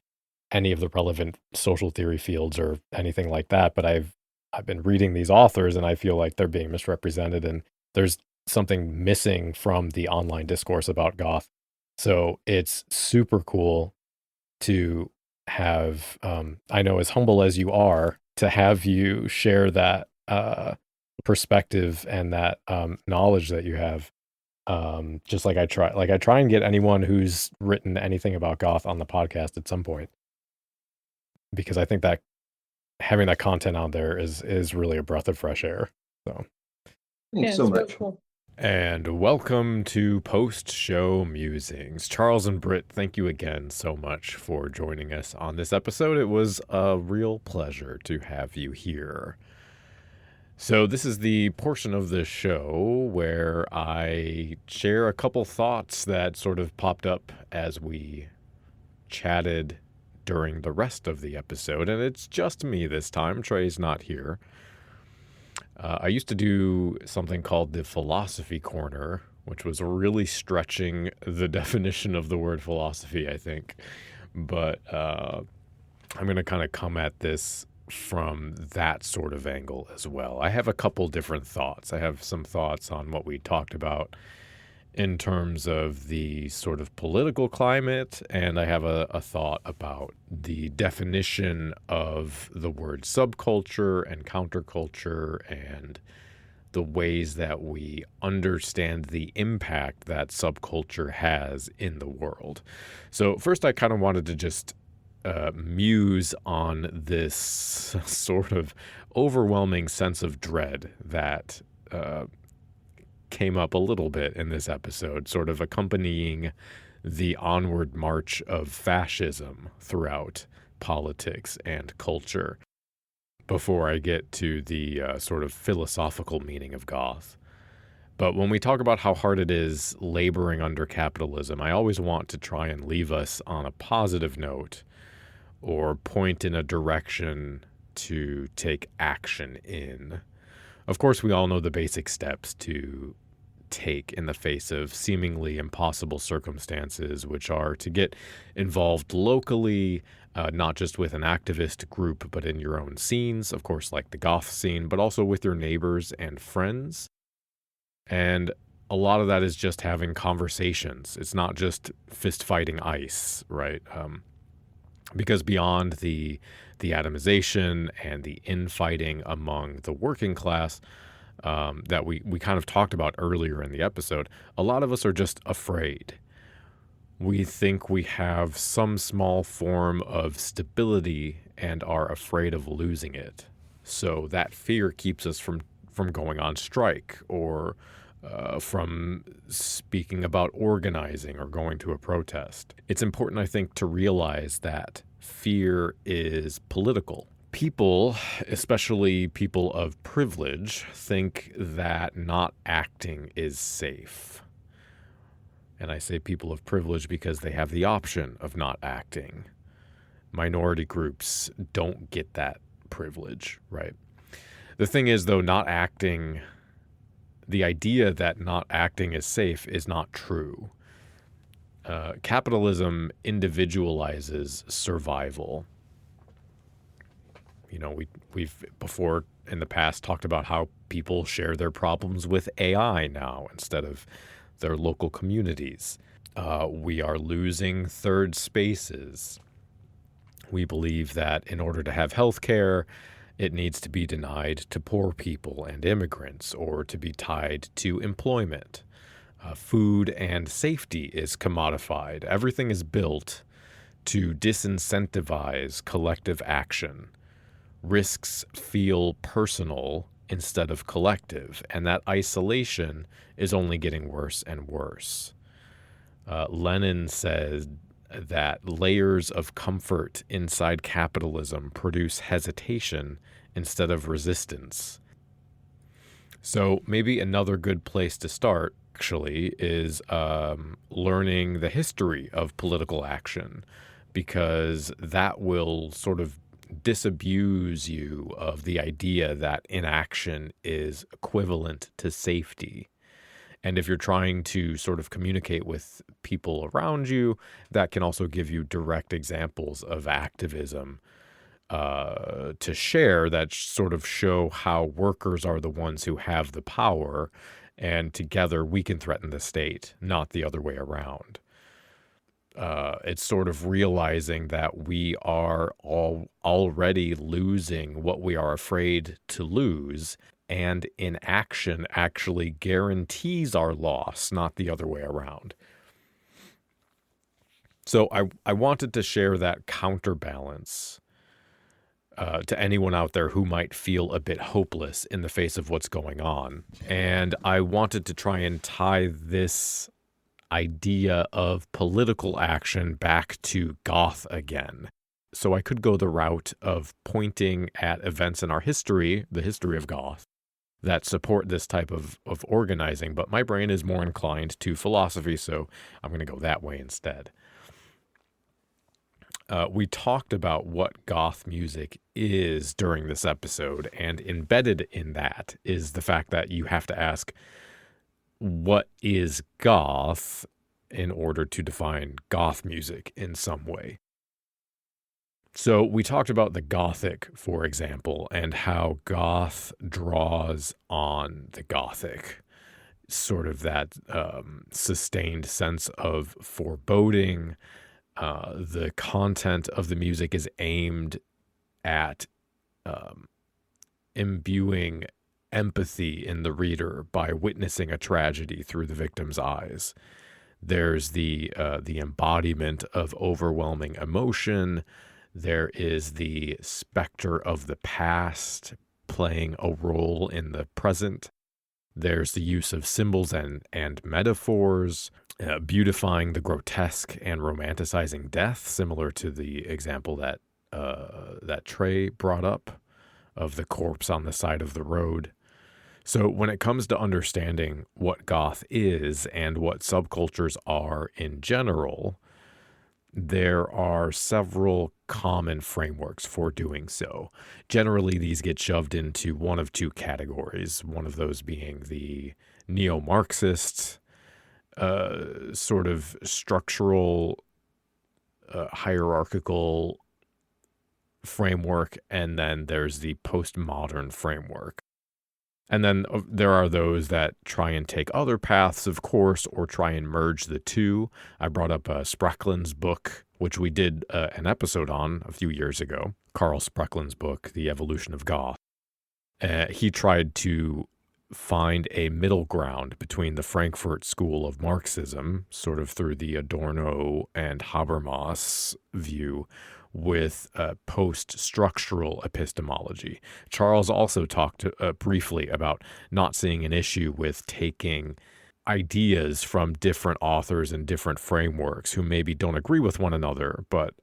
any of the relevant social theory fields or anything like that. But I've been reading these authors and I feel like they're being misrepresented and there's something missing from the online discourse about goth. So it's super cool to have, I know, as humble as you are, to have you share that perspective and that knowledge that you have. Just like I try and get anyone who's written anything about goth on the podcast at some point, because I think that having that content out there is really a breath of fresh air. So Thanks Yeah, so it's really much. cool. And welcome to post-show musings. Charles and Brit, thank you again so much for joining us on this episode. It was a real pleasure to have you here. So this is the portion of the show where I share a couple thoughts that sort of popped up as we chatted during the rest of the episode. And it's just me this time. Trey's not here. I used to do something called the Philosophy Corner, which was really stretching the definition of the word philosophy, I think. But I'm going to kind of come at this from that sort of angle as well. I have a couple different thoughts. I have some thoughts on what we talked about in terms of the sort of political climate, and I have a thought about the definition of the word subculture and counterculture and the ways that we understand the impact that subculture has in the world. So first, I kind of wanted to just muse on this sort of overwhelming sense of dread that came up a little bit in this episode, sort of accompanying the onward march of fascism throughout politics and culture, before I get to the sort of philosophical meaning of goth. But when we talk about how hard it is laboring under capitalism, I always want to try and leave us on a positive note or point in a direction to take action in. Of course, we all know the basic steps to take in the face of seemingly impossible circumstances, which are to get involved locally, not just with an activist group, but in your own scenes, of course, like the goth scene, but also with your neighbors and friends. And a lot of that is just having conversations. It's not just fist fighting ice, right? Because beyond the atomization and the infighting among the working class that we kind of talked about earlier in the episode, a lot of us are just afraid. We think we have some small form of stability and are afraid of losing it. So that fear keeps us from going on strike or from speaking about organizing or going to a protest. It's important, I think, to realize that fear is political. People, especially people of privilege, think that not acting is safe. And I say people of privilege because they have the option of not acting. Minority groups don't get that privilege, right? The thing is, though, not acting, the idea that not acting is safe is not true. Capitalism individualizes survival. You know, we've before in the past talked about how people share their problems with AI now instead of their local communities. We are losing third spaces. We believe that in order to have health care, it needs to be denied to poor people and immigrants or to be tied to employment. Food and safety is commodified. Everything is built to disincentivize collective action. Risks feel personal instead of collective, and that isolation is only getting worse and worse. Lenin said that layers of comfort inside capitalism produce hesitation instead of resistance. So maybe another good place to start, actually, is learning the history of political action, because that will sort of disabuse you of the idea that inaction is equivalent to safety. And if you're trying to sort of communicate with people around you, that can also give you direct examples of activism to share that sort of show how workers are the ones who have the power, and together we can threaten the state, not the other way around. It's sort of realizing that we are already losing what we are afraid to lose, and inaction actually guarantees our loss, not the other way around. So I wanted to share that counterbalance to anyone out there who might feel a bit hopeless in the face of what's going on. And I wanted to try and tie this idea of political action back to goth again. So I could go the route of pointing at events in our history, the history of goth, that support this type of organizing, but my brain is more inclined to philosophy, so I'm going to go that way instead. We talked about what goth music is during this episode, and embedded in that is the fact that you have to ask, what is goth, in order to define goth music in some way. So we talked about the Gothic, for example, and how goth draws on the Gothic, sort of that sustained sense of foreboding. The content of the music is aimed at imbuing empathy in the reader by witnessing a tragedy through the victim's eyes. There's the embodiment of overwhelming emotion. There is the specter of the past playing a role in the present. There's the use of symbols and metaphors, beautifying the grotesque and romanticizing death, similar to the example that Trey brought up of the corpse on the side of the road. So when it comes to understanding what goth is and what subcultures are in general, there are several common frameworks for doing so. Generally, these get shoved into one of two categories, one of those being the neo-Marxist sort of structural hierarchical framework, and then there's the postmodern framework. And then there are those that try and take other paths, of course, or try and merge the two. I brought up Spracklin's book, which we did an episode on a few years ago. Carl Spracklin's book, The Evolution of Goth. He tried to find a middle ground between the Frankfurt School of Marxism, sort of through the Adorno and Habermas view, with post-structural epistemology. Charles also talked briefly about not seeing an issue with taking ideas from different authors and different frameworks who maybe don't agree with one another, but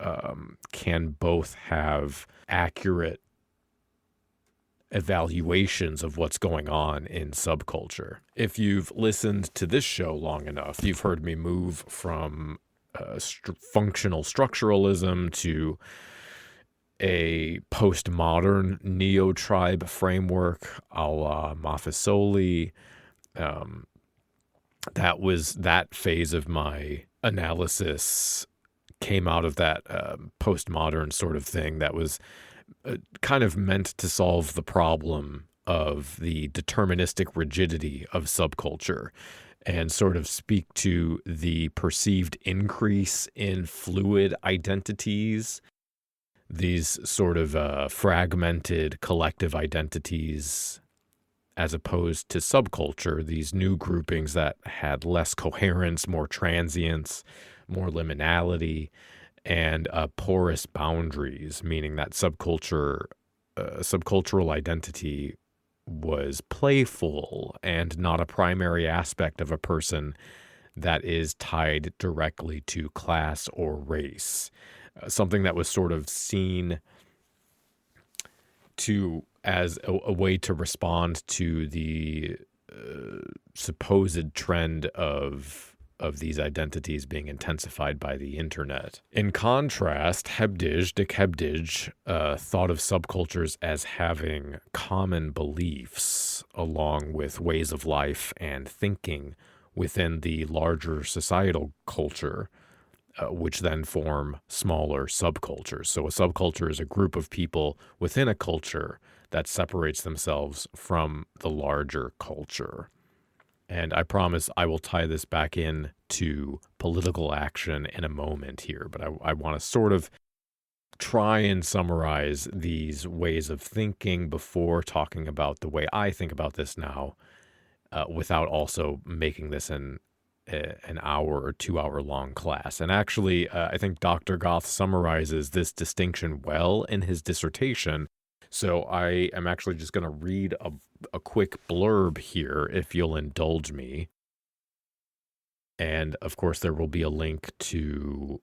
can both have accurate evaluations of what's going on in subculture. If you've listened to this show long enough, you've heard me move from functional structuralism to a postmodern neo-tribe framework a la Maffesoli. That phase of my analysis came out of that postmodern sort of thing that was kind of meant to solve the problem of the deterministic rigidity of subculture and sort of speak to the perceived increase in fluid identities, these sort of fragmented collective identities, as opposed to subculture, these new groupings that had less coherence, more transience, more liminality, and porous boundaries, meaning that subcultural identity was playful and not a primary aspect of a person that is tied directly to class or race. Something that was sort of seen to as a way to respond to the supposed trend of these identities being intensified by the internet. In contrast, Dick Hebdige, thought of subcultures as having common beliefs along with ways of life and thinking within the larger societal culture, which then form smaller subcultures. So a subculture is a group of people within a culture that separates themselves from the larger culture. And I promise I will tie this back in to political action in a moment here, but I want to sort of try and summarize these ways of thinking before talking about the way I think about this now, without also making this an hour or 2 hour long class. And actually, I think Dr. Goth summarizes this distinction well in his dissertation. So I am actually just going to read a quick blurb here, if you'll indulge me. And of course, there will be a link to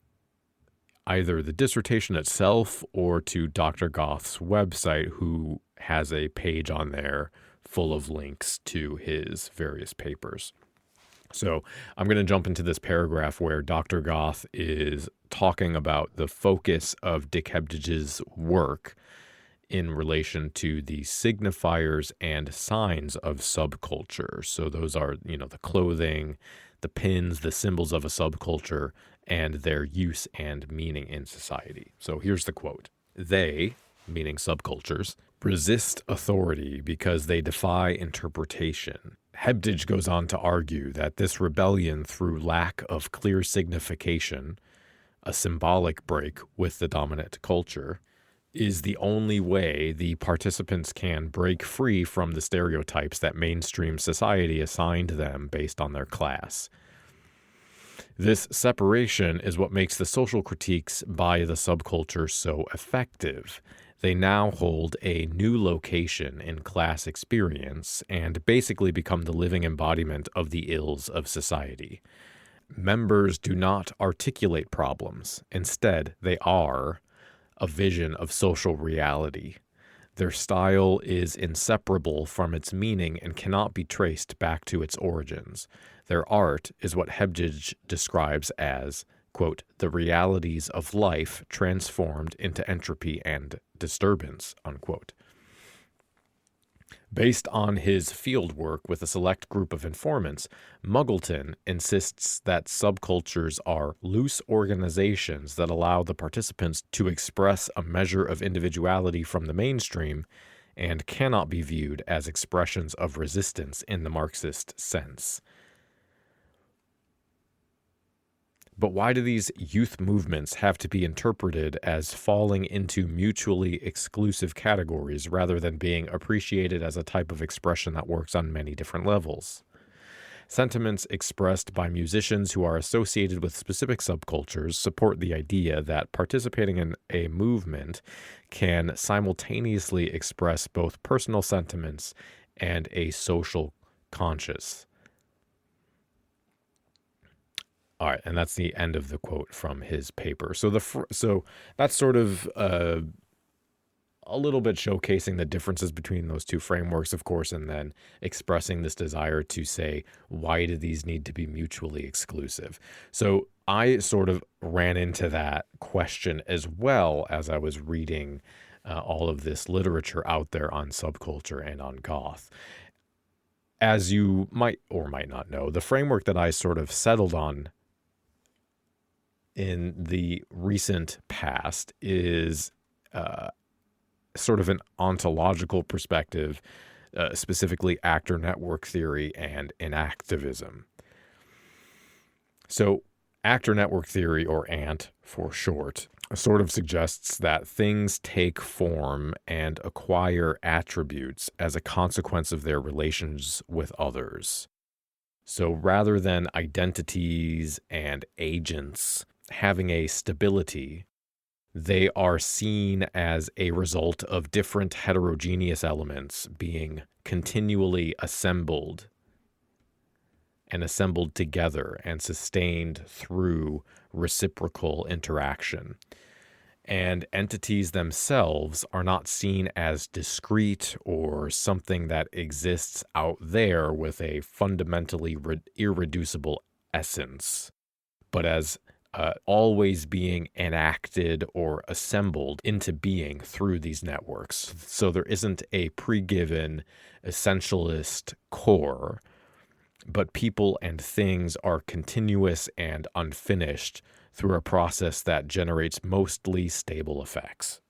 either the dissertation itself or to Dr. Goth's website, who has a page on there full of links to his various papers. So I'm going to jump into this paragraph where Dr. Goth is talking about the focus of Dick Hebdige's work in relation to the signifiers and signs of subculture. So those are, the clothing, the pins, the symbols of a subculture, and their use and meaning in society. So here's the quote. They, meaning subcultures, resist authority because they defy interpretation. Hebdige goes on to argue that this rebellion through lack of clear signification, a symbolic break with the dominant culture, is the only way the participants can break free from the stereotypes that mainstream society assigned them based on their class. This separation is what makes the social critiques by the subculture so effective. They now hold a new location in class experience and basically become the living embodiment of the ills of society. Members do not articulate problems. Instead, they are a vision of social reality. Their style is inseparable from its meaning and cannot be traced back to its origins. Their art is what Hebdige describes as, quote, the realities of life transformed into entropy and disturbance, unquote. Based on his fieldwork with a select group of informants, Muggleton insists that subcultures are loose organizations that allow the participants to express a measure of individuality from the mainstream and cannot be viewed as expressions of resistance in the Marxist sense. But why do these youth movements have to be interpreted as falling into mutually exclusive categories rather than being appreciated as a type of expression that works on many different levels? Sentiments expressed by musicians who are associated with specific subcultures support the idea that participating in a movement can simultaneously express both personal sentiments and a social conscience. All right, and that's the end of the quote from his paper. So that's sort of a little bit showcasing the differences between those two frameworks, of course, and then expressing this desire to say, why do these need to be mutually exclusive? So I sort of ran into that question as well as I was reading all of this literature out there on subculture and on goth. As you might or might not know, the framework that I sort of settled on in the recent past is sort of an ontological perspective, specifically actor network theory and enactivism. So actor network theory, or ANT for short, sort of suggests that things take form and acquire attributes as a consequence of their relations with others. So rather than identities and agents having a stability, they are seen as a result of different heterogeneous elements being continually assembled together and sustained through reciprocal interaction. And entities themselves are not seen as discrete or something that exists out there with a fundamentally irreducible essence, but as always being enacted or assembled into being through these networks. So there isn't a pre-given essentialist core, but people and things are continuous and unfinished through a process that generates mostly stable effects.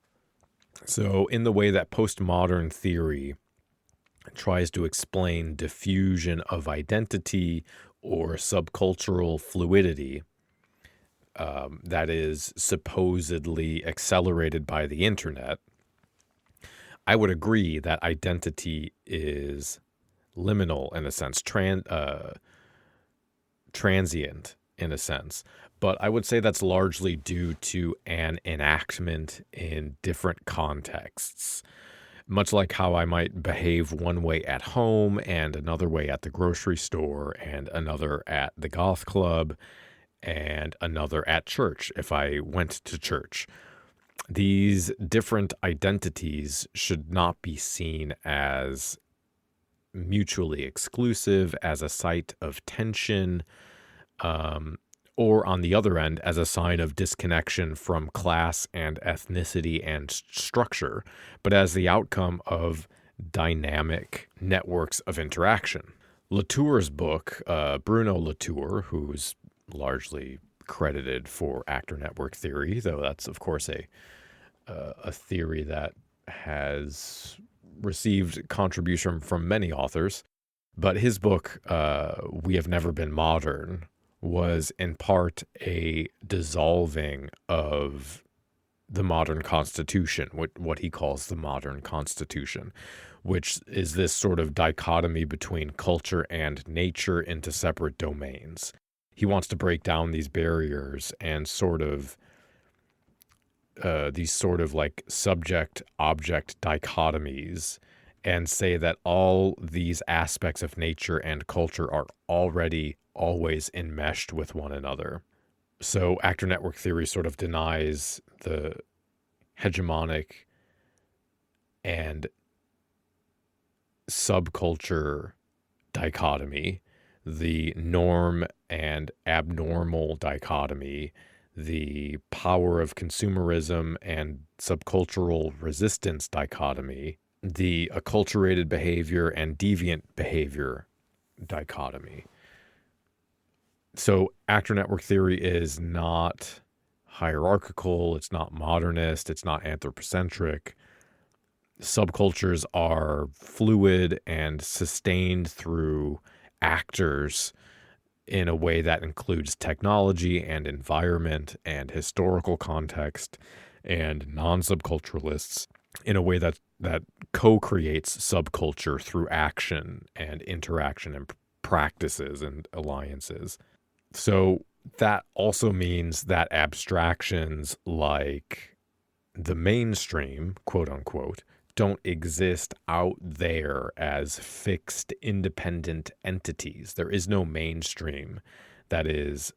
So in the way that postmodern theory tries to explain diffusion of identity or subcultural fluidity, that is supposedly accelerated by the internet, I would agree that identity is liminal in a sense, transient in a sense. But I would say that's largely due to an enactment in different contexts. Much like how I might behave one way at home and another way at the grocery store and another at the goth club and another at church if I went to church. These different identities should not be seen as mutually exclusive, as a site of tension, or on the other end, as a sign of disconnection from class and ethnicity and structure, but as the outcome of dynamic networks of interaction. Latour's book, Bruno Latour, who's largely credited for actor network theory, though that's of course a theory that has received contribution from many authors. But his book, We Have Never Been Modern, was in part a dissolving of the modern constitution, what he calls the modern constitution, which is this sort of dichotomy between culture and nature into separate domains. He wants to break down these barriers and these sort of like subject-object dichotomies, and say that all these aspects of nature and culture are already always enmeshed with one another. So actor network theory sort of denies the hegemonic and subculture dichotomy, the norm and abnormal dichotomy, the power of consumerism and subcultural resistance dichotomy, the acculturated behavior and deviant behavior dichotomy. So actor network theory is not hierarchical, it's not modernist, it's not anthropocentric. Subcultures are fluid and sustained through actors in a way that includes technology and environment and historical context, and non-subculturalists in a way that co-creates subculture through action and interaction and practices and alliances. So that also means that abstractions like the mainstream, quote unquote, don't exist out there as fixed independent entities. There is no mainstream that is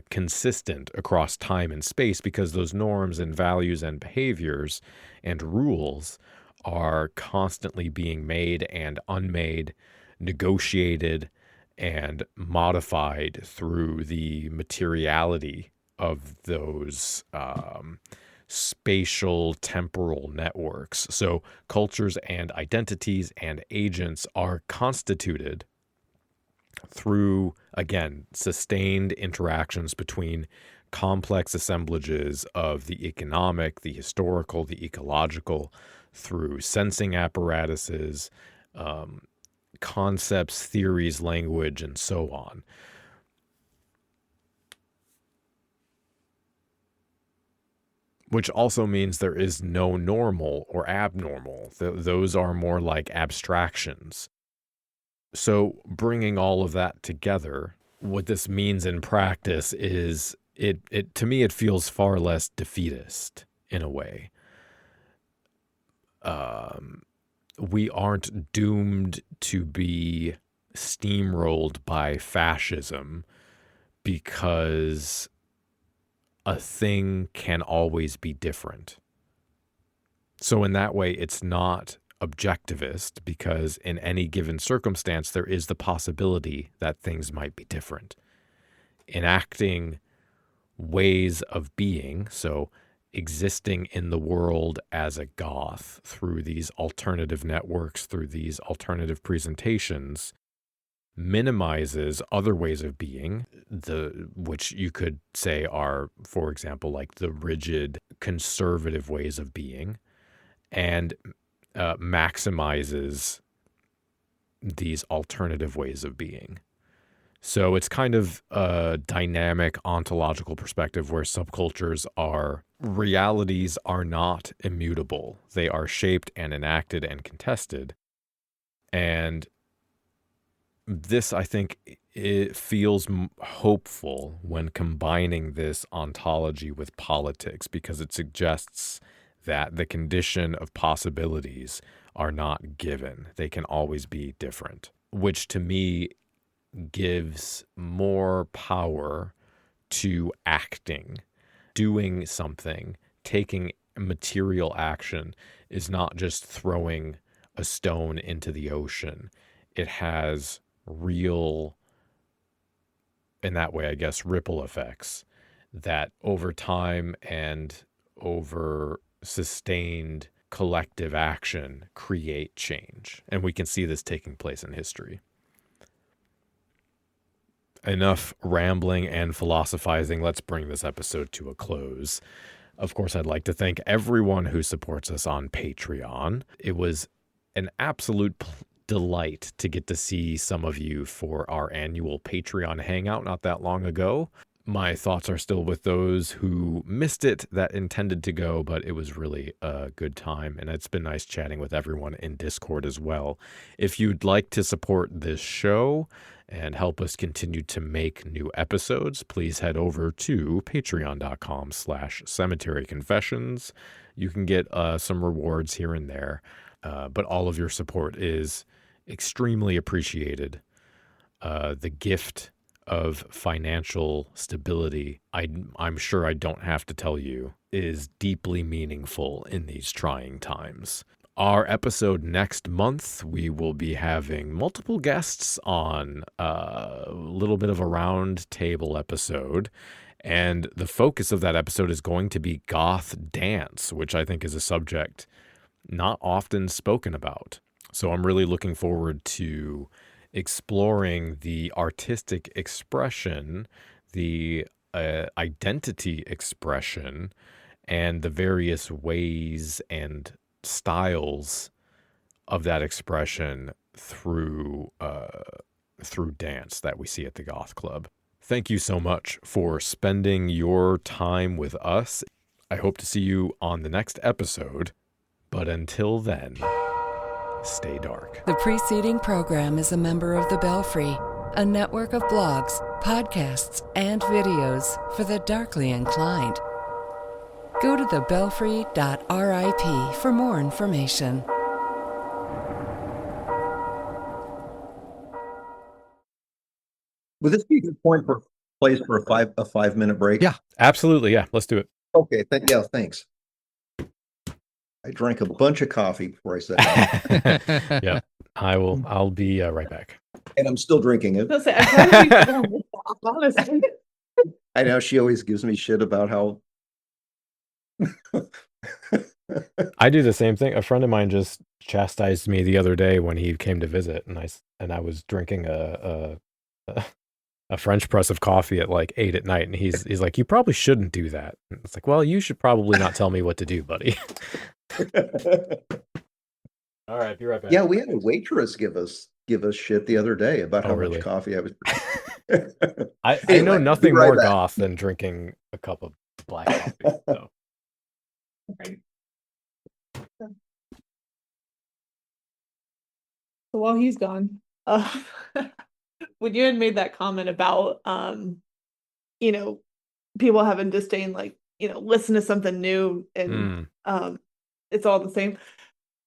consistent across time and space, because those norms and values and behaviors and rules are constantly being made and unmade, negotiated and modified through the materiality of those spatial temporal networks. So cultures and identities and agents are constituted through, again, sustained interactions between complex assemblages of the economic, the historical, the ecological, through sensing apparatuses, concepts, theories, language, and so on. Which also means there is no normal or abnormal. Those are more like abstractions. So bringing all of that together, what this means in practice is, it to me, it feels far less defeatist in a way. We aren't doomed to be steamrolled by fascism because a thing can always be different. So in that way, it's not objectivist, because in any given circumstance, there is the possibility that things might be different. Enacting ways of being, so existing in the world as a goth through these alternative networks, through these alternative presentations, minimizes other ways of being, which you could say are, for example, like the rigid conservative ways of being, and maximizes these alternative ways of being. So it's kind of a dynamic ontological perspective where subcultures realities are not immutable. They are shaped and enacted and contested. And this, I think, it feels hopeful when combining this ontology with politics, because it suggests that the condition of possibilities are not given. They can always be different, which to me gives more power to acting. Doing something, taking material action, is not just throwing a stone into the ocean. It has real, in that way, I guess, ripple effects that over time and over sustained collective action create change. And we can see this taking place in history. Enough rambling and philosophizing. Let's bring this episode to a close. Of course, I'd like to thank everyone who supports us on Patreon. It was an absolute delight to get to see some of you for our annual Patreon hangout not that long ago. My thoughts are still with those who missed it that intended to go, but it was really a good time, and it's been nice chatting with everyone in Discord as well. If you'd like to support this show and help us continue to make new episodes, please head over to patreon.com/cemeteryconfessions. You can get some rewards here and there, but all of your support is extremely appreciated. The gift of financial stability, I'm sure I don't have to tell you, is deeply meaningful in these trying times. Our episode next month, we will be having multiple guests on, a little bit of a round table episode. And the focus of that episode is going to be goth dance, which I think is a subject not often spoken about. So I'm really looking forward to exploring the artistic expression, the identity expression, and the various ways and styles of that expression through dance that we see at the Goth Club. Thank you so much for spending your time with us. I hope to see you on the next episode, but until then, stay dark. The preceding program is a member of The Belfry, a network of blogs, podcasts, and videos for the darkly inclined. Go to thebelfry.rip for more information. Would this be a good place for a 5 minute break? Yeah, absolutely. Yeah, let's do it. Okay. Yeah, thanks. I drank a bunch of coffee before I sat down. Yeah, I'll be right back. And I'm still drinking it. Honestly. I know she always gives me shit about how. I do the same thing. A friend of mine just chastised me the other day when he came to visit, and I was drinking a French press of coffee at like 8 at night, and he's like, "You probably shouldn't do that." And it's like, well, you should probably not tell me what to do, buddy. All right, be right back. Yeah, we had a waitress give us shit the other day about how really? much coffee I was. I know nothing more goth than drinking a cup of black coffee. So. Right. So while he's gone, when you had made that comment about people having disdain, like, listen to something new and it's all the same.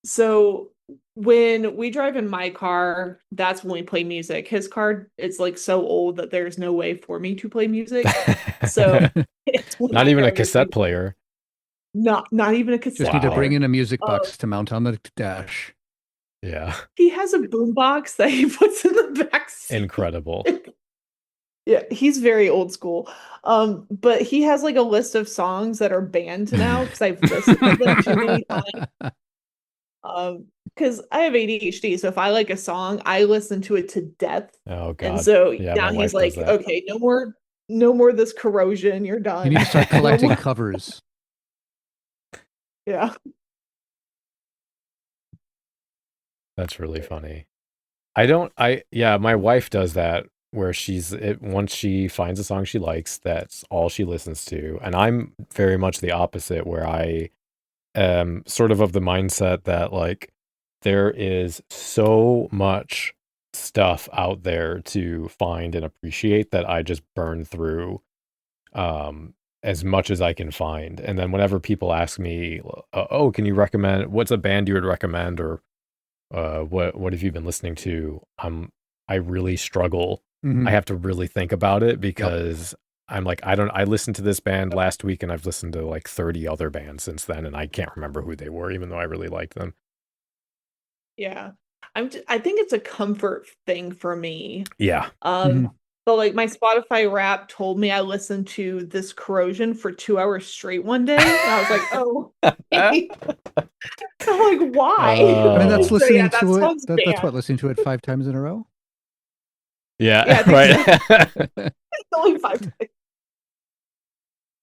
So when we drive in my car, that's when we play music. His car is like so old that there's no way for me to play music. So not even a cassette player. Not even a cassette. Just need to bring in a music box to mount on the dash. Yeah. He has a boombox that he puts in the back seat. Incredible. Yeah, he's very old school. But he has like a list of songs that are banned now because I've listened to them too many times. Because I have ADHD, so if I like a song, I listen to it to death. Oh God. And so yeah, now he's like, okay, no more this corrosion, you're done. You need to start collecting covers. Yeah. That's really funny. My wife does that where once she finds a song she likes, that's all she listens to. And I'm very much the opposite, where I am sort of the mindset that like there is so much stuff out there to find and appreciate that I just burn through as much as I can find. And then whenever people ask me, oh, can you recommend, what's a band you would recommend, or what have you been listening to? I really struggle. I have to really think about it because I'm like, I listened to this band last week and I've listened to like 30 other bands since then, and I can't remember who they were, even though I really liked them. Yeah. I think it's a comfort thing for me. Yeah. But like my Spotify Wrap told me I listened to this Corrosion for 2 hours straight one day. And I was like, oh, okay. I'm like, why? I mean, that's listening so, to it. That's what, listening to it 5 times in a row? Yeah, right. It's only 5 times.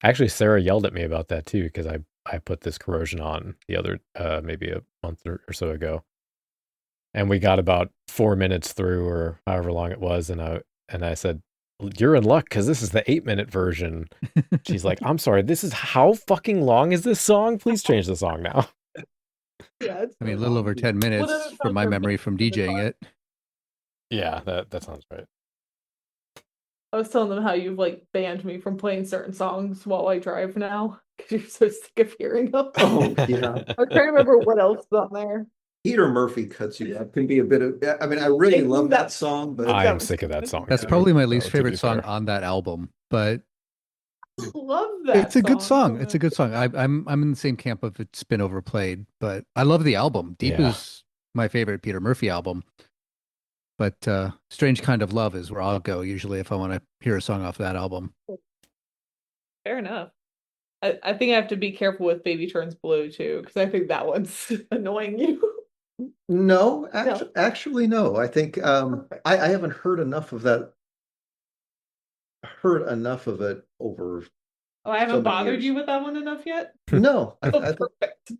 Actually, Sarah yelled at me about that too, because I put this Corrosion on the other, maybe a month or so ago. And we got about 4 minutes through, or however long it was, and I said, "You're in luck because this is the 8-minute version." She's like, "I'm sorry, this is how fucking long is this song? Please change the song now." Yeah, I mean, a little over 10 minutes from my memory from DJing it. Yeah, that sounds right. I was telling them how you've like banned me from playing certain songs while I drive now because you're so sick of hearing them. Oh yeah. I'm trying to remember what else is on there. Peter Murphy Cuts You Up can be a bit of, I mean, I really love that song, but I am sick of that song. That's probably my least favorite song on that album, but I love that. It's a good song. It's a good song. I'm in the same camp of it's been overplayed, but I love the album. Deep is my favorite Peter Murphy album. But Strange Kind of Love is where I'll go usually if I want to hear a song off that album. Fair enough. I think I have to be careful with Baby Turns Blue too, because I think that one's annoying you. No, No. actually, no. I think Perfect. I haven't heard enough of that. Heard enough of it over Oh, I so haven't many bothered years. you with that one enough yet? No, Oh, I think perfect.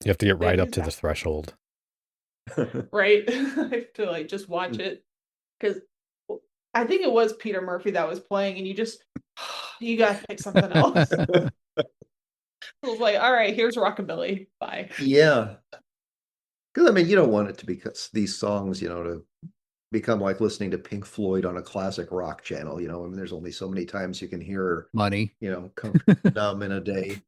You have to get right Maybe up to the threshold. Right? I have to like just watch it because I think it was Peter Murphy that was playing, and you gotta pick something else. I was like, all right, here's rockabilly. Bye. Yeah, because I mean, you don't want it to be these songs, to become like listening to Pink Floyd on a classic rock channel. I mean, there's only so many times you can hear, Money. Come Numb in a day.